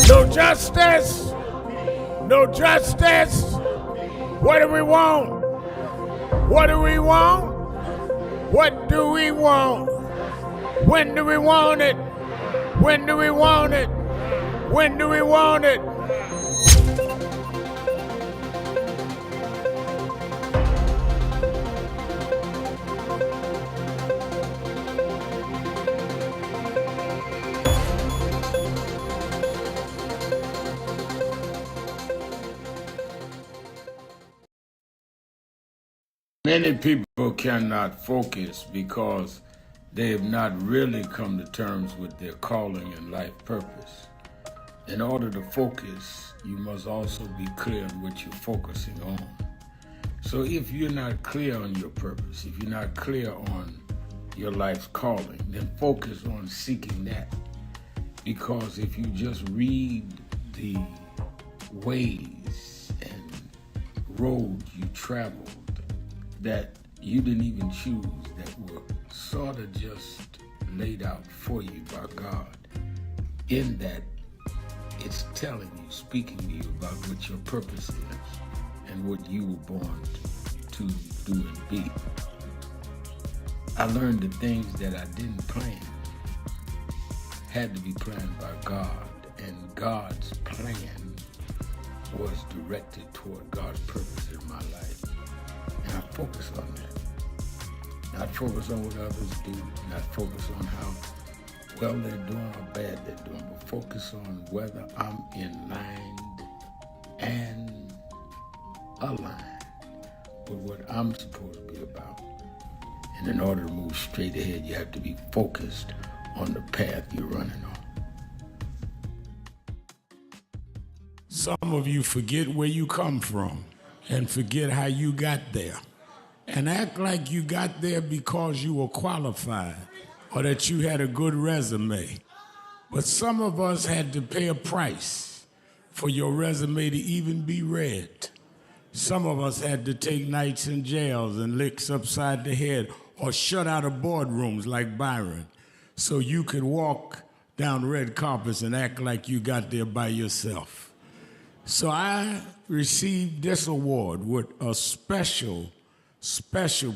S2: No justice, no justice, What do we want? What do we want? What do we want? When do we want it? When do we want it? When do we want it? Many people cannot focus because they have not really come to terms with their calling and life purpose. In order to focus, you must also be clear on what you're focusing on. So if you're not clear on your purpose, if you're not clear on your life's calling, then focus on seeking that. Because if you just read the ways and roads you traveled that you didn't even choose, that were sort of just laid out for you by God, in that it's telling you, speaking to you about what your purpose is and what you were born to do and be. I learned the things that I didn't plan had to be planned by God, and God's plan was directed toward God's purpose in my life. And I focus on that. Not focus on what others do, not focus on how well they're doing or bad they're doing, but focus on whether I'm in line and aligned with what I'm supposed to be about. And in order to move straight ahead, you have to be focused on the path you're running on. Some of you forget where you come from and forget how you got there, and act like you got there because you were qualified or that you had a good resume. But some of us had to pay a price for your resume to even be read. Some of us had to take nights in jails and licks upside the head or shut out of boardrooms like Byron so you could walk down red carpets and act like you got there by yourself. So I received this award with a special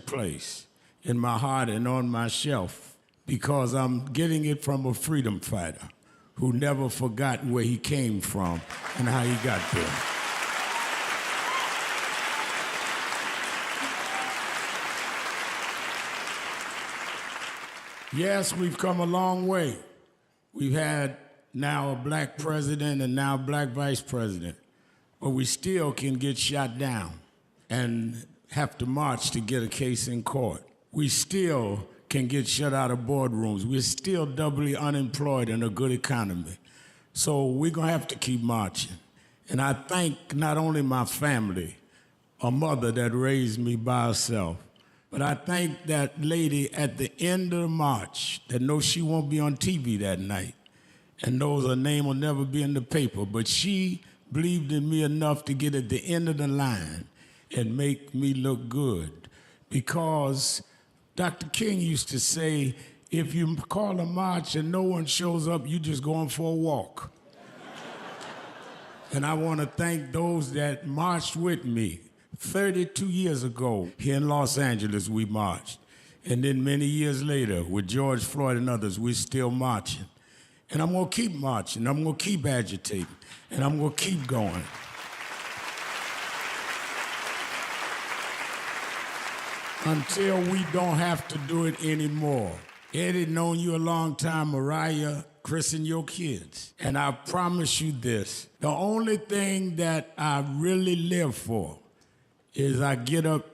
S2: place in my heart and on my shelf because I'm getting it from a freedom fighter who never forgot where he came from and how he got there. Yes, we've come a long way. We've had now a black president and now a black vice president, but we still can get shot down and have to march to get a case in court. We still can get shut out of boardrooms. We're still doubly unemployed in a good economy. So we're gonna have to keep marching. And I thank not only my family, a mother that raised me by herself, but I thank that lady at the end of the march that knows she won't be on TV that night and knows her name will never be in the paper, but she believed in me enough to get at the end of the line and make me look good. Because Dr. King used to say, if you call a march and no one shows up, you just going for a walk. And I want to thank those that marched with me. 32 years ago, here in Los Angeles, we marched. And then many years later, with George Floyd and others, we're still marching. And I'm gonna keep marching, I'm gonna keep agitating, and I'm gonna keep going. Until we don't have to do it anymore. Eddie, known you a long time, Mariah, Chris and your kids. And I promise you this, the only thing that I really live for is I get up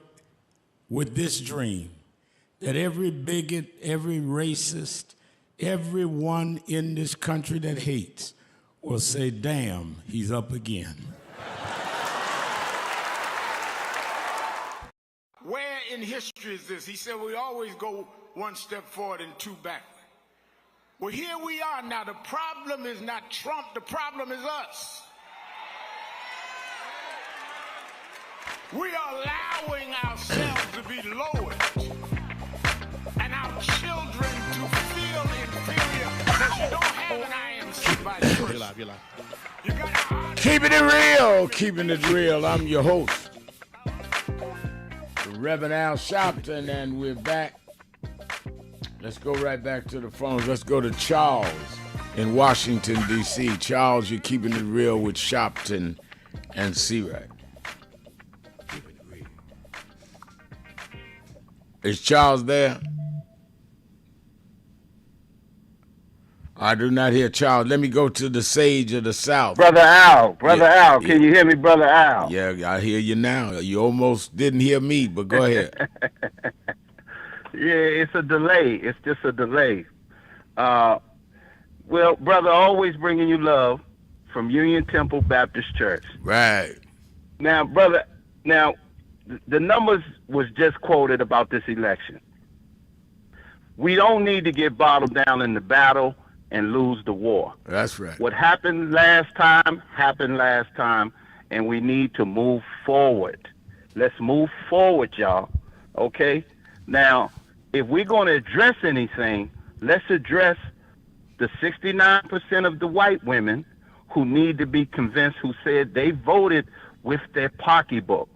S2: with this dream that every bigot, every racist, everyone in this country that hates will say, damn, he's up again. Where in history is this? He said we always go one step forward and two backward. Well, here we are now. The problem is not Trump, the problem is us. We are allowing ourselves to be lowered and our children to feel inferior because you don't have an IMC by choice. You're live. Keeping it real, keeping it real. I'm your host, Reverend Al Sharpton, and we're back. Let's go right back to the phones. Let's go to Charles in Washington, D.C. Charles, you're keeping it real with Sharpton and C-Rack. Is Charles there? I do not hear Charles. Let me go to the Sage of the South.
S3: Brother Al, can you hear me, Brother Al?
S2: Yeah, I hear you now. You almost didn't hear me, but go ahead.
S3: Yeah, it's a delay. It's just a delay. Well, brother, always bringing you love from Union Temple Baptist Church.
S2: Right.
S3: Now, brother, the numbers was just quoted about this election. We don't need to get bottled down in the battle and lose the war.
S2: That's right.
S3: What happened last time, and we need to move forward. Let's move forward, y'all. Okay? Now, if we're going to address anything, let's address the 69% of the white women who need to be convinced, who said they voted with their pocketbook.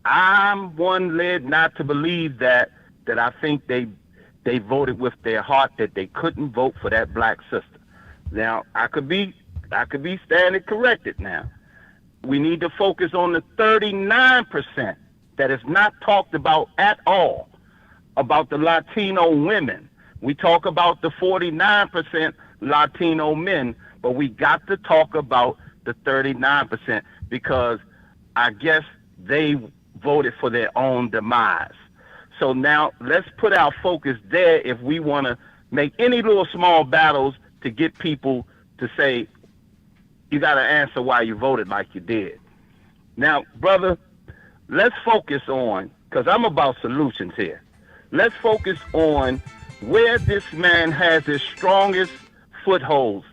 S3: I'm one led not to believe that I think they voted with their heart, that they couldn't vote for that black sister. Now, I could be standing corrected now. We need to focus on the 39% that is not talked about at all, about the Latino women. We talk about the 49% Latino men, but we got to talk about the 39% because I guess they voted for their own demise. So now let's put our focus there if we want to make any little small battles to get people to say, you got to answer why you voted like you did. Now, brother, let's focus on, because I'm about solutions here. Let's focus on where this man has his strongest footholds.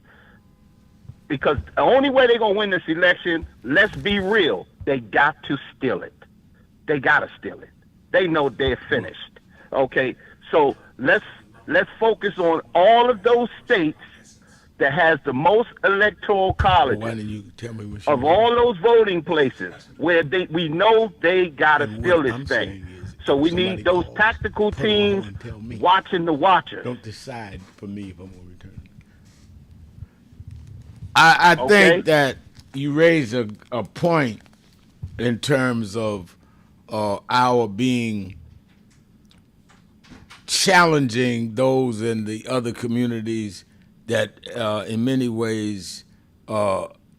S3: Because the only way they're going to win this election, let's be real, they got to steal it. They got to steal it. They know they're finished. Okay, so let's focus on all of those states that has the most electoral colleges.
S2: Why didn't you tell me what
S3: of all those voting places where we know they gotta steal this thing. So we need those tactical teams watching the watchers.
S2: Don't decide for me if I'm going to return. I think that you raise a point in terms of our being challenging those in the other communities that in many ways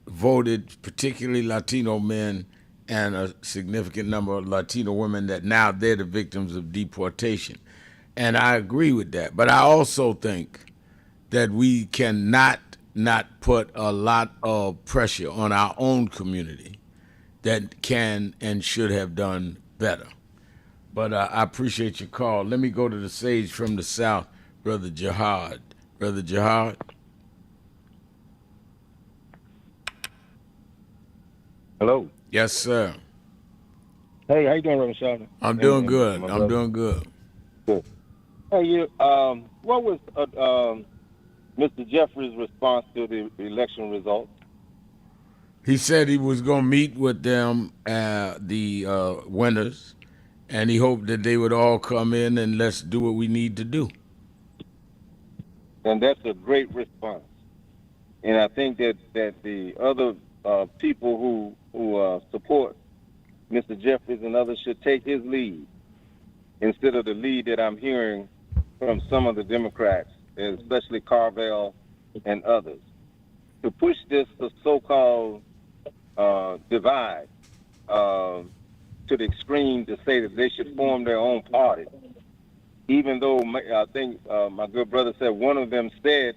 S2: voted, particularly Latino men and a significant number of Latino women, that now they're the victims of deportation. And I agree with that. But I also think that we cannot not put a lot of pressure on our own community that can and should have done better. But I appreciate your call. Let me go to the sage from the South, Brother Jihad. Brother Jihad.
S7: Hello.
S2: Yes, sir.
S7: Hey, how you doing, Reverend Sheldon?
S2: I'm doing good. I'm doing good.
S7: Good. Hey, what was Mr. Jeffries' response to the election results?
S2: He said he was going to meet with them, the winners, and he hoped that they would all come in and let's do what we need to do.
S7: And that's a great response. And I think that the other people who support Mr. Jeffries and others should take his lead instead of the lead that I'm hearing from some of the Democrats, especially Carvel and others, to push this so-called divide to the extreme to say that they should form their own party. Even though I think my good brother said one of them said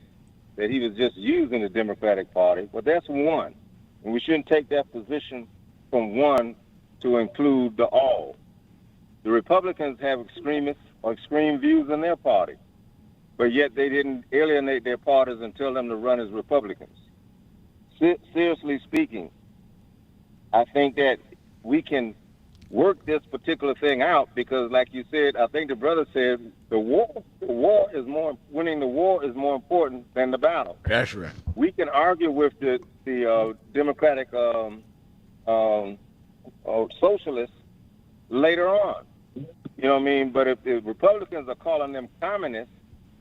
S7: that he was just using the Democratic Party. Well, that's one. And we shouldn't take that position from one to include the all. The Republicans have extremists or extreme views in their party, but yet they didn't alienate their parties and tell them to run as Republicans. Seriously speaking, I think that we can work this particular thing out because, like you said, I think the brother said, winning the war is more important than the battle.
S2: That's right.
S7: We can argue with the Democratic socialists later on, You know what I mean? But if the Republicans are calling them communists,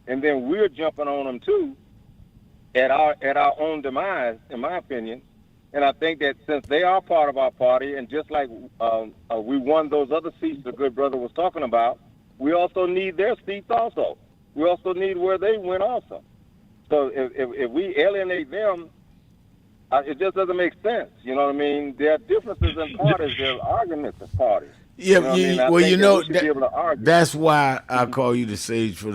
S7: and then we're jumping on them too, at our own demise, in my opinion. And I think that since they are part of our party, and just like we won those other seats the good brother was talking about, we also need their seats also. We also need where they went also. So if we alienate them, it just doesn't make sense. You know what I mean? There are differences in parties. There are arguments in parties.
S2: Yeah,
S7: you know what I mean? I think that we should be able to argue.
S2: That's why I call you the sage from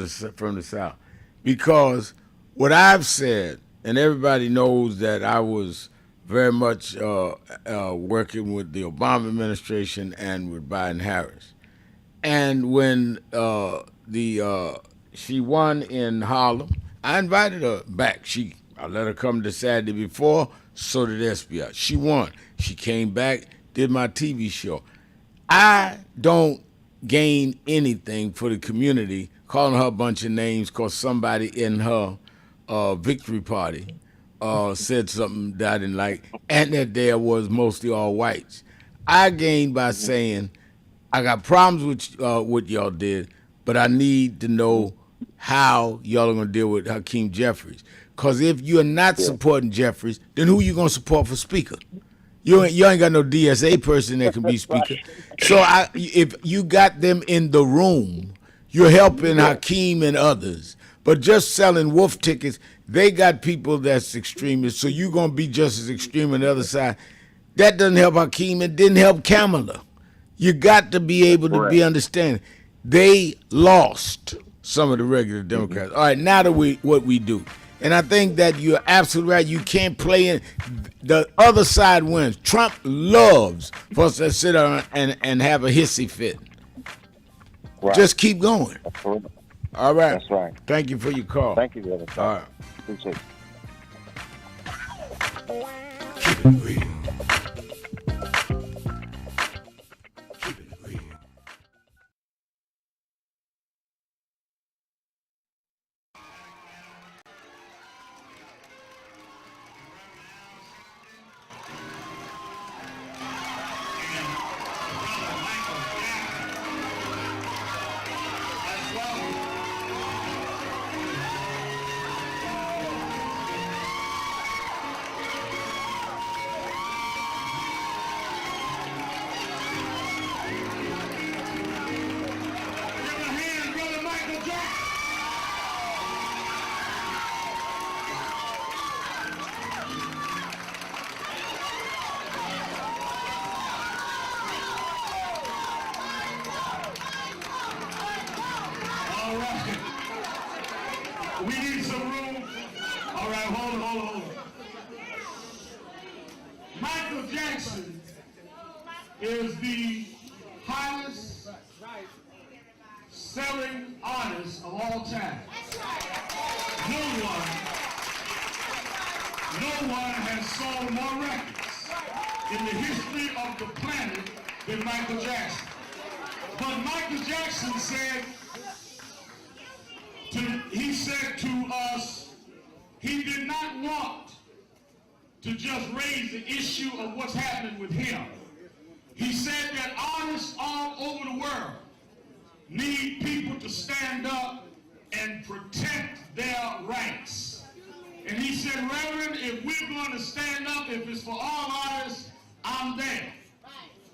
S2: the South, because what I've said, and everybody knows that I was very much working with the Obama administration and with Biden Harris, and when she won in Harlem, I invited her back. I let her come the Saturday before. So did SBI. She won. She came back, did my TV show. I don't gain anything for the community calling her a bunch of names because somebody in her victory party said something that I didn't like, and that there was mostly all whites. I gained by saying, I got problems with what y'all did, but I need to know how y'all are going to deal with Hakeem Jeffries. Because if you're not supporting Jeffries, then who you going to support for speaker? You ain't got no DSA person that can be speaker. So if you got them in the room, you're helping Hakeem and others. But just selling wolf tickets, they got people that's extremists, so you're going to be just as extreme on the other side. That doesn't help Hakeem. It didn't help Kamala. You got to be able to be understanding. They lost some of the regular Democrats. All right, now what we do. And I think that you're absolutely right. You can't play in. The other side wins. Trump loves for us to sit down and have a hissy fit.
S7: Right.
S2: Just keep going. All right.
S7: That's right.
S2: Thank you for your call.
S7: Thank you, brother.
S2: All right.
S7: Appreciate it.
S11: Keep it real.
S14: We need some room. All right, hold on. Michael Jackson is the highest selling artist of all time. No one has sold more records in the history of the planet than Michael Jackson. But Michael Jackson said to us, he did not want to just raise the issue of what's happening with him. He said that artists all over the world need people to stand up and protect their rights. And he said, Reverend, if we're going to stand up, if it's for all artists, I'm there.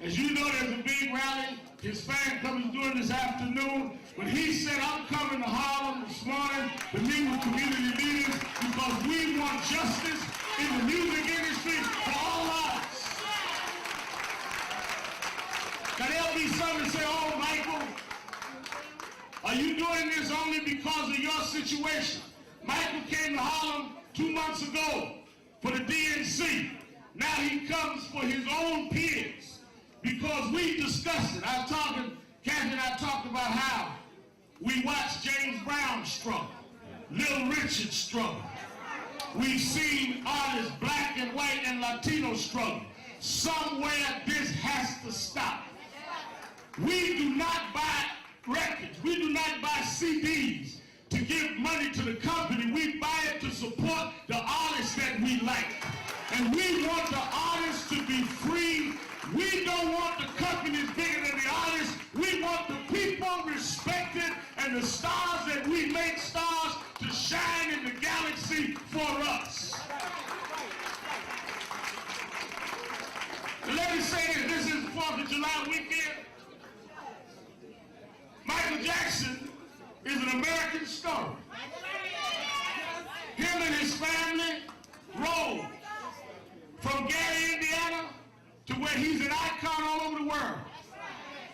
S14: As you know, there's a big rally. His fan club is doing this afternoon. But he said, I'm coming to Harlem this morning to meet with community leaders because we want justice in the music industry for all artists. Now there'll be some that say, oh, Michael, are you doing this only because of your situation? Michael came to Harlem 2 months ago for the DNC. Now he comes for his own peers because we discussed it. Kathy and I talked about how we watched James Brown struggle, Little Richard struggle. We've seen artists, black and white and Latino struggle. Somewhere this has to stop. We do not buy records. We do not buy CDs to give money to the company. We buy it to support the artists that we like. And we want the artists to be free. We don't want the companies bigger than the artists. We want the people and the stars that we make stars to shine in the galaxy for us. And let me say this is the 4th of July weekend. Michael Jackson is an American story. Him and his family rode from Gary, Indiana, to where he's an icon all over the world.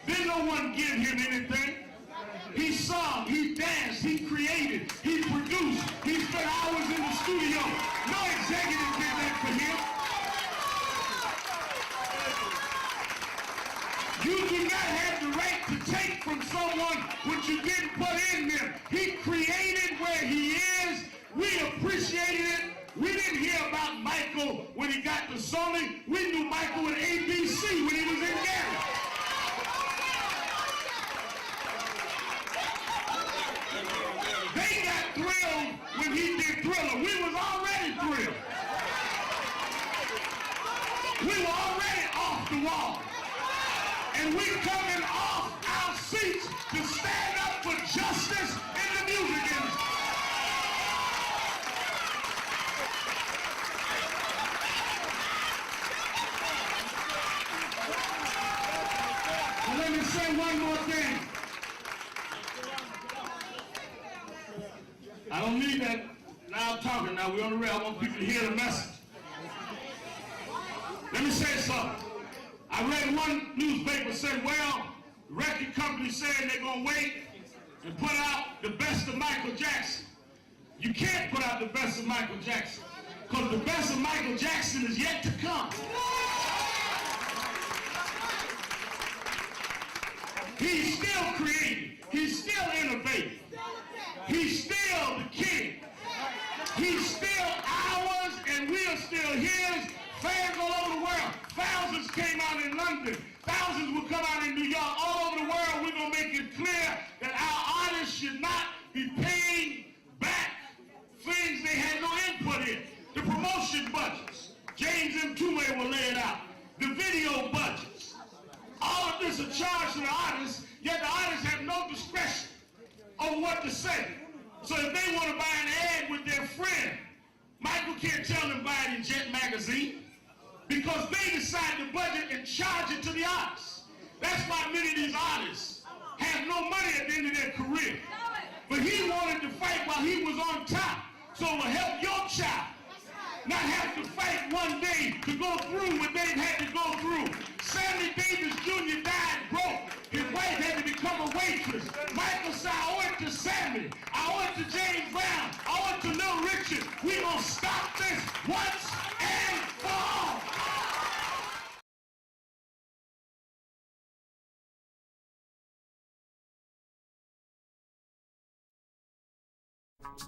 S14: Didn't no one give him anything. He sung, he danced, he created, he produced, he spent hours in the studio. No executive did that for him. You do not have the right to take from someone what you didn't put in them. He created where he is. We appreciated it. We didn't hear about Michael when he got to Sony. We knew Michael at ABC when he was in Gary. They got thrilled when he did Thriller. We was already thrilled. We were already off the wall. And we coming off our seats to stand up for justice in the music industry. So let me say one more thing. I don't need that loud talking now. We're on the rail. I want people to hear the message. Let me say something. I read one newspaper said, well, the record company said they're going to wait and put out the best of Michael Jackson. You can't put out the best of Michael Jackson because the best of Michael Jackson is yet to come. He's still creating. He's still innovating. He's still the king. He's still ours and we are still his. Fans all over the world. Thousands came out in London. Thousands will come out in New York. All over the world, we're going to make it clear that our artists should not be paying back things they had no input in. The promotion budgets. James M. Tume will lay it out. The video budgets. All of this are charged to the artists, yet the artists have no discretion over what to say. So if they want to buy an ad with their friend, Michael can't tell them buy it in Jet Magazine because they decide the budget and charge it to the artists. That's why many of these artists have no money at the end of their career. But he wanted to fight while he was on top. So it will help your child not have to fight one day to go through what they've had to go through. Sammy Davis Jr. died broke. His wife had to become a waitress. Michael said, I owe it to Sammy. I owe it to James Brown. I owe it to Little Richard. We're going to stop this once and for all.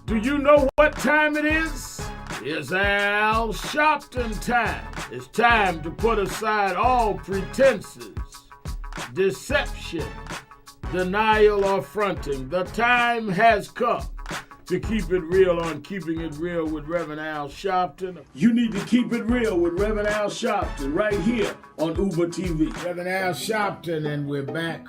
S2: Do you know what time it is? It's Al Sharpton time. It's time to put aside all pretenses, deception, denial, or fronting. The time has come to keep it real on Keeping It Real with Reverend Al Sharpton. You need to keep it real with Reverend Al Sharpton right here on Uber TV. Reverend Al Sharpton, and we're back.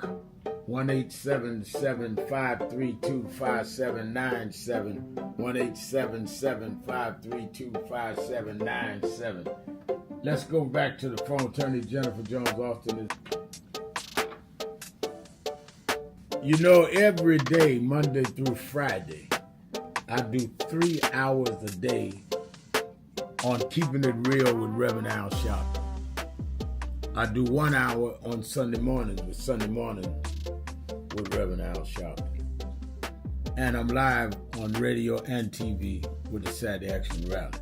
S2: 1-877-532-5797. 1-877-532-5797. Let's go back to the phone. Attorney Jennifer Jones Austin is. You know, every day, Monday through Friday, I do 3 hours a day on Keeping It Real with Reverend Al Sharpton. I do 1 hour on Sunday mornings with Sunday Morning with Reverend Al Sharpton. And I'm live on radio and TV with the Saturday Action Rally.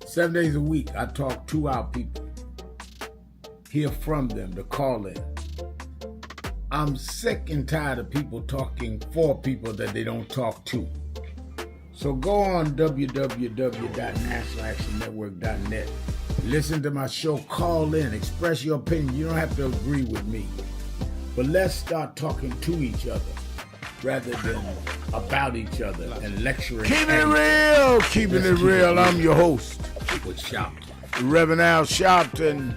S2: 7 days a week, I talk to our people, hear from them, to call in. I'm sick and tired of people talking for people that they don't talk to. So go on www.nationalactionnetwork.net. Listen to my show, call in, express your opinion. You don't have to agree with me. But let's start talking to each other rather than about each other and lecturing. Keeping it real, keeping it real. I'm your host with Sharpton, Reverend Al Sharpton.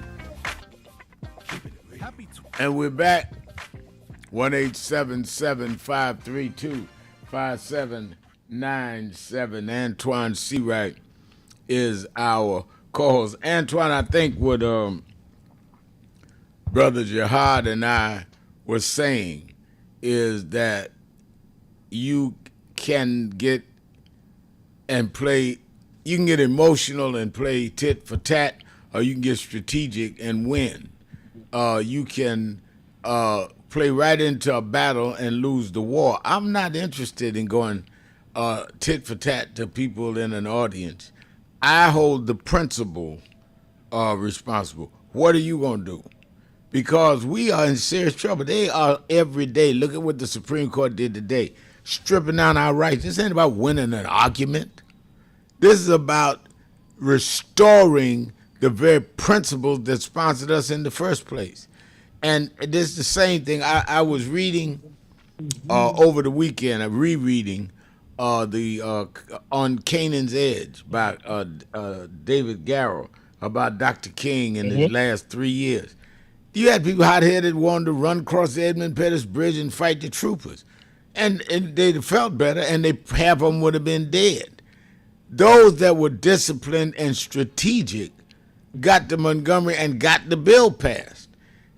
S2: And we're back 1-877-532-5797. Antoine Seawright is our co-host. Antoine, I think what Brother Jihad and I were saying is that you can get emotional and play tit for tat, or you can get strategic and win. You can play right into a battle and lose the war. I'm not interested in going tit for tat to people in an audience. I hold the principal responsible. What are you going to do? Because we are in serious trouble. They are every day. Look at what the Supreme Court did today, stripping down our rights. This ain't about winning an argument. This is about restoring the very principles that sponsored us in the first place. And this is the same thing. I was reading over the weekend, rereading the On Canaan's Edge by David Garrow about Dr. King in his last 3 years. You had people hot-headed wanting to run across the Edmund Pettus Bridge and fight the troopers. And they felt better, and half of them would have been dead. Those that were disciplined and strategic got to Montgomery and got the bill passed.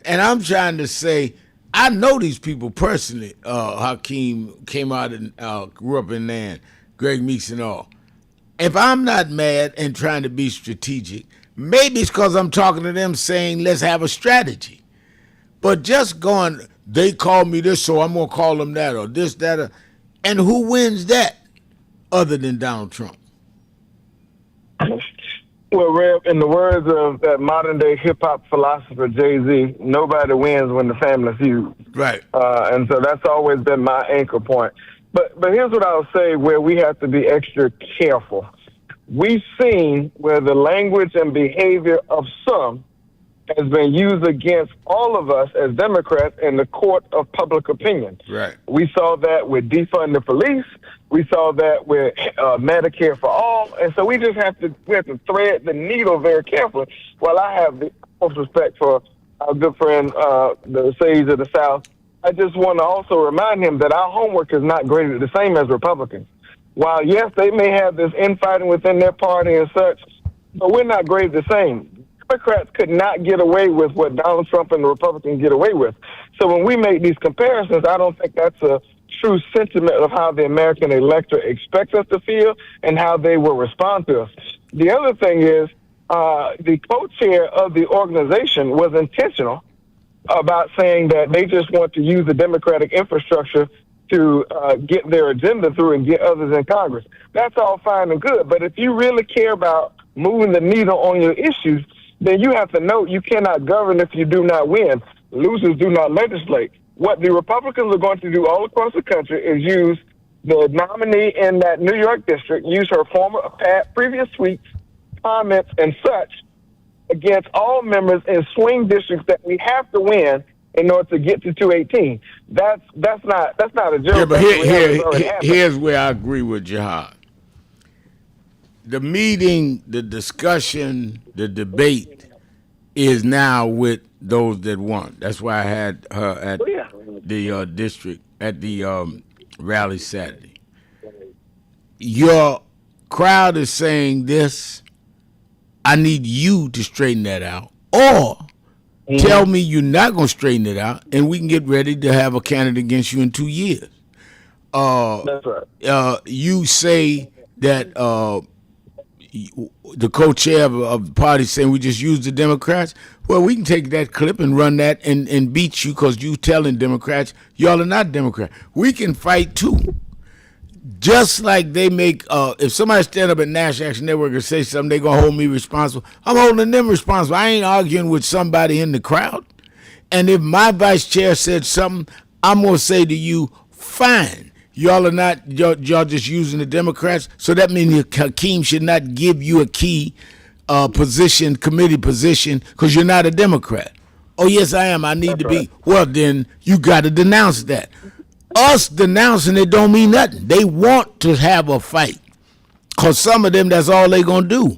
S2: And I'm trying to say, I know these people personally. Hakeem came out and grew up in Nan, Greg Meeks and all. If I'm not mad and trying to be strategic, maybe it's because I'm talking to them saying, let's have a strategy. But just going, they call me this, so I'm going to call them that, or this, that, and who wins that other than Donald Trump?
S19: Well, Rev, in the words of that modern-day hip-hop philosopher Jay-Z, nobody wins when the family feuds.
S2: Right.
S19: And so that's always been my anchor point. But here's what I'll say where we have to be extra careful. We've seen where the language and behavior of some has been used against all of us as Democrats in the court of public opinion.
S2: Right.
S19: We saw that with defund the police. We saw that with Medicare for all. And so we have to thread the needle very carefully. While I have the utmost respect for our good friend, the Sage of the South, I just want to also remind him that our homework is not graded the same as Republicans. While, yes, they may have this infighting within their party and such, but we're not graded the same. Democrats could not get away with what Donald Trump and the Republicans get away with. So when we make these comparisons, I don't think that's a true sentiment of how the American electorate expects us to feel and how they will respond to us. The other thing is the co-chair of the organization was intentional about saying that they just want to use the Democratic infrastructure to get their agenda through and get others in Congress. That's all fine and good. But if you really care about moving the needle on your issues, then you have to know you cannot govern if you do not win. Losers do not legislate. What the Republicans are going to do all across the country is use the nominee in that New York district, use her previous tweets, comments, and such against all members in swing districts that we have to win in order to get to 218. That's not a joke.
S2: Yeah, but here's where I agree with Jihad. The meeting, the discussion, the debate is now with those that won. That's why I had her at the district, at the rally Saturday. Your crowd is saying this. I need you to straighten that out. Or tell me you're not going to straighten it out, and we can get ready to have a candidate against you in 2 years.
S19: That's right.
S2: You say that the co-chair of the party saying we just use the Democrats. Well, we can take that clip and run that and beat you because you telling Democrats y'all are not Democrats. We can fight too. Just like they make, if somebody stand up at National Action Network and say something, they going to hold me responsible. I'm holding them responsible. I ain't arguing with somebody in the crowd. And if my vice chair said something, I'm going to say to you, fine. Y'all are not, y'all just using the Democrats. So that means Hakeem should not give you a key position, committee position, because you're not a Democrat. Oh, yes, I am. I need to be. Well, then you got to denounce that. Us denouncing it don't mean nothing. They want to have a fight. Because some of them, that's all they going to do.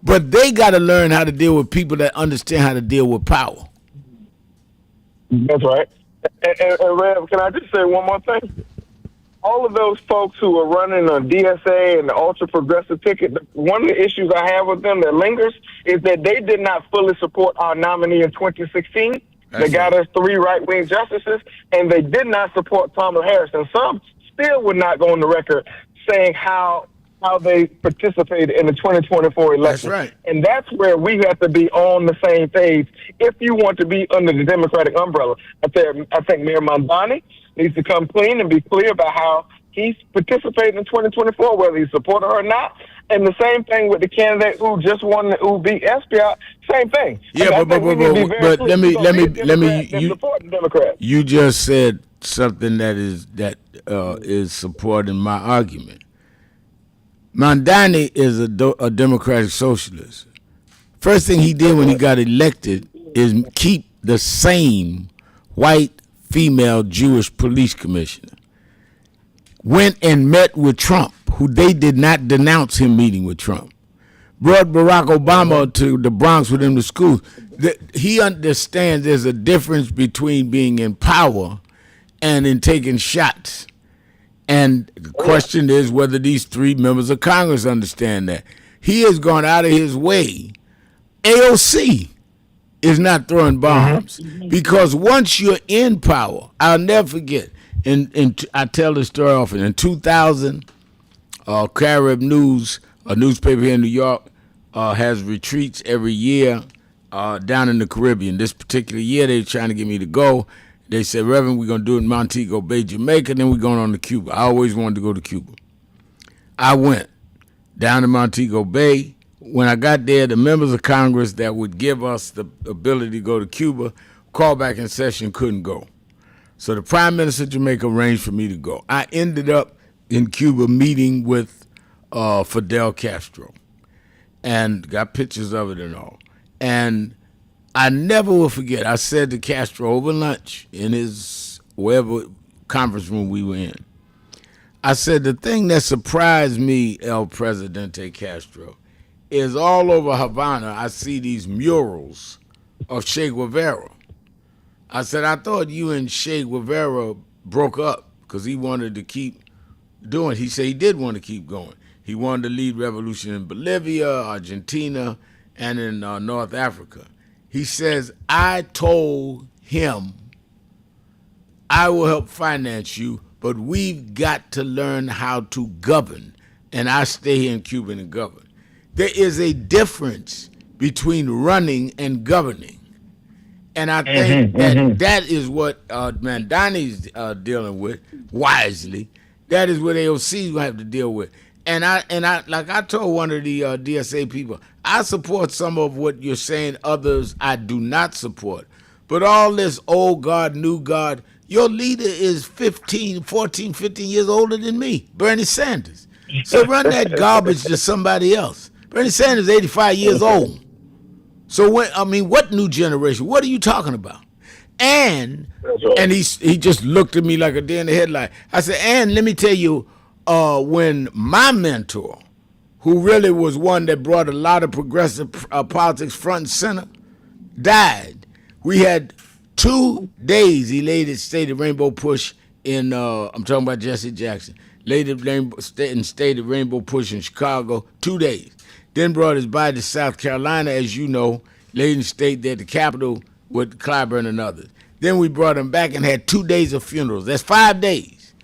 S2: But they got to learn how to deal with people that understand how to deal with power.
S19: That's right. And Rev, can I just say one more thing? All of those folks who are running on DSA and the ultra progressive ticket, one of the issues I have with them that lingers is that they did not fully support our nominee in 2016. They got us 3 right-wing justices, and they did not support Kamala Harris. And some still would not go on the record saying how they participated in the 2024 election.
S2: That's right.
S19: And that's where we have to be on the same page if you want to be under the Democratic umbrella. I think Mayor Mamdani needs to come clean and be clear about how he's participating in 2024, whether he supported her or not. And the same thing with the candidate who just won, who beat Espriat. Same thing.
S2: Yeah, but let me
S19: support the Democrats.
S2: You just said something that is supporting my argument. Mamdani is a democratic socialist. First thing he did when he got elected is keep the same white female Jewish police commissioner. Went and met with Trump, who they did not denounce him meeting with Trump. Brought Barack Obama to the Bronx with him to school. He understands there's a difference between being in power and in taking shots. And the question is whether these 3 members of Congress understand that. He has gone out of his way. AOC is not throwing bombs because once you're in power, I'll never forget, and I tell this story often, in 2000, Carib News, a newspaper here in New York, has retreats every year down in the Caribbean. This particular year, they were trying to get me to go. They said, Reverend, we're going to do it in Montego Bay, Jamaica, then we're going on to Cuba. I always wanted to go to Cuba. I went down to Montego Bay. When I got there, the members of Congress that would give us the ability to go to Cuba, called back in session, couldn't go. So the Prime Minister of Jamaica arranged for me to go. I ended up in Cuba meeting with Fidel Castro and got pictures of it and all. And I never will forget, I said to Castro over lunch in his wherever conference room we were in, I said, the thing that surprised me, El Presidente Castro, is all over Havana I see these murals of Che Guevara. I said, I thought you and Che Guevara broke up because he wanted to keep doing. He said he did want to keep going. He wanted to lead revolution in Bolivia, Argentina, and in North Africa. He says, I told him, I will help finance you, but we've got to learn how to govern, and I stay here in Cuba and govern. There is a difference between running and governing. And I think that is what Mamdani's dealing with wisely. That is what AOC is going to have to deal with. And I like I told one of the DSA people, I support some of what you're saying, others I do not support. But all this old guard, new guard, your leader is 14, 15 years older than me, Bernie Sanders. So run that garbage to somebody else. Bernie Sanders is 85 years old. So what new generation? What are you talking about? And he just looked at me like a deer in the headlight. I said, and let me tell you, when my mentor, who really was one that brought a lot of progressive politics front and center, died, we had 2 days he laid his stated rainbow push in, I'm talking about Jesse Jackson, laid it stated rainbow push in Chicago, 2 days. Then brought his body to South Carolina, as you know, laid in state there at the Capitol with Clyburn and others. Then we brought him back and had 2 days of funerals. That's 5 days.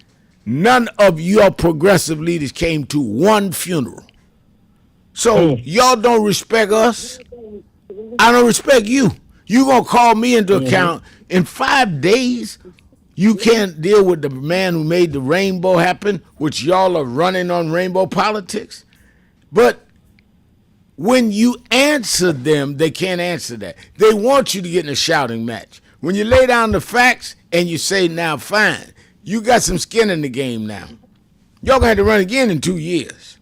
S2: None of your progressive leaders came to one funeral. So y'all don't respect us. I don't respect you. You gonna call me into account in 5 days? You can't deal with the man who made the rainbow happen, which y'all are running on rainbow politics. But when you answer them, they can't answer that. They want you to get in a shouting match. When you lay down the facts and you say, now fine, you got some skin in the game now. Y'all gonna have to run again in 2 years.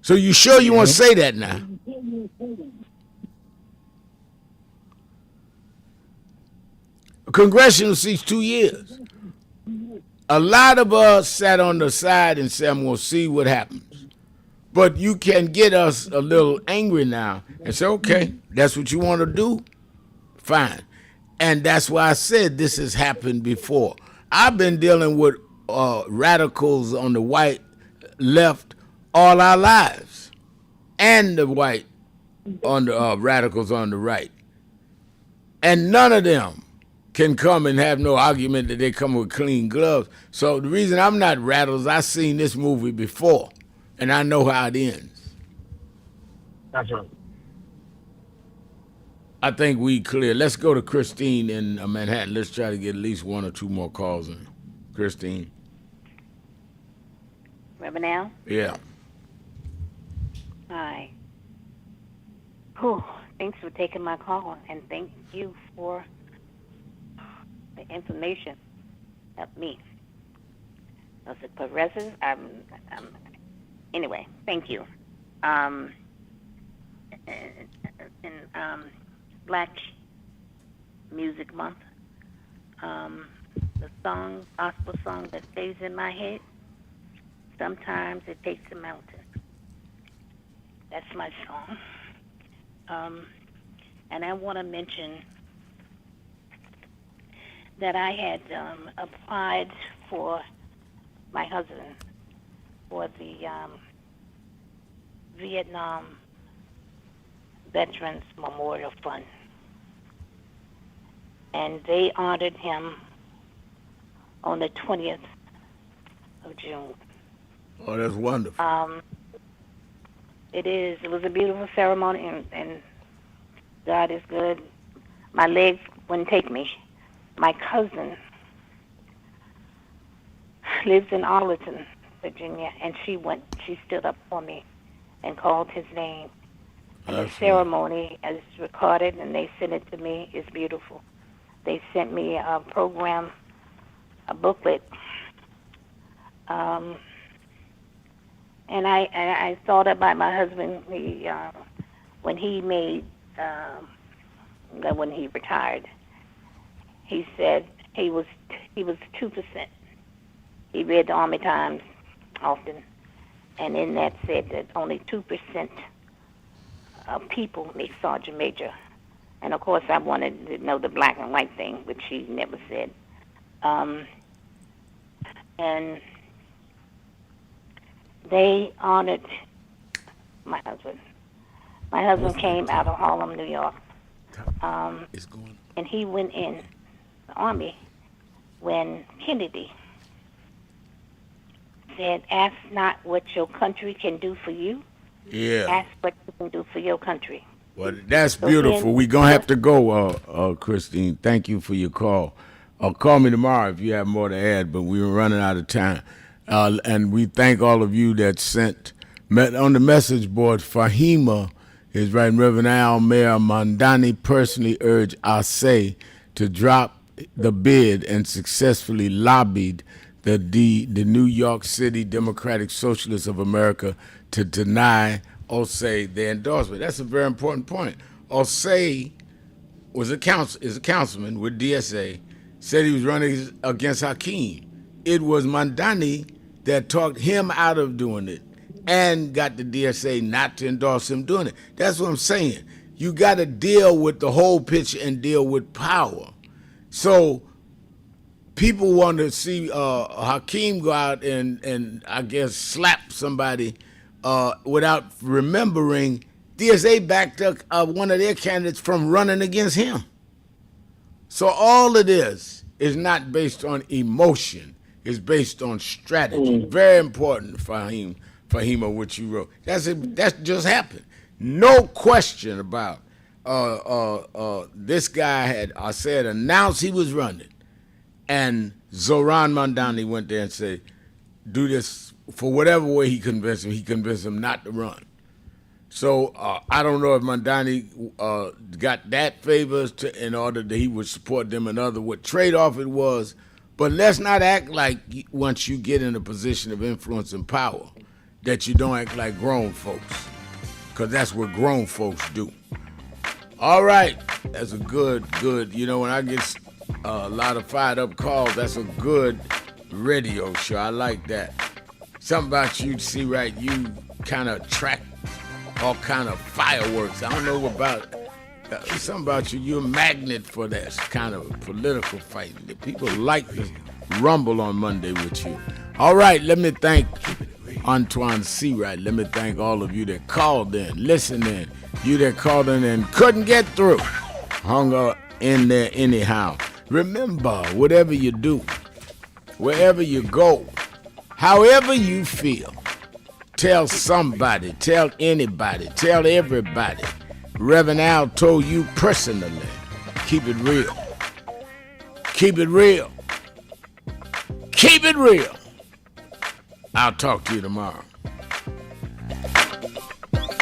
S2: So you sure you want to say that now? A congressional seat's 2 years. A lot of us sat on the side and said, I'm gonna see what happens. But you can get us a little angry now and say, okay, that's what you want to do? Fine. And that's why I said this has happened before. I've been dealing with radicals on the white left all our lives, and the white on the radicals on the right. And none of them can come and have no argument that they come with clean gloves. So the reason I'm not rattled is I've seen this movie before, and I know how it ends.
S17: That's right.
S2: I think we clear. Let's go to Christine in Manhattan. Let's try to get at least one or two more calls in. Christine.
S18: Remember now?
S2: Yeah.
S18: Hi. Whew. Thanks for taking my call, and thank you for the information. Helped me. Was it progressive? Anyway, thank you. In Black Music Month, the song, gospel song that stays in my head, Sometimes It Takes a Mountain. That's my song. And I want to mention that I had applied for my husband for the Vietnam Veterans Memorial Fund. And they honored him on the 20th of June.
S2: Oh, that's wonderful.
S18: It is. It was a beautiful ceremony, and God is good. My legs wouldn't take me. My cousin lives in Arlington, Virginia, and she stood up for me and called his name. And the ceremony is recorded, and they sent it to me. It's beautiful. They sent me a program, a booklet. And I thought about my husband. When he retired, he said he was 2%. He read the Army Times often, and in that said that only 2% of people make sergeant major. And of course, I wanted to know the black and white thing, which he never said. And they honored my husband. My husband came out of Harlem, New York, and he went in the Army when Kennedy said, "Ask not what your country can do for you.
S2: Yeah.
S18: Ask what you can do for your country."
S2: Well, that's beautiful. We're going to have to go, Christine. Thank you for your call. Call me tomorrow if you have more to add, but we were running out of time. And we thank all of you that sent on the message board. Fahima is writing, Reverend Al Mayor Mandani personally urged Ase to drop the bid and successfully lobbied the New York City Democratic Socialists of America to deny Osei their endorsement. That's a very important point. Osei is a councilman with DSA, said he was running against Hakeem. It was Mandani that talked him out of doing it and got the DSA not to endorse him doing it. That's what I'm saying. You got to deal with the whole picture and deal with power. So people want to see Hakeem go out and I guess slap somebody without remembering DSA backed up one of their candidates from running against him. So all of this is not based on emotion. It's based on strategy. Very important, Fahima, what you wrote. That just happened. No question about this guy had, I said, announced he was running. And Zoran Mandani went there and said, do this for whatever way he convinced him not to run. So I don't know if Mandani got that favor in order that he would support them and what trade-off it was. But let's not act like once you get in a position of influence and power that you don't act like grown folks, because that's what grown folks do. All right, that's a good, when I get a lot of fired up calls, that's a good radio show. I like that. Something about you, see, right, you kind of track all kind of fireworks. I don't know about something about you. You're a magnet for that kind of political fighting. The people like to rumble on Monday with you. All right, let me thank Antoine Seawright. Let me thank all of you that called in, listened in, you that called in and couldn't get through, hung up in there anyhow. Remember, whatever you do, wherever you go, however you feel, tell somebody, tell anybody, tell everybody. Reverend Al told you personally, keep it real. Keep it real. Keep it real. I'll talk to you tomorrow.